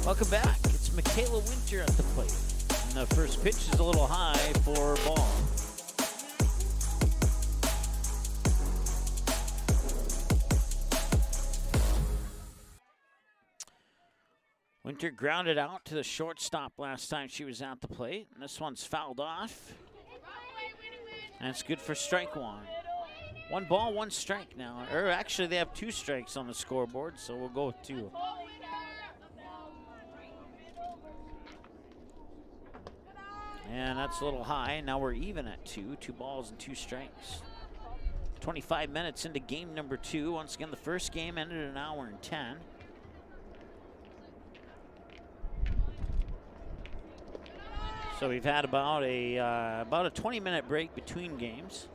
Welcome back. It's Michaela Winter at the plate. And the first pitch is a little high for ball. Winter grounded out to the shortstop last time she was at the plate. And this one's fouled off. And it's good for strike one. 1 ball, 1 strike now. Or actually, they have 2 strikes on the scoreboard, so we'll go with 2. And that's a little high. Now we're even at 2. 2 balls and 2 strikes. 25 minutes into game number 2. Once again, the first game ended at 1 hour and 10. So we've had about a 20-minute break between games.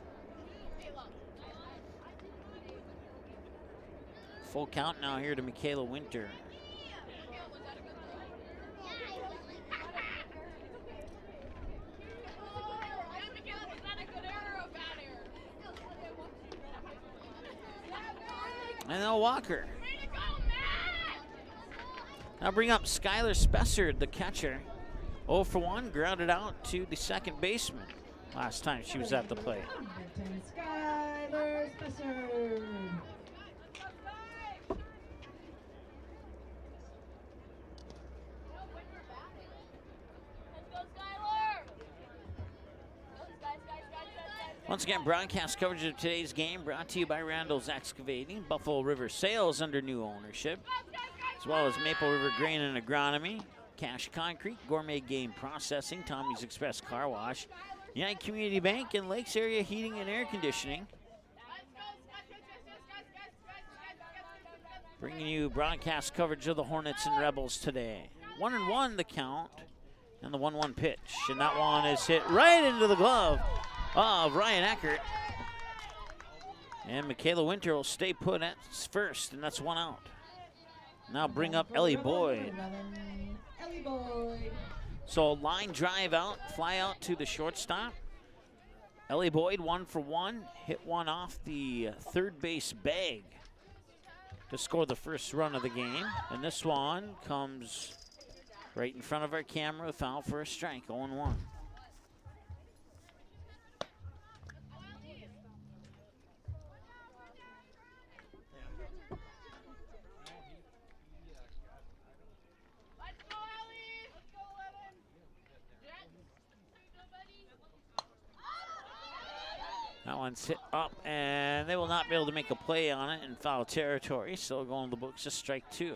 Full count now here to Michaela Winter. And they'll walk her. Now bring up Skylar Spessard, the catcher. 0 for 1, grounded out to the second baseman last time she was at the plate. Skylar Spessard. Once again, broadcast coverage of today's game brought to you by Randall's Excavating, Buffalo River Sales under new ownership, as well as Maple River Grain and Agronomy, Cash Concrete, Gourmet Game Processing, Tommy's Express Car Wash, United Community Bank, and Lakes Area Heating and Air Conditioning. Bringing you broadcast coverage of the Hornets and Rebels today. 1-1 the count, and the 1-1 pitch. And that one is hit right into the glove of Ryan Eckert. And Michaela Winter will stay put at first, and that's 1 out. Now bring up Ellie Boyd. Ellie Boyd. So line drive out, fly out to the shortstop. Ellie Boyd 1 for 1, hit one off the third base bag to score the first run of the game. And this one comes right in front of our camera, foul for a strike, 0-1. That one's hit up, and they will not be able to make a play on it in foul territory, so it'll go in the books as strike 2. Yeah,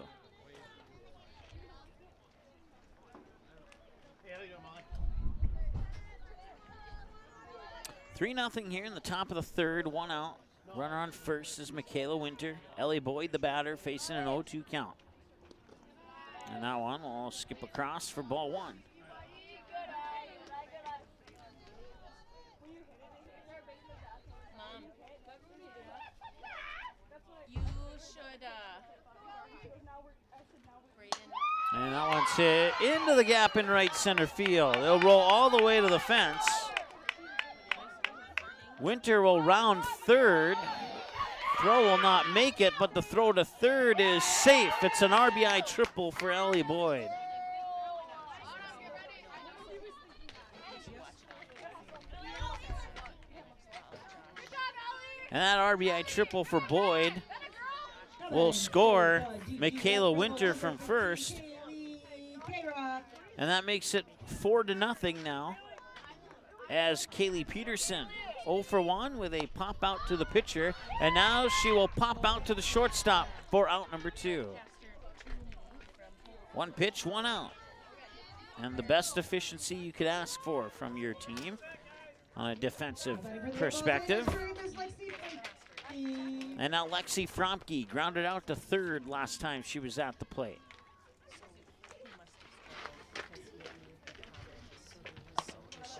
there you go, Molly. 3-0 here in the top of the third, 1 out. Runner on first is Michaela Winter. Ellie Boyd, the batter, facing an 0-2 count. And that one will skip across for ball 1. And that one's hit into the gap in right center field. They'll roll all the way to the fence. Winter will round third. Throw will not make it, but the throw to third is safe. It's an RBI triple for Ellie Boyd. And that RBI triple for Boyd will score Michaela Winter from first. And that makes it 4-0 now, as Kaylee Peterson 0 for 1 with a pop out to the pitcher, and now she will pop out to the shortstop for out number 2. 1 pitch, 1 out. And the best efficiency you could ask for from your team on a defensive perspective. And now Lexi Fromke grounded out to third last time she was at the plate.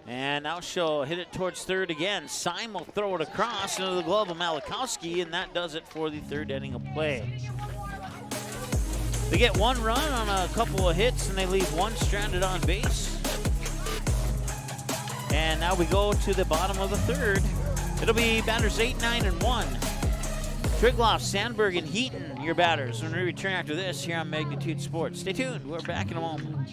And now she'll hit it towards third again. Syme will throw it across into the glove of Malakowski, and that does it for the third inning of play. They get one run on a couple of hits, and they leave one stranded on base. And now we go to the bottom of the third. It'll be batters 8, 9, and 1. Trigloff, Sandberg, and Heaton, your batters. When we return after this here on Magnitude Sports. Stay tuned. We're back in a moment.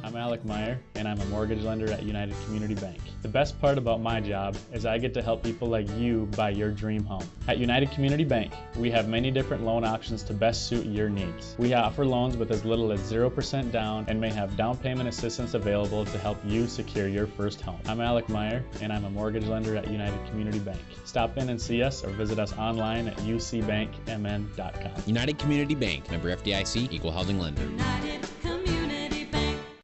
I'm Alec Meyer, and I'm a mortgage lender at United Community Bank. The best part about my job is I get to help people like you buy your dream home. At United Community Bank, we have many different loan options to best suit your needs. We offer loans with as little as 0% down and may have down payment assistance available to help you secure your first home. I'm Alec Meyer, and I'm a mortgage lender at United Community Bank. Stop in and see us or visit us online at ucbankmn.com. United Community Bank, member FDIC, equal housing lender.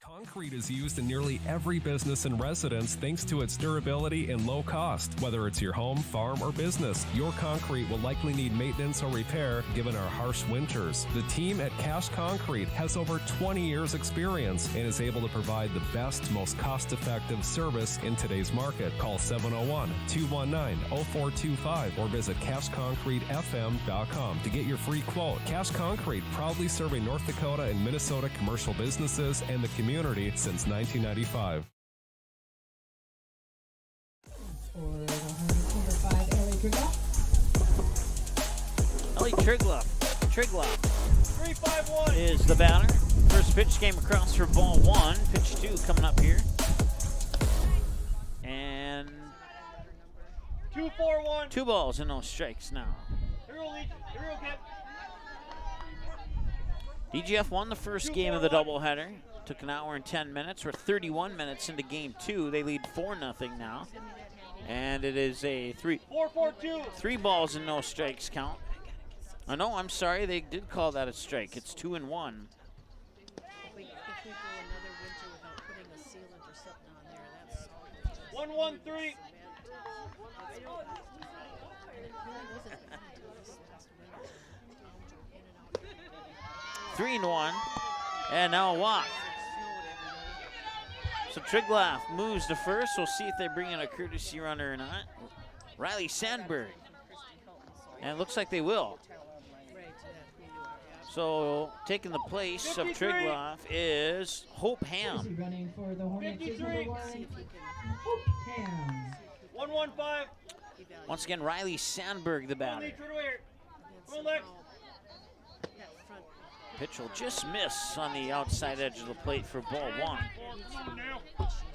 Concrete is used in nearly every business and residence thanks to its durability and low cost. Whether it's your home, farm, or business, your concrete will likely need maintenance or repair given our harsh winters. The team at Cash Concrete has over 20 years experience and is able to provide the best, most cost-effective service in today's market. Call 701-219-0425 or visit cashconcretefm.com to get your free quote. Cash Concrete, proudly serving North Dakota and Minnesota commercial businesses and the community since 1995. For number 5, Ellie Trigloff. Ellie Trigloff 3-5-1 is the batter. First pitch came across for ball 1. Pitch 2 coming up here. And 2-4-1. 2 balls and no strikes now. DGF won the first game of the doubleheader. Took an hour and 10 minutes. We're 31 minutes into game 2. They lead 4-0 now. And it is a 4-4-2. 3 balls and no strikes count. Oh, no, I'm sorry. They did call that a strike. It's 2-1. 1-1-3. 3-1. And now a walk. So Triglaff moves to first. We'll see if they bring in a courtesy runner or not. Riley Sandberg. And it looks like they will. So taking the place of Triglaff is Hope Ham. Running for the Hornets is number 1, Hope Ham. 1-1-5. Once again, Riley Sandberg, the batter. Pitch will just miss on the outside edge of the plate for ball 1.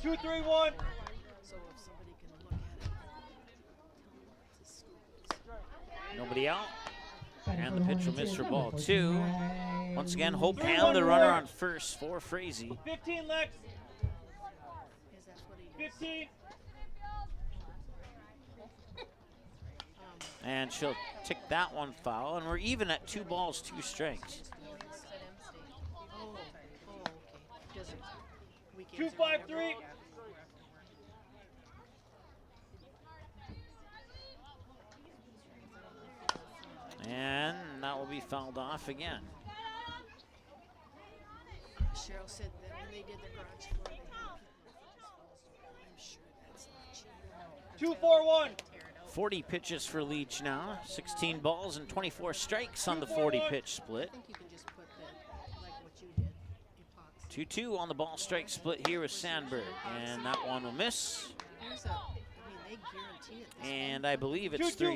2-3-1. Nobody out. And the pitch will miss for ball 2. Once again, Hope Ham, the runner on first for Frazee. 15 Lex. 15. And she'll tick that one foul. And we're even at 2 balls, 2 strikes. 2-5-3. And that will be fouled off again. Cheryl said that when they did the garage floor, they had I'm sure that's not 2-4-1. 40 pitches for Leach now. 16 balls and 24 strikes on the 40 pitch split. 2-2 on the ball strike split here with Sandberg. And that one will miss. And I believe it's 3-2. They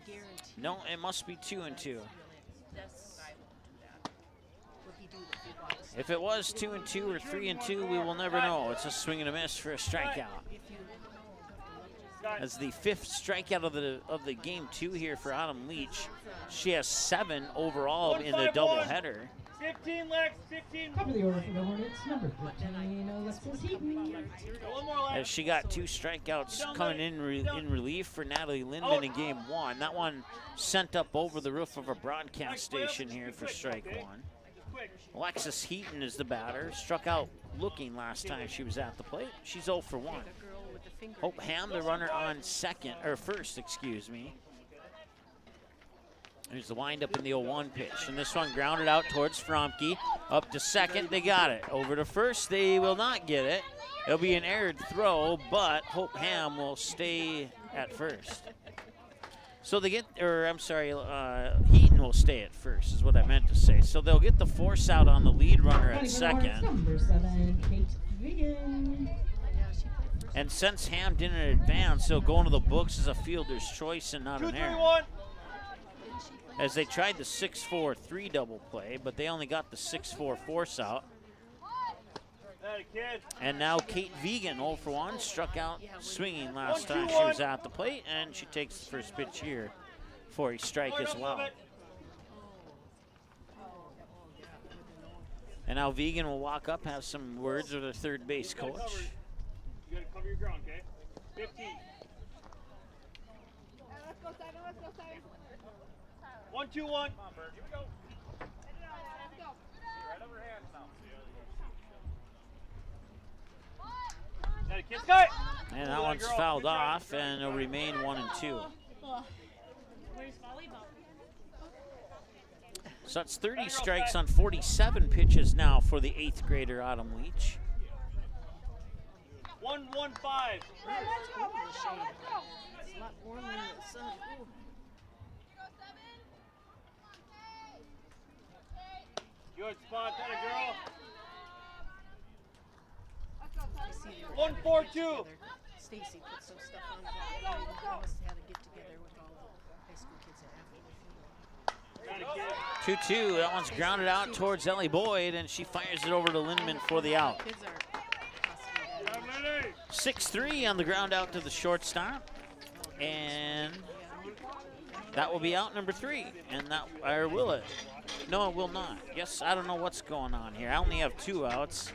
guarantee. No, it must be 2-2. If it was 2-2 or 3-2, we will never know. It's a swing and a miss for a strikeout. As the 5th strikeout of the game 2 here for Autumn Leach. She has 7 overall in the doubleheader. 15 Lex, 15. Top of the order for the Hornets, number 15, Alexis Heaton. As she got 2 strikeouts coming in relief for Natalie Linden in game 1. That one sent up over the roof of a broadcast station here for strike 1. Alexis Heaton is the batter. Struck out looking last time she was at the plate. She's 0 for 1. Hope Ham, the runner on first, excuse me. There's the windup in the 0-1 pitch. And this one grounded out towards Fromke. Up to second, they got it. Over to first, they will not get it. It'll be an erred throw, but Hope Ham will stay at first. So they get, or I'm sorry, Heaton will stay at first, is what I meant to say. So they'll get the force out on the lead runner at second. Number 7, Kate Vegan. And since Ham didn't advance, they'll go into the books as a fielder's choice and not an error. As they tried the 6-4-3 double play, but they only got the 6-4 force out. And now Kate Vegan, 0 for 1, struck out swinging last time she was at the plate, and she takes the first pitch here for a strike as well. And now Vegan will walk up, have some words with her third base coach. You gotta cover your ground, okay? 15. Let's go, Simon. Let's go, Simon. 1, 2, 1. Come on, Bird. Here we go. Let's go. Right over hands now. And that one's fouled off, and it'll remain 1 and 2. Where's volleyball? So that's 30 strikes on 47 pitches now for the 8th grader Autumn Leach. 1-1-5. Let's go. It's a lot warmer in the sun. Ooh. Good spot, that a girl. 1-4-2. Stacy put some stuff on the ball. They must have had a get together with all the high school kids at Apple. 2-2. That one's grounded out towards Ellie Boyd, and she fires it over to Lindman for the out. 6-3 on the ground out to the shortstop, and that will be out number 3. And that, or will it? No, it will not. Yes, I don't know what's going on here. I only have 2 outs,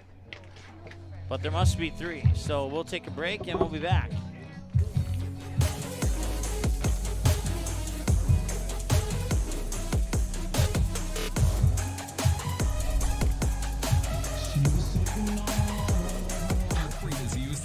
but there must be 3. So we'll take a break and we'll be back.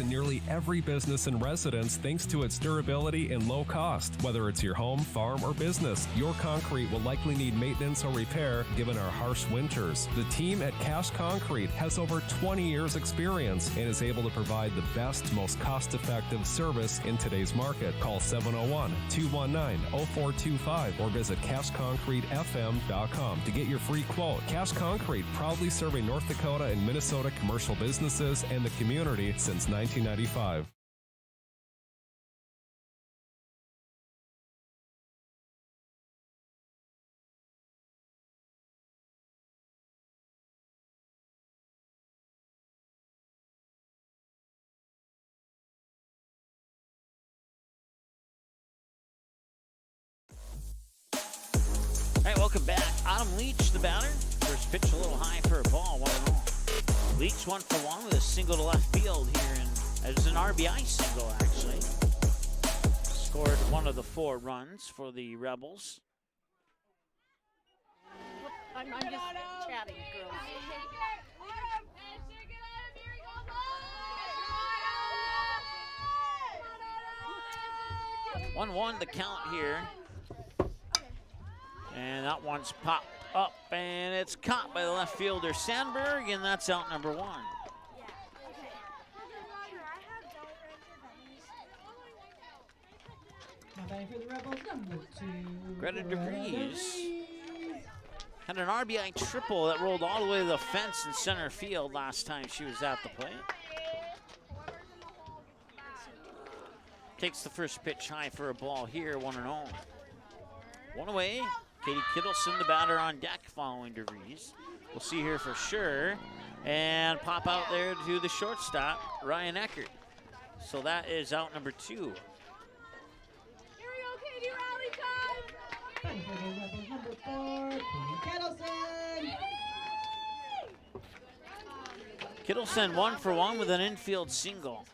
Nearly every business and residence thanks to its durability and low cost. Whether it's your home, farm, or business, your concrete will likely need maintenance or repair given our harsh winters. The team at Cash Concrete has over 20 years experience and is able to provide the best, most cost-effective service in today's market. Call 701-219-0425 or visit cashconcretefm.com to get your free quote. Cash Concrete, proudly serving North Dakota and Minnesota commercial businesses and the community since 1995. All right, welcome back. Autumn Leach, the batter. First pitch a little high for a ball, 1-0. Leach 1 for 1 with a single to left field here, and it was an RBI single, actually. Scored one of the 4 runs for the Rebels. I'm just chatting, girls. 1-1 the count here. And that one's popped up, and it's caught by the left fielder Sandberg, and that's out number 1. For the Rebels, number 2. Greta DeVries had an RBI triple that rolled all the way to the fence in center field last time she was at the plate. Takes the first pitch high for a ball here, 1-0. 1 away. Katie Kittleson, the batter on deck following DeVries. We'll see here for sure. And pop out there to the shortstop, Ryan Eckert. So that is out number 2. Number 4, Kittleson. Kittleson 1 for 1 with an infield single.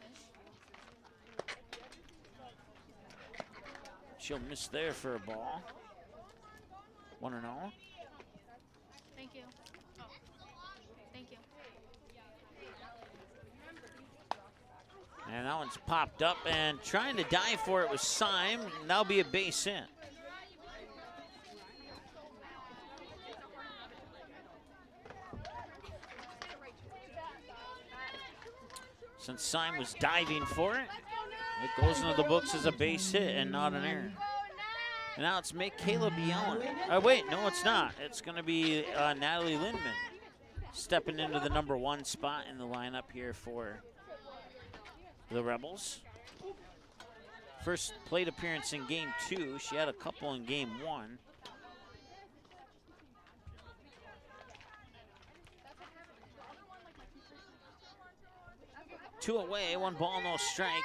She'll miss there for a ball. 1-0. Thank you. Oh, thank you. And that one's popped up, and trying to dive for it was Syme. That'll be a base hit. Since Syme was diving for it, it goes into the books as a base hit and not an error. And now it's Michaela Bjorn. Oh, wait, no, it's not. It's going to be Natalie Lindman stepping into the number 1 spot in the lineup here for the Rebels. First plate appearance in game 2. She had a couple in game 1. Two away, 1 ball, no strike.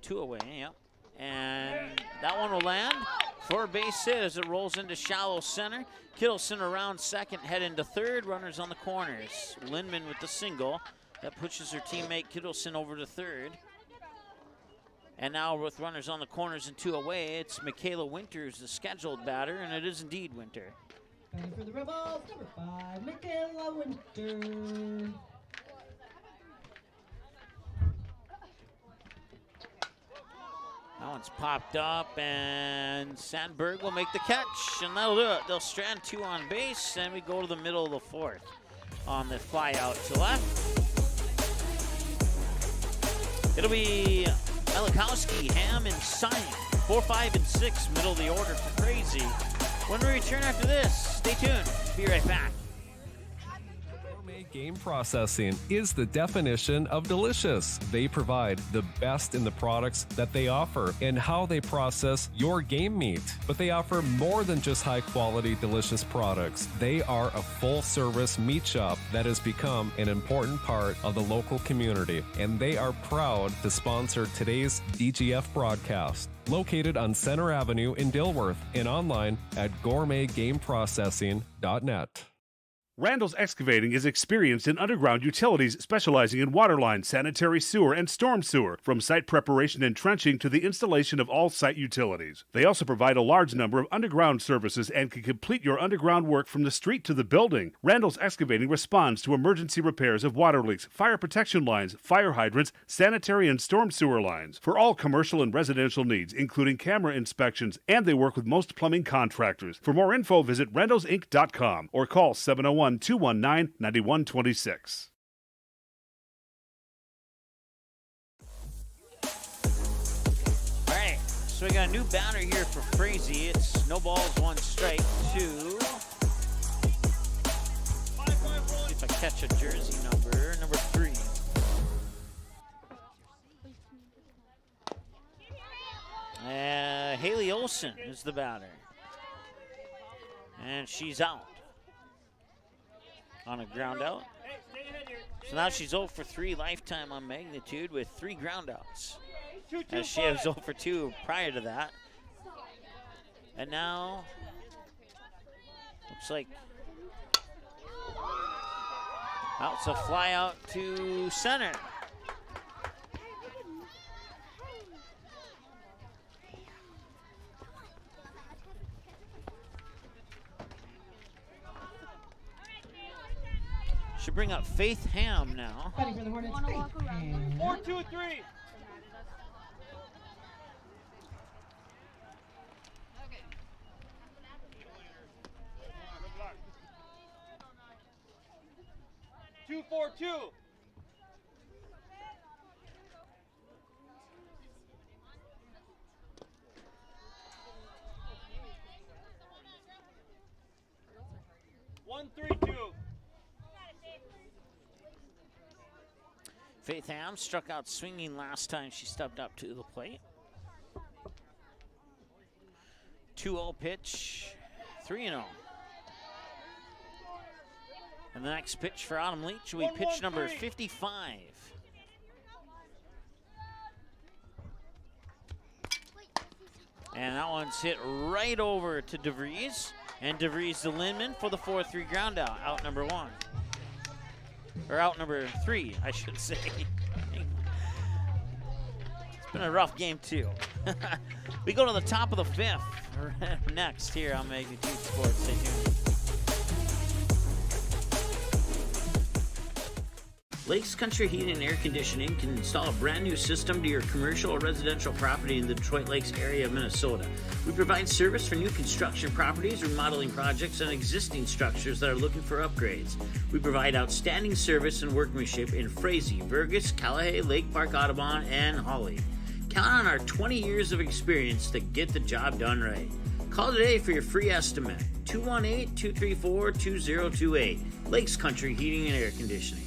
Two away, yep. And that one will land for a base hit as it rolls into shallow center. Kittleson around second, head into third. Runners on the corners. Lindman with the single. That pushes her teammate Kittleson over to third. And now with runners on the corners and 2 away, it's Michaela Winters, the scheduled batter, and it is indeed Winter. Batting for the Rebels, number 5, Michaela Winter. That one's popped up, and Sandberg will make the catch, and that'll do it. They'll strand 2 on base, and we go to the middle of the 4th on the fly out to left. It'll be Melikowski, Ham, and Simon. 4, 5, and 6, middle of the order for Frazee. When we return after this, stay tuned. Be right back. Game processing is the definition of delicious. They provide the best in the products that they offer and how they process your game meat. But they offer more than just high quality, delicious products. They are a full service meat shop that has become an important part of the local community. And they are proud to sponsor today's DGF broadcast. Located on Center Avenue in Dilworth and online at gourmetgameprocessing.net. Randall's Excavating is experienced in underground utilities, specializing in waterline, sanitary sewer, and storm sewer, from site preparation and trenching to the installation of all site utilities. They also provide a large number of underground services and can complete your underground work from the street to the building. Randall's Excavating responds to emergency repairs of water leaks, fire protection lines, fire hydrants, sanitary and storm sewer lines, for all commercial and residential needs, including camera inspections, and they work with most plumbing contractors. For more info, visit randallsinc.com or call 701-219-9126. All right, so we got a new batter here for Frazee. It's no balls, 1 strike, 2. See if I catch a jersey number 3. Haley Olsen is the batter. And she's out on a ground out. So now she's 0 for 3 lifetime on magnitude with 3 ground outs. As she was 0 for 2 prior to that. And now, looks like that's a fly out to center. Should bring up Faith Ham now. Batting for the Hornets, Faith Ham. 4, 2, 3. Two, 4, 2. One, 3, 2. Faith Ham struck out swinging last time she stepped up to the plate. 2-0 pitch, 3-0. And the next pitch for Autumn Leach will be pitch number 55. And that one's hit right over to DeVries. And DeVries to Lindman for the 4-3 ground out, out number 1. Or out number 3, I should say. It's been a rough game, too. We go to the top of the 5th next here on Magnitude Sports. Stay tuned. Lakes Country Heating and Air Conditioning can install a brand new system to your commercial or residential property in the Detroit Lakes area of Minnesota. We provide service for new construction properties, remodeling projects, and existing structures that are looking for upgrades. We provide outstanding service and workmanship in Frazee, Burgess, Cullowhee, Lake Park, Audubon, and Hawley. Count on our 20 years of experience to get the job done right. Call today for your free estimate. 218-234-2028. Lakes Country Heating and Air Conditioning.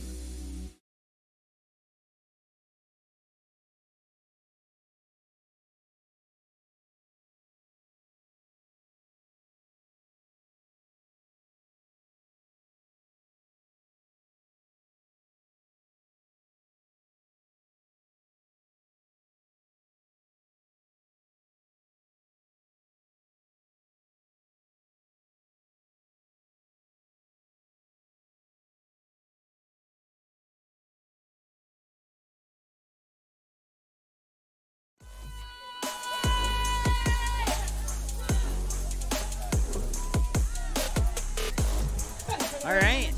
All right.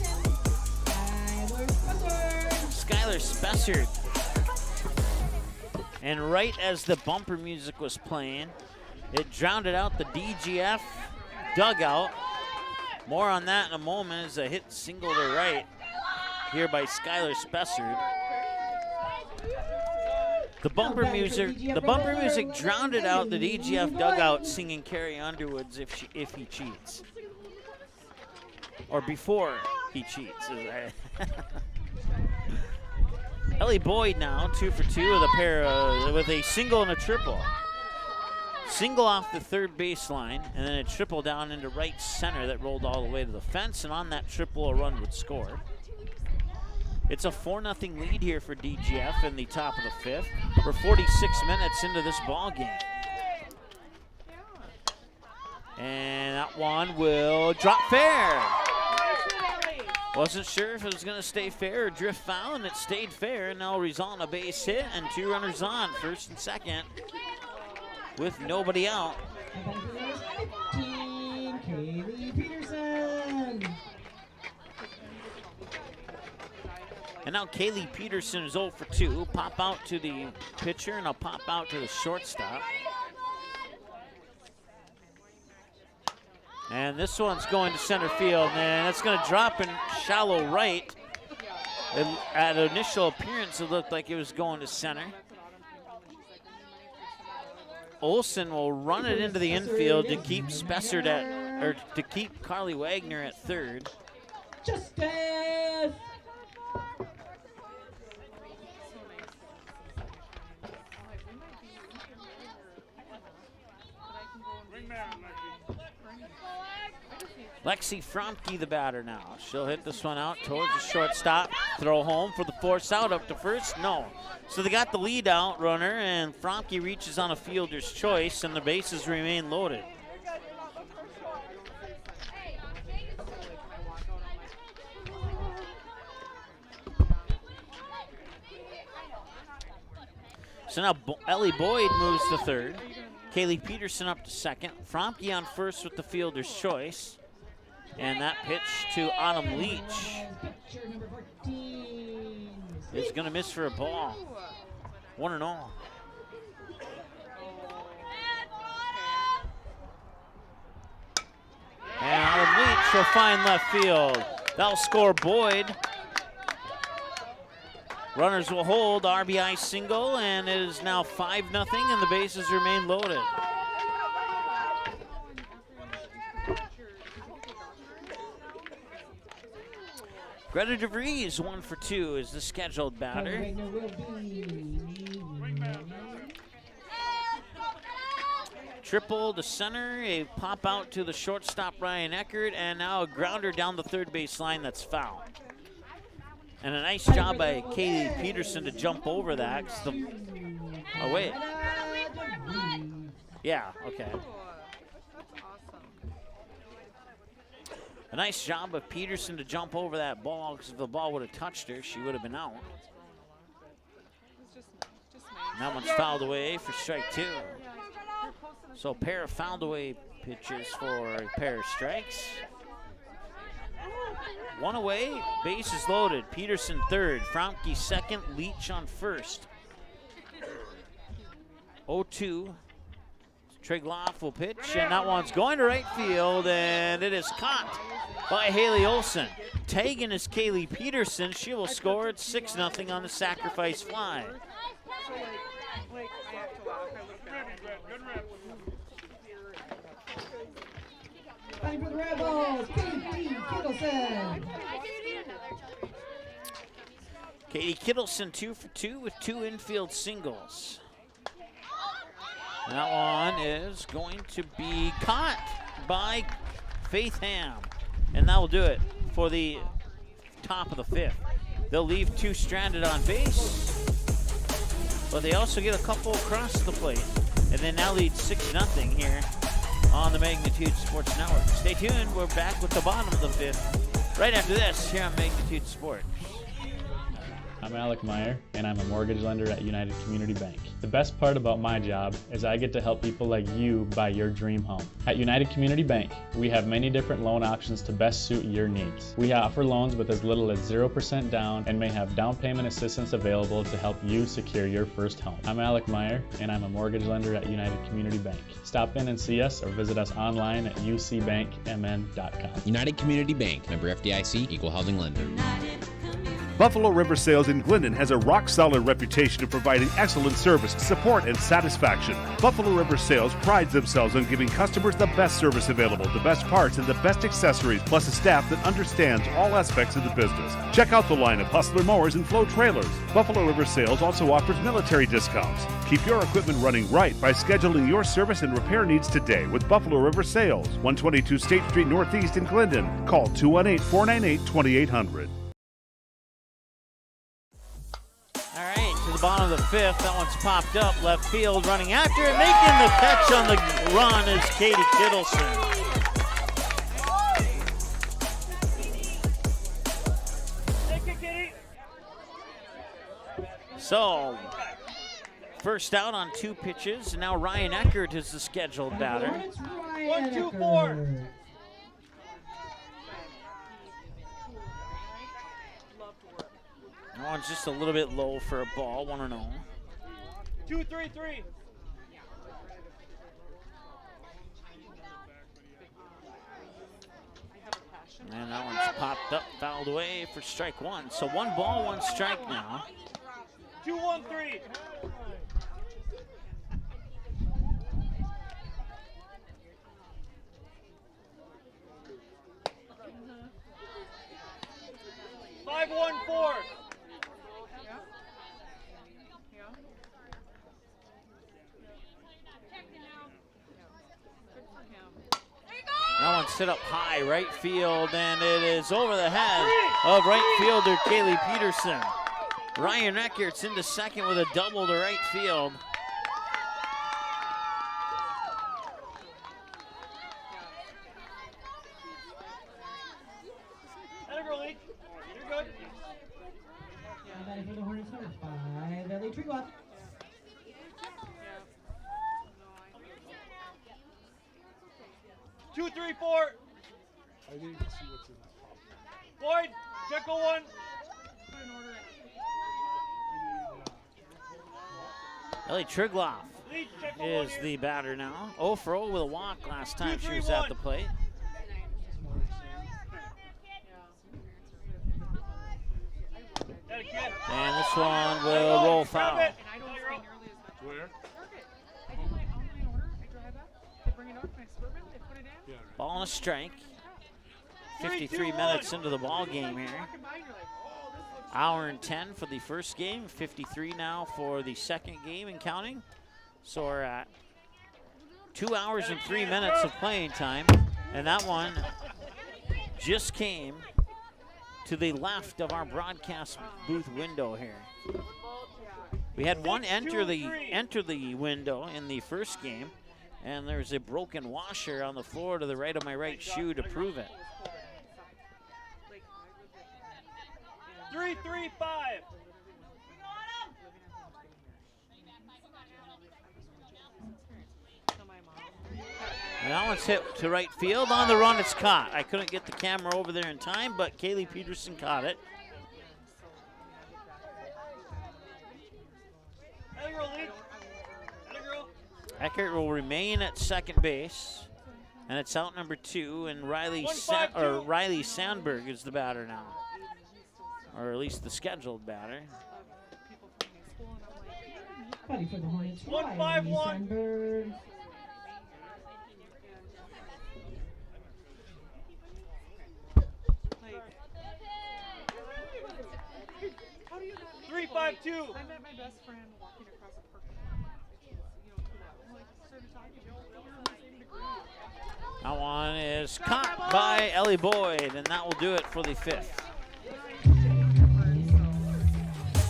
Skylar Spessard. And right as the bumper music was playing, it drowned out the DGF dugout. More on that in a moment as a hit single to right here by Skylar Spessard. The bumper music drowned out the DGF dugout singing Carrie Underwood's if he cheats. Or before he cheats. Ellie Boyd now 2 for 2 with a single and a triple. Single off the third baseline, and then a triple down into right center that rolled all the way to the fence, and on that triple a run would score. It's a 4-0 lead here for DGF in the top of the fifth. We're 46 minutes into this ball game. And that one will drop fair. Wasn't sure if it was going to stay fair or drift foul, and it stayed fair. And now result in a base hit and 2 runners on, first and second, with nobody out. Kaylee Peterson. And now Kaylee Peterson is 0 for 2. Pop out to the pitcher, and I'll pop out to the shortstop. And this one's going to center field, and it's going to drop in shallow right. At initial appearance, it looked like it was going to center. Olsen will run it into the infield to keep Spessard to keep Carly Wagner at third. Justice! Lexi Fromke, the batter now. She'll hit this one out towards the shortstop. Throw home for the force out up to first. No. So they got the lead out runner, and Fromke reaches on a fielder's choice, and the bases remain loaded. So now Ellie Boyd moves to third. Kaylee Peterson up to second. Fromke on first with the fielder's choice. And that pitch to Autumn Leach is going to miss for a ball. 1-0. And Autumn Leach will find left field. That'll score Boyd. Runners will hold, RBI single, and it is now 5-0, and the bases remain loaded. Greta DeVries, 1 for 2, is the scheduled batter. Triple to center, a pop out to the shortstop Ryan Eckert, and now a grounder down the third base line that's foul. And a nice job by Kaylee Peterson to jump over that. Oh, wait. Yeah, okay. A nice job of Peterson to jump over that ball, because if the ball would have touched her, she would have been out. And that one's fouled away for strike 2. So a pair of fouled away pitches for a pair of strikes. One away, bases loaded. Peterson third, Fromke second, Leach on first. 0-2. Trigloff will pitch, and that one's going to right field, and it is caught by Haley Olsen. Tagging is Kaylee Peterson. She will score at 6-0 on the sacrifice fly. Fighting for the Rebels, Katie Kittleson. Katie Kittleson 2 for 2 with 2 infield singles. That one is going to be caught by Faith Ham. And that will do it for the top of the 5th. They'll leave 2 stranded on base, but they also get a couple across the plate. And they now lead 6-0 here on the Magnitude Sports Network. Stay tuned, we're back with the bottom of the 5th right after this here on Magnitude Sports. I'm Alec Meyer, and I'm a mortgage lender at United Community Bank. The best part about my job is I get to help people like you buy your dream home. At United Community Bank, we have many different loan options to best suit your needs. We offer loans with as little as 0% down and may have down payment assistance available to help you secure your first home. I'm Alec Meyer, and I'm a mortgage lender at United Community Bank. Stop in and see us or visit us online at ucbankmn.com. United Community Bank, member FDIC, equal housing lender. Buffalo River Sales in Glendon has a rock-solid reputation of providing excellent service, support, and satisfaction. Buffalo River Sales prides themselves on giving customers the best service available, the best parts, and the best accessories, plus a staff that understands all aspects of the business. Check out the line of Hustler mowers and Flow trailers. Buffalo River Sales also offers military discounts. Keep your equipment running right by scheduling your service and repair needs today with Buffalo River Sales, 122 State Street Northeast in Glendon. Call 218-498-2800. All right, to the bottom of the 5th. That one's popped up. Left field running after it. Making the catch on the run is Katie Kittleson. So, first out on 2 pitches. Now Ryan Eckert is the scheduled batter. 1-2-4. That one's just a little bit low for a ball, 1-0. 2-3-3. And that one's popped up, fouled away for strike 1. So 1 ball, 1 strike now. 2-1-3. Five, 1-4. That one's set up high, right field, and it is over the head of right fielder Kaylee Peterson. Ryan Eckert's into second with a double to right field. You're good. Batting for the Hornets, number 5, Ellie Triglav. Two, 3, 4. I need to see what's in that. Floyd, check 1. Ellie Triglav is the batter now. 0 for 0 with a walk last time she was at the plate. And this one will roll foul. Where? Ball and a strike. 53 minutes into the ball game here. Hour and 10 for the first game. 53 now for the second game and counting. So we're at 2 hours and 3 minutes of playing time. And that one just came to the left of our broadcast booth window here. We had one enter the window in the first game, and there's a broken washer on the floor to the right of my right shoe to prove it. 3, 3, 5. And that one's hit to right field. On the run, it's caught. I couldn't get the camera over there in time, but Kaylee Peterson caught it. Eckert will remain at second base, and it's out number 2, and Riley Sandberg is the batter now, or at least the scheduled batter. Buddy for the Hornets, 1-5-1. Sandberg. 3-5-2. I met my best friend walking across a parking lot. I'm like, started talking to her. We're in the same degree. That one is caught by Ellie Boyd, and that will do it for the 5th.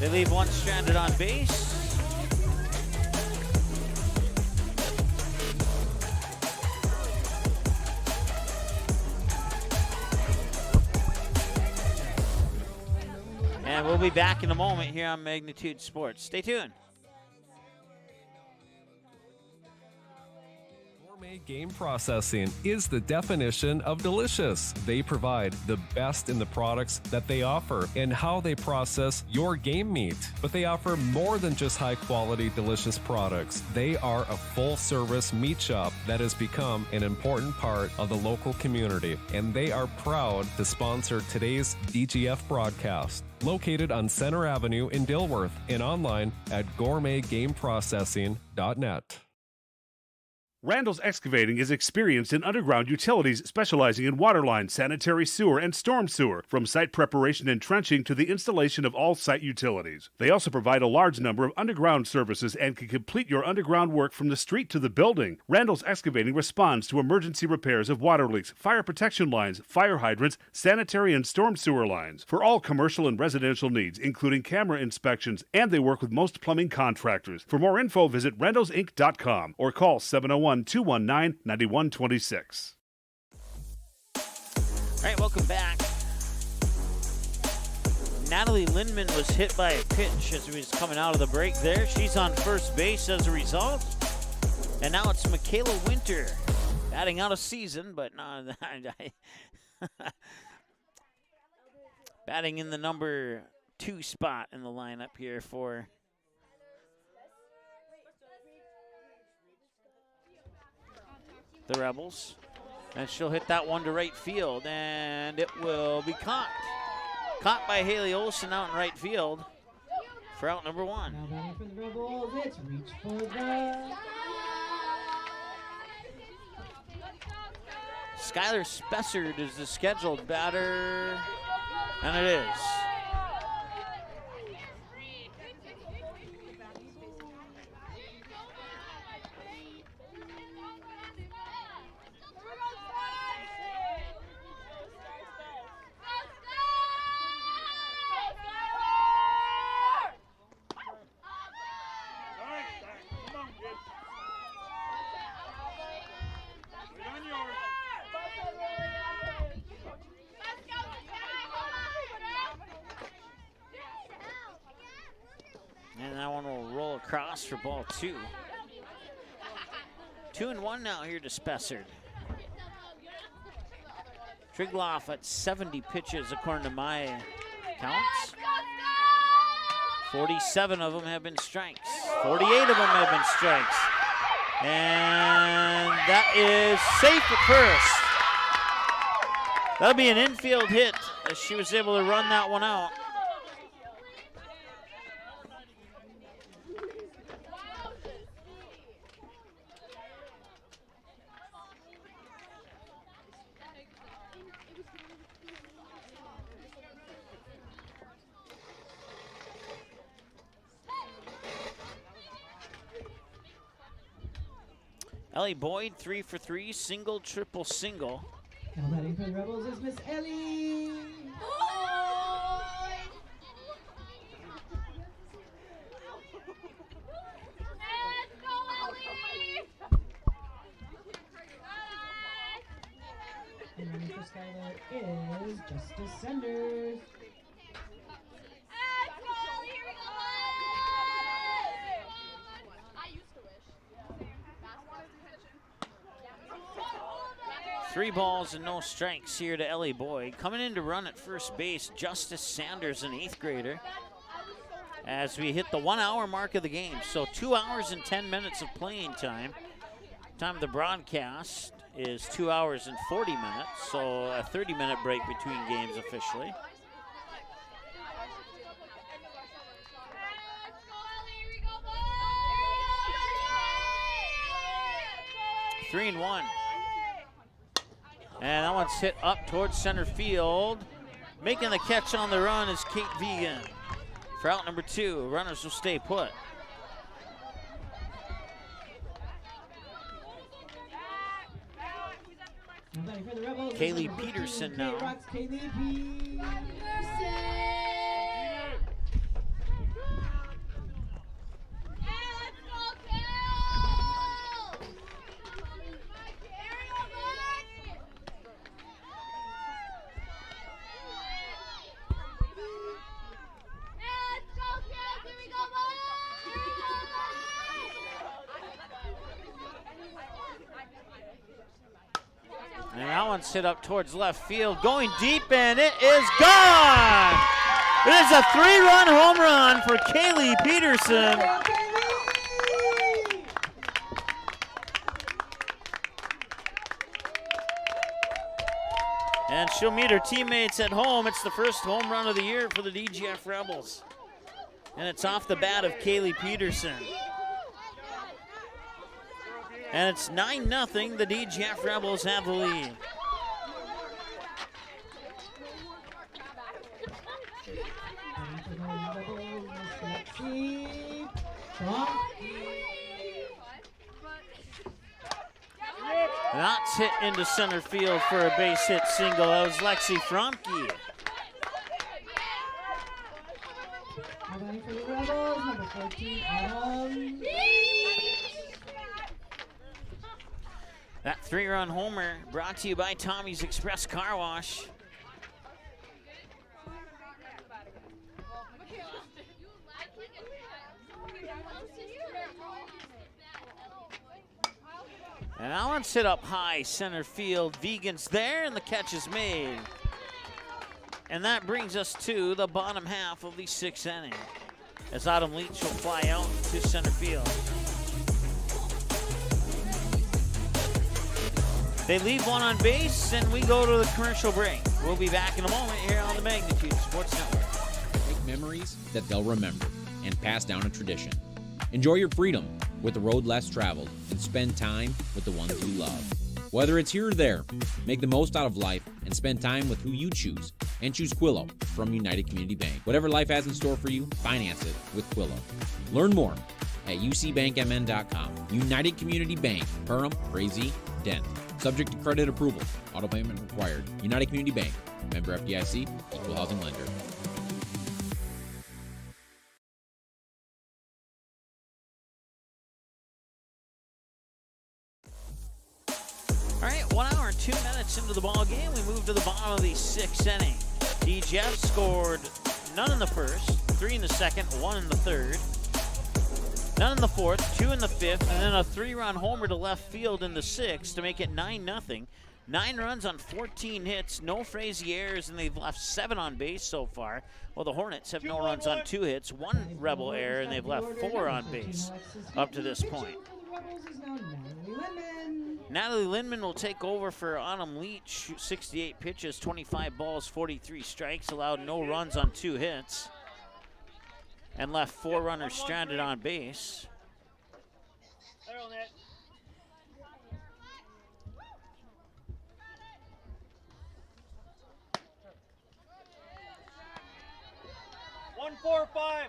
They leave one stranded on base. And we'll be back in a moment here on Magnitude Sports. Stay tuned. Gourmet Game Processing is the definition of delicious. They provide the best in the products that they offer and how they process your game meat. But they offer more than just high-quality, delicious products. They are a full-service meat shop that has become an important part of the local community, and they are proud to sponsor today's DGF broadcast. Located on Center Avenue in Dilworth and online at gourmetgameprocessing.net. Randall's Excavating is experienced in underground utilities, specializing in waterline, sanitary sewer, and storm sewer, from site preparation and trenching to the installation of all site utilities. They also provide a large number of underground services and can complete your underground work from the street to the building. Randall's Excavating responds to emergency repairs of water leaks, fire protection lines, fire hydrants, sanitary and storm sewer lines, for all commercial and residential needs, including camera inspections, and they work with most plumbing contractors. For more info, visit randallsinc.com or call 701-219-9126. All right, welcome back. Natalie Lindman was hit by a pitch as he was coming out of the break there. She's on first base as a result. And now it's Michaela Winter batting out of season, but no, batting in the number 2 spot in the lineup here for the Rebels. And she'll hit that one to right field, and it will be caught. Caught by Haley Olsen out in right field for out number 1. Now batting for the Rebels, it's reach for the... Skylar Spessard is the scheduled batter, and it is. And that one will roll across for ball 2. 2-1 now here to Spessard. Trigloff at 70 pitches according to my counts. 47 of them have been strikes. 48 of them have been strikes. And that is safe at first. That'll be an infield hit as she was able to run that one out. Ellie Boyd, 3 for 3, single, triple, single. Now batting for the Rebels is Miss Ellie. And running for Skylar is Justice Sanders. Three balls and no strikes here to Ellie Boyd. Coming in to run at first base, Justice Sanders, an 8th grader, as we hit the 1 hour mark of the game. So 2 hours and 10 minutes of playing time. Time of the broadcast is 2 hours and 40 minutes, so a 30-minute break between games officially. Three and 1. And that one's hit up towards center field. Making the catch on the run is Kate Vegan. for out number 2. Runners will stay put. Kaylee Peterson now. And that one's hit up towards left field, going deep, and it is gone! It is a 3-run home run for Kaylee Peterson. And she'll meet her teammates at home. It's the first home run of the year for the DGF Rebels. And it's off the bat of Kaylee Peterson. And it's 9-0. The DGF Rebels have the lead. That's hit into center field for a base hit single. That was Lexi Fromke. For the Rebels, number 14, Autumn. That 3-run homer brought to you by Tommy's Express Car Wash. And that one's hit up high center field. Vegan's there, and the catch is made. And that brings us to the bottom half of the 6th inning, as Autumn Leach will fly out to center field. They leave one on base, and we go to the commercial break. We'll be back in a moment here on the Magnitude Sports Network. Make memories that they'll remember and pass down a tradition. Enjoy your freedom with the road less traveled and spend time with the ones you love. Whether it's here or there, make the most out of life and spend time with who you choose. And choose Quillo from United Community Bank. Whatever life has in store for you, finance it with Quillo. Learn more at ucbankmn.com. United Community Bank, Perham, Frazee, Dent. Subject to credit approval. Auto payment required. United Community Bank. Member FDIC. Equal housing lender. All right, 1 hour and 2 minutes into the ball game, we move to the bottom of the 6th inning. DGF scored none in the first, 3 in the second, 1 in the third, none in the fourth, 2 in the fifth, and then a 3-run homer to left field in the 6th to make it 9-0. 9 runs on 14 hits, no Frazee errors, and they've left 7 on base so far. Well, the Hornets have no runs on 2 hits, 1 Rebel error, and they've left 4 on base up to this point. Natalie Lindman will take over for Autumn Leach. 68 pitches, 25 balls, 43 strikes, allowed no runs on 2 hits, and left 4 runners stranded on base. One, 4, 5.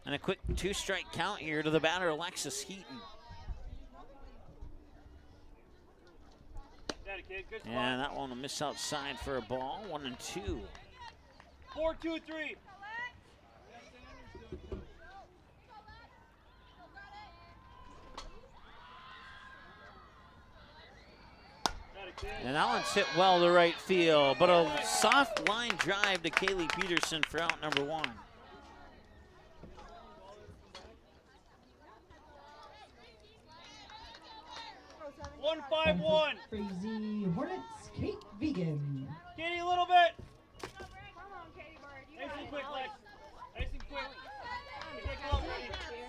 And a quick 2-strike count here to the batter, Alexis Heaton. And that one will miss outside for a ball. 1-2. 4, 2, 3. And that one's hit well to right field, but a soft line drive to Kaylee Peterson for out number 1. One, 5, 1. Frazee Hornets, Kate Vegan. Katie, a little bit. Nice and quick, Lex. Nice and quick. Take it out, Katie.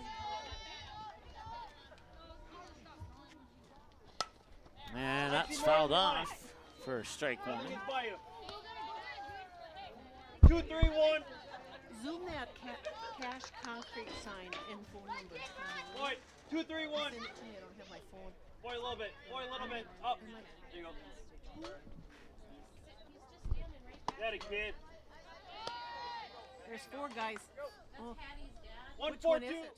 And that's fouled off for strike 1. 2, 3, 1. Zoom that cash concrete sign and phone numbers. Boy, 2, 3, 1. I don't have my phone. Boy, a little bit. Boy, a little bit. Up. There you go. That a kid. There's 4 guys. Oh. One, Which 4, one 2. is it?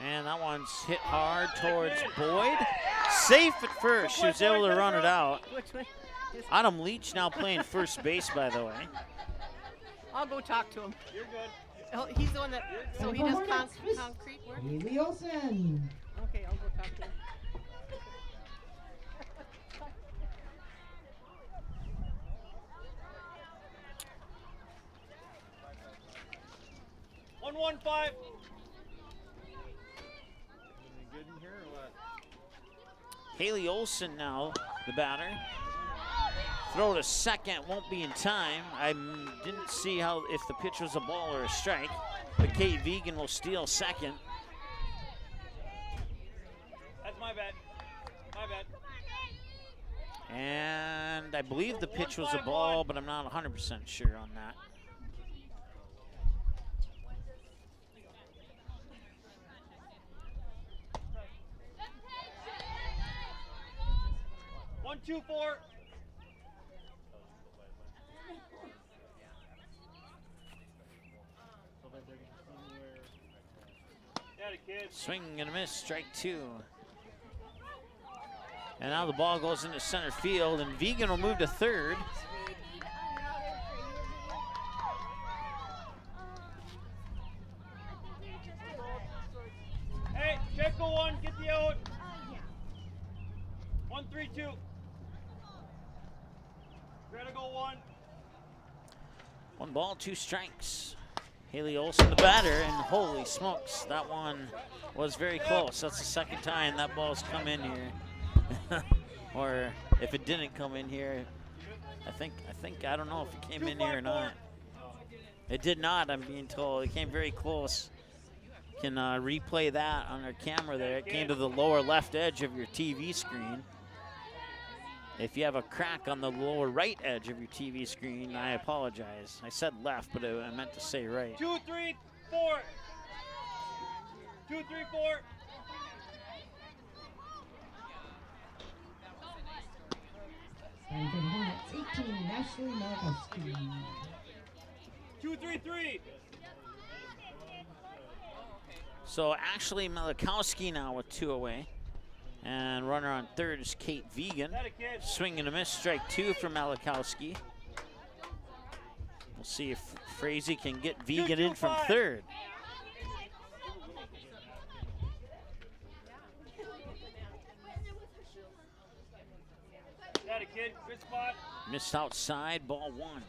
And that one's hit hard towards Boyd. Safe at first. She was able to run it out. Autumn Leach now playing first base, by the way. I'll go talk to him. You're good. Oh, he's the one that, so he does concrete work? Haley Olsen. Okay, I'll go talk to him. One, 1, 5. Good in here or what? Haley Olsen now, the batter. Throw to second, won't be in time. I didn't see how if the pitch was a ball or a strike, but Kate Vegan will steal second. That's my bad. My bad. And I believe the pitch was a ball, but I'm not 100% sure on that. One, 2, 4. Swing and a miss, strike 2. And now the ball goes into center field, and Vegan will move to third. Hey, check go 1, get the out. 1, 3, 2. Greta go 1. 1 ball, 2 strikes. Haley Olsen, the batter, and holy smokes, that one was very close. That's the second time that ball's come in here. Or if it didn't come in here, I don't know if it came in here or not. It did not, I'm being told. It came very close. Can replay that on our camera there. It came to the lower left edge of your TV screen. If you have a crack on the lower right edge of your TV screen, I apologize. I said left, but I meant to say right. 2, 3, 4. 2, 3, 4. That's 18, Ashley Malkowski. 2, 3, 3. So Ashley Malakowski now with 2 away. And runner on third is Kate Vegan. Swing and a miss, strike 2 for Malakowski. We'll see if Frazee can get Vegan in from third. Got it, kid. Good spot. Missed outside, ball 1.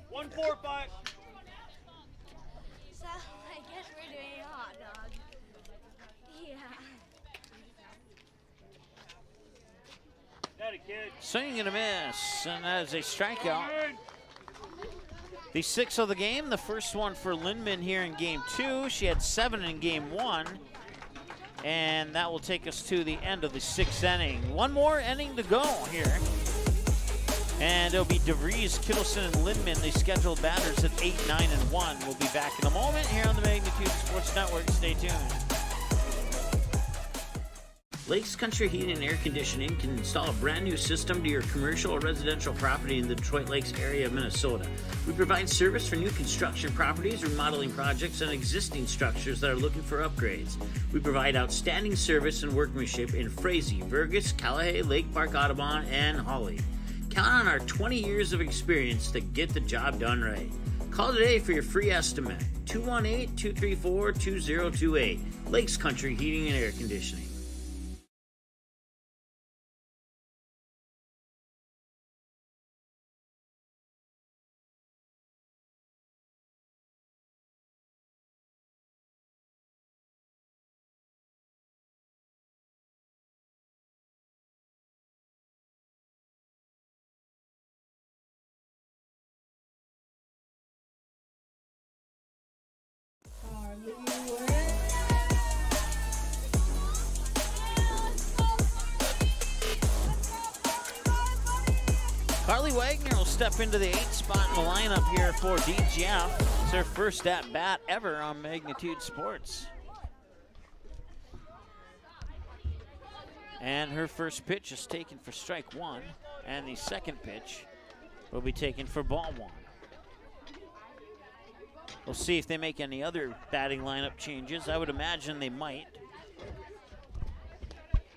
1, 4, 5. So I guess we're doing a hot dog. Yeah. Got it, kid. Swing and a miss, and that is a strikeout. The 6th of the game, the first one for Lindman here in game 2. She had 7 in game 1. And that will take us to the end of the 6th inning. One more inning to go here. And it'll be DeVries, Kittleson, and Lindman, the scheduled batters at 8, 9, and 1. We'll be back in a moment here on the Magnitude Sports Network. Stay tuned. Lakes Country Heating and Air Conditioning can install a brand new system to your commercial or residential property in the Detroit Lakes area of Minnesota. We provide service for new construction properties, remodeling projects, and existing structures that are looking for upgrades. We provide outstanding service and workmanship in Frazee, Burgess, Callahay, Lake Park, Audubon, and Hawley. Count on our 20 years of experience to get the job done right. Call today for your free estimate. 218-234-2028. Lakes Country Heating and Air Conditioning. Carly Wagner will step into the 8th spot in the lineup here for DGF. It's her first at-bat ever on Magnitude Sports. And her first pitch is taken for strike one, and the second pitch will be taken for ball one. We'll see if they make any other batting lineup changes. I would imagine they might.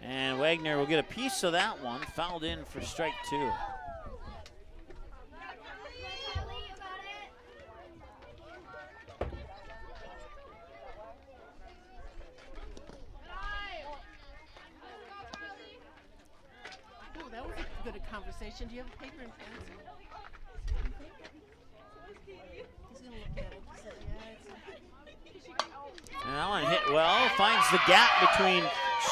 And Wagner will get a piece of that one, fouled in for strike two. Oh, that was a good conversation. Do you have a paper and pencil? He's going to look at it. He said, And that one hit well, finds the gap between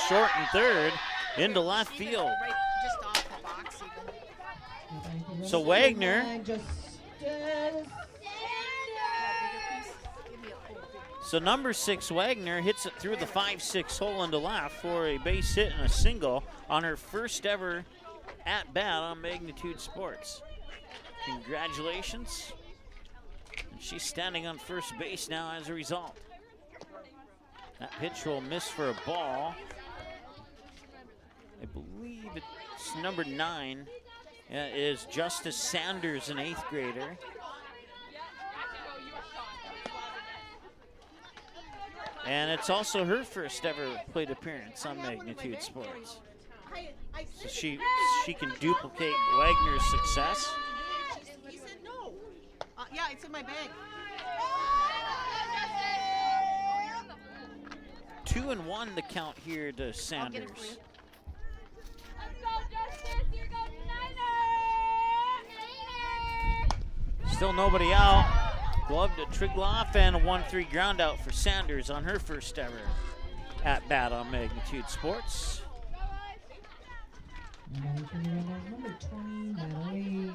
short and third into left field. Right, just off the box even. So Wagner, so number 6 Wagner hits it through the 5-6 hole into left for a base hit and a single on her first ever at bat on Magnitude Sports. Congratulations. And she's standing on first base now as a result. That pitch will miss for a ball. I believe it's number 9 is Justice Sanders, an 8th grader. And it's also her first ever plate appearance on Magnitude Sports. So she can duplicate Wagner's success. He said no. Yeah, it's in my bag. 2-1 the count here to Sanders. Still nobody out. Glove to Trigloff and a 1-3 ground out for Sanders on her first ever at bat on Magnitude Sports. Number 20, Natalie.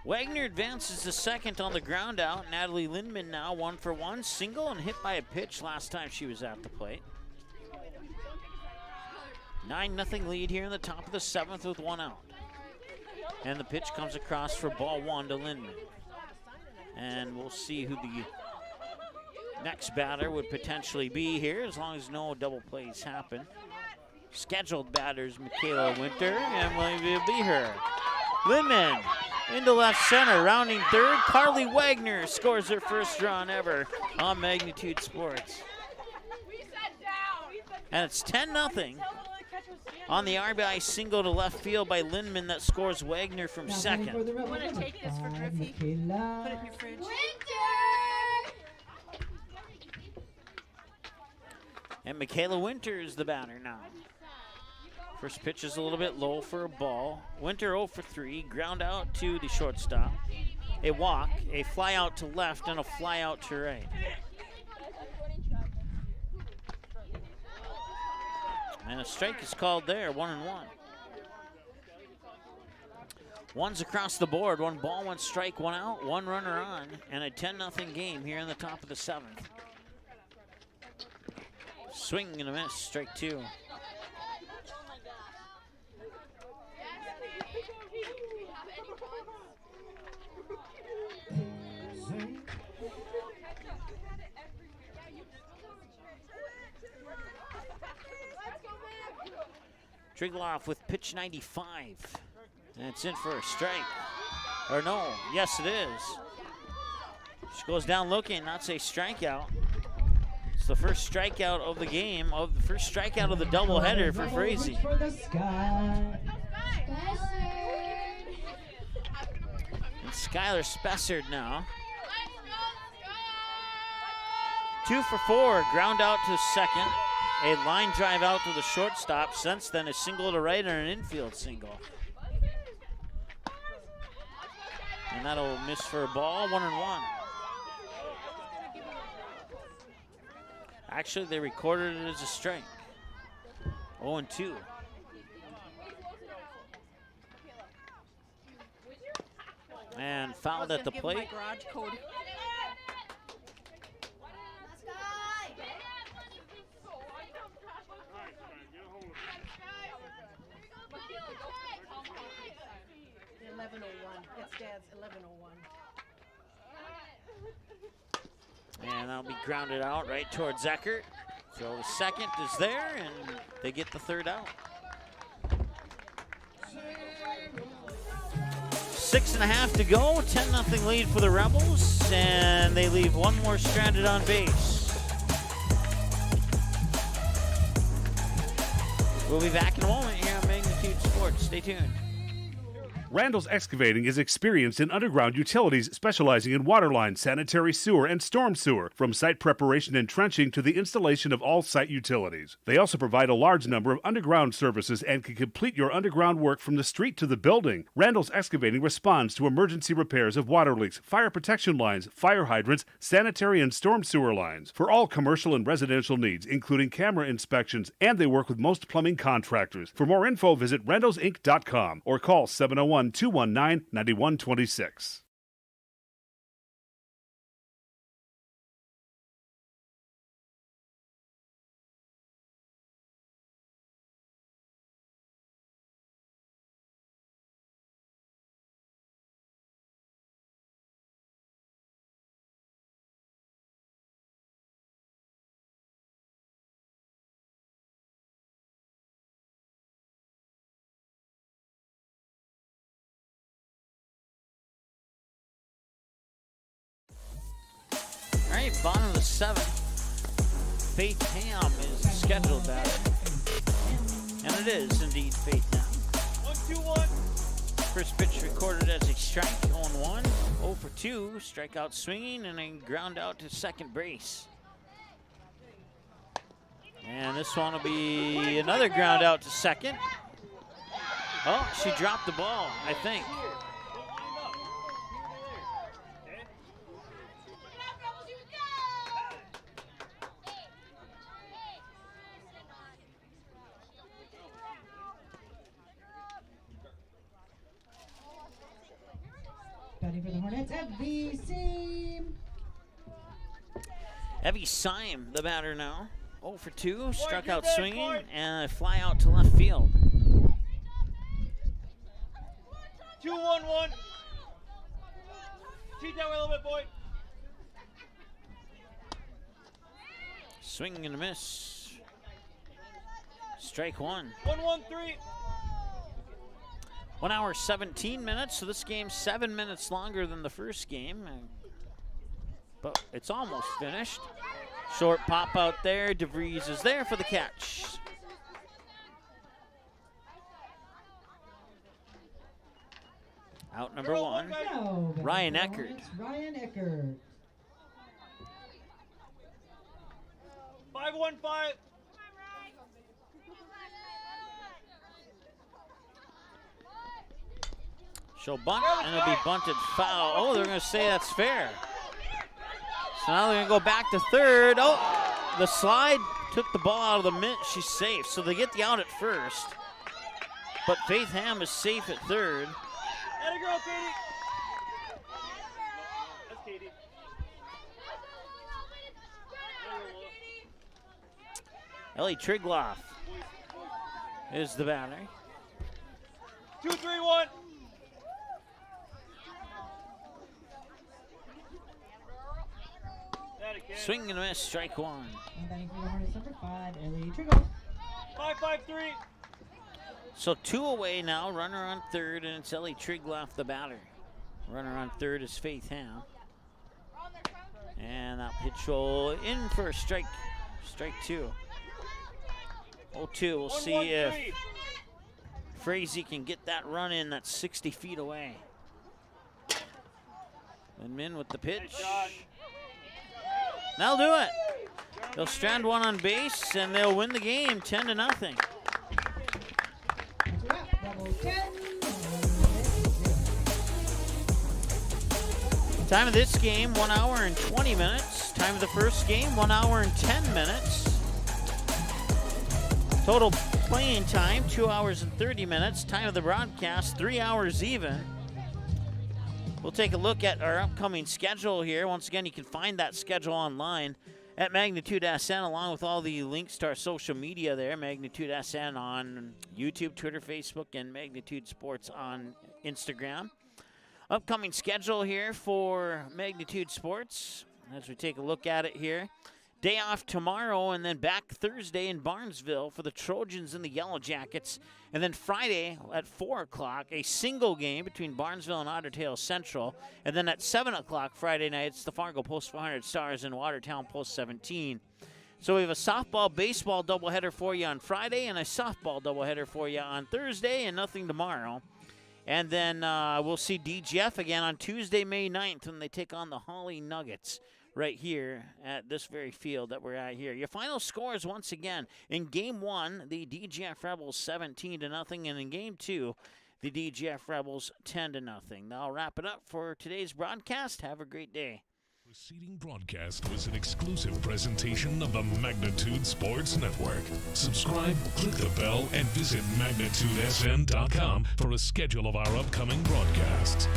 Wagner advances to second on the ground out. Natalie Lindman now 1-for-1, single and hit by a pitch last time she was at the plate. 9-0 lead here in the top of the 7th with 1 out. And the pitch comes across for ball 1 to Lindman. And we'll see who the next batter would potentially be here, as long as no double plays happen. Scheduled batters, Michaela Winter, and will be her. Lindman into left center, rounding third. Carly Wagner scores her first run ever on Magnitude Sports. And it's 10-0 on the RBI single to left field by Lindman that scores Wagner from second. You want to take this for Griffey? Put it in your fridge. And Michaela Winter is the batter now. First pitch is a little bit low for a ball. Winter 0-for-3, ground out to the shortstop. A walk, a fly out to left, and a fly out to right. And a strike is called there, 1-1. One's across the board, 1 ball, 1 strike, 1 out, 1 runner on, and a 10-0 game here in the top of the 7th. Swing and a miss, strike 2. Trigloff with pitch 95. And it's in for a strike. Or no, yes it is. She goes down looking, that's a strikeout. It's the first strikeout of the game, the first strikeout of the doubleheader for Frazee. And Skylar Spessard now. 2-for-4, ground out to second. A line drive out to the shortstop. Since then, a single to right and an infield single. And that'll miss for a ball, 1-1. Actually, they recorded it as a strike. 0-2. And fouled at the plate. It's Dad's 11:01. And that'll be grounded out right towards Eckert. So the second is there, and they get the third out. 6.5 to go, 10-0 lead for the Rebels, and they leave one more stranded on base. We'll be back in a moment here on Magnitude Sports. Stay tuned. Randall's Excavating is experienced in underground utilities, specializing in water lines, sanitary sewer, and storm sewer, from site preparation and trenching to the installation of all site utilities. They also provide a large number of underground services and can complete your underground work from the street to the building. Randall's Excavating responds to emergency repairs of water leaks, fire protection lines, fire hydrants, sanitary and storm sewer lines, for all commercial and residential needs, including camera inspections, and they work with most plumbing contractors. For more info, visit randallsinc.com or call 701-219-9126. All right, bottom of the 7th. Faith Ham is scheduled back. And it is indeed Faith Ham. 1-2-1. First pitch recorded as a strike, 0-1. 0 for 2, strikeout swinging, and a ground out to second base. And this one will be another ground out to second. Oh, she dropped the ball, I think. Batting for the Hornets, Evie Seam. Evie Syme, the batter now. 0 for 2, struck out swinging, and a fly out to left field. 2-1-1. Cheat that way a little bit, boy. Swing and a miss. Strike one. 1-1-3. 1 hour, 17 minutes, so this game's 7 minutes longer than the first game. But it's almost finished. Short pop out there. DeVries is there for the catch. Out number 1, Ryan Eckert. Ryan Eckert. 5-1-5. She'll bunt, and it'll be bunted foul. Oh, they're going to say that's fair. So now they're going to go back to third. Oh, the slide took the ball out of the mitt. She's safe, so they get the out at first. But Faith Ham is safe at third. Atta girl, Katie. That's Katie. Ellie Trigloff is the batter. 2-3-1. Swing and a miss, strike one. And batting for the Hornets, number 5, Ellie Trigloff. 5-5-3. So 2 away now, runner on third, and it's Ellie Trigloff, the batter. Runner on third is Faith Ham. And that pitch will in for a strike 2. 0-2, we'll see if Frazee can get that run in that's 60 feet away. And Min with the pitch. They'll do it. They'll strand one on base, and they'll win the game 10-0. Time of this game, 1 hour and 20 minutes. Time of the first game, 1 hour and 10 minutes. Total playing time, 2 hours and 30 minutes. Time of the broadcast, 3 hours even. We'll take a look at our upcoming schedule here. Once again, you can find that schedule online at Magnitude SN, along with all the links to our social media there. Magnitude SN on YouTube, Twitter, Facebook, and Magnitude Sports on Instagram. Upcoming schedule here for Magnitude Sports, as we take a look at it here. Day off tomorrow, and then back Thursday in Barnesville for the Trojans and the Yellow Jackets. And then Friday at 4 o'clock, a single game between Barnesville and Otter Tail Central. And then at 7 o'clock Friday night, it's the Fargo Post 400 Stars and Watertown Post 17. So we have a softball, baseball doubleheader for you on Friday and a softball doubleheader for you on Thursday, and nothing tomorrow. And then we'll see DGF again on Tuesday, May 9th, when they take on the Holly Nuggets right here at this very field that we're at here. Your final scores once again. In Game 1, the DGF Rebels 17-0, and in Game 2, the DGF Rebels 10-0. That'll wrap it up for today's broadcast. Have a great day. Preceding broadcast was an exclusive presentation of the Magnitude Sports Network. Subscribe, click the bell, and visit magnitudesn.com for a schedule of our upcoming broadcasts.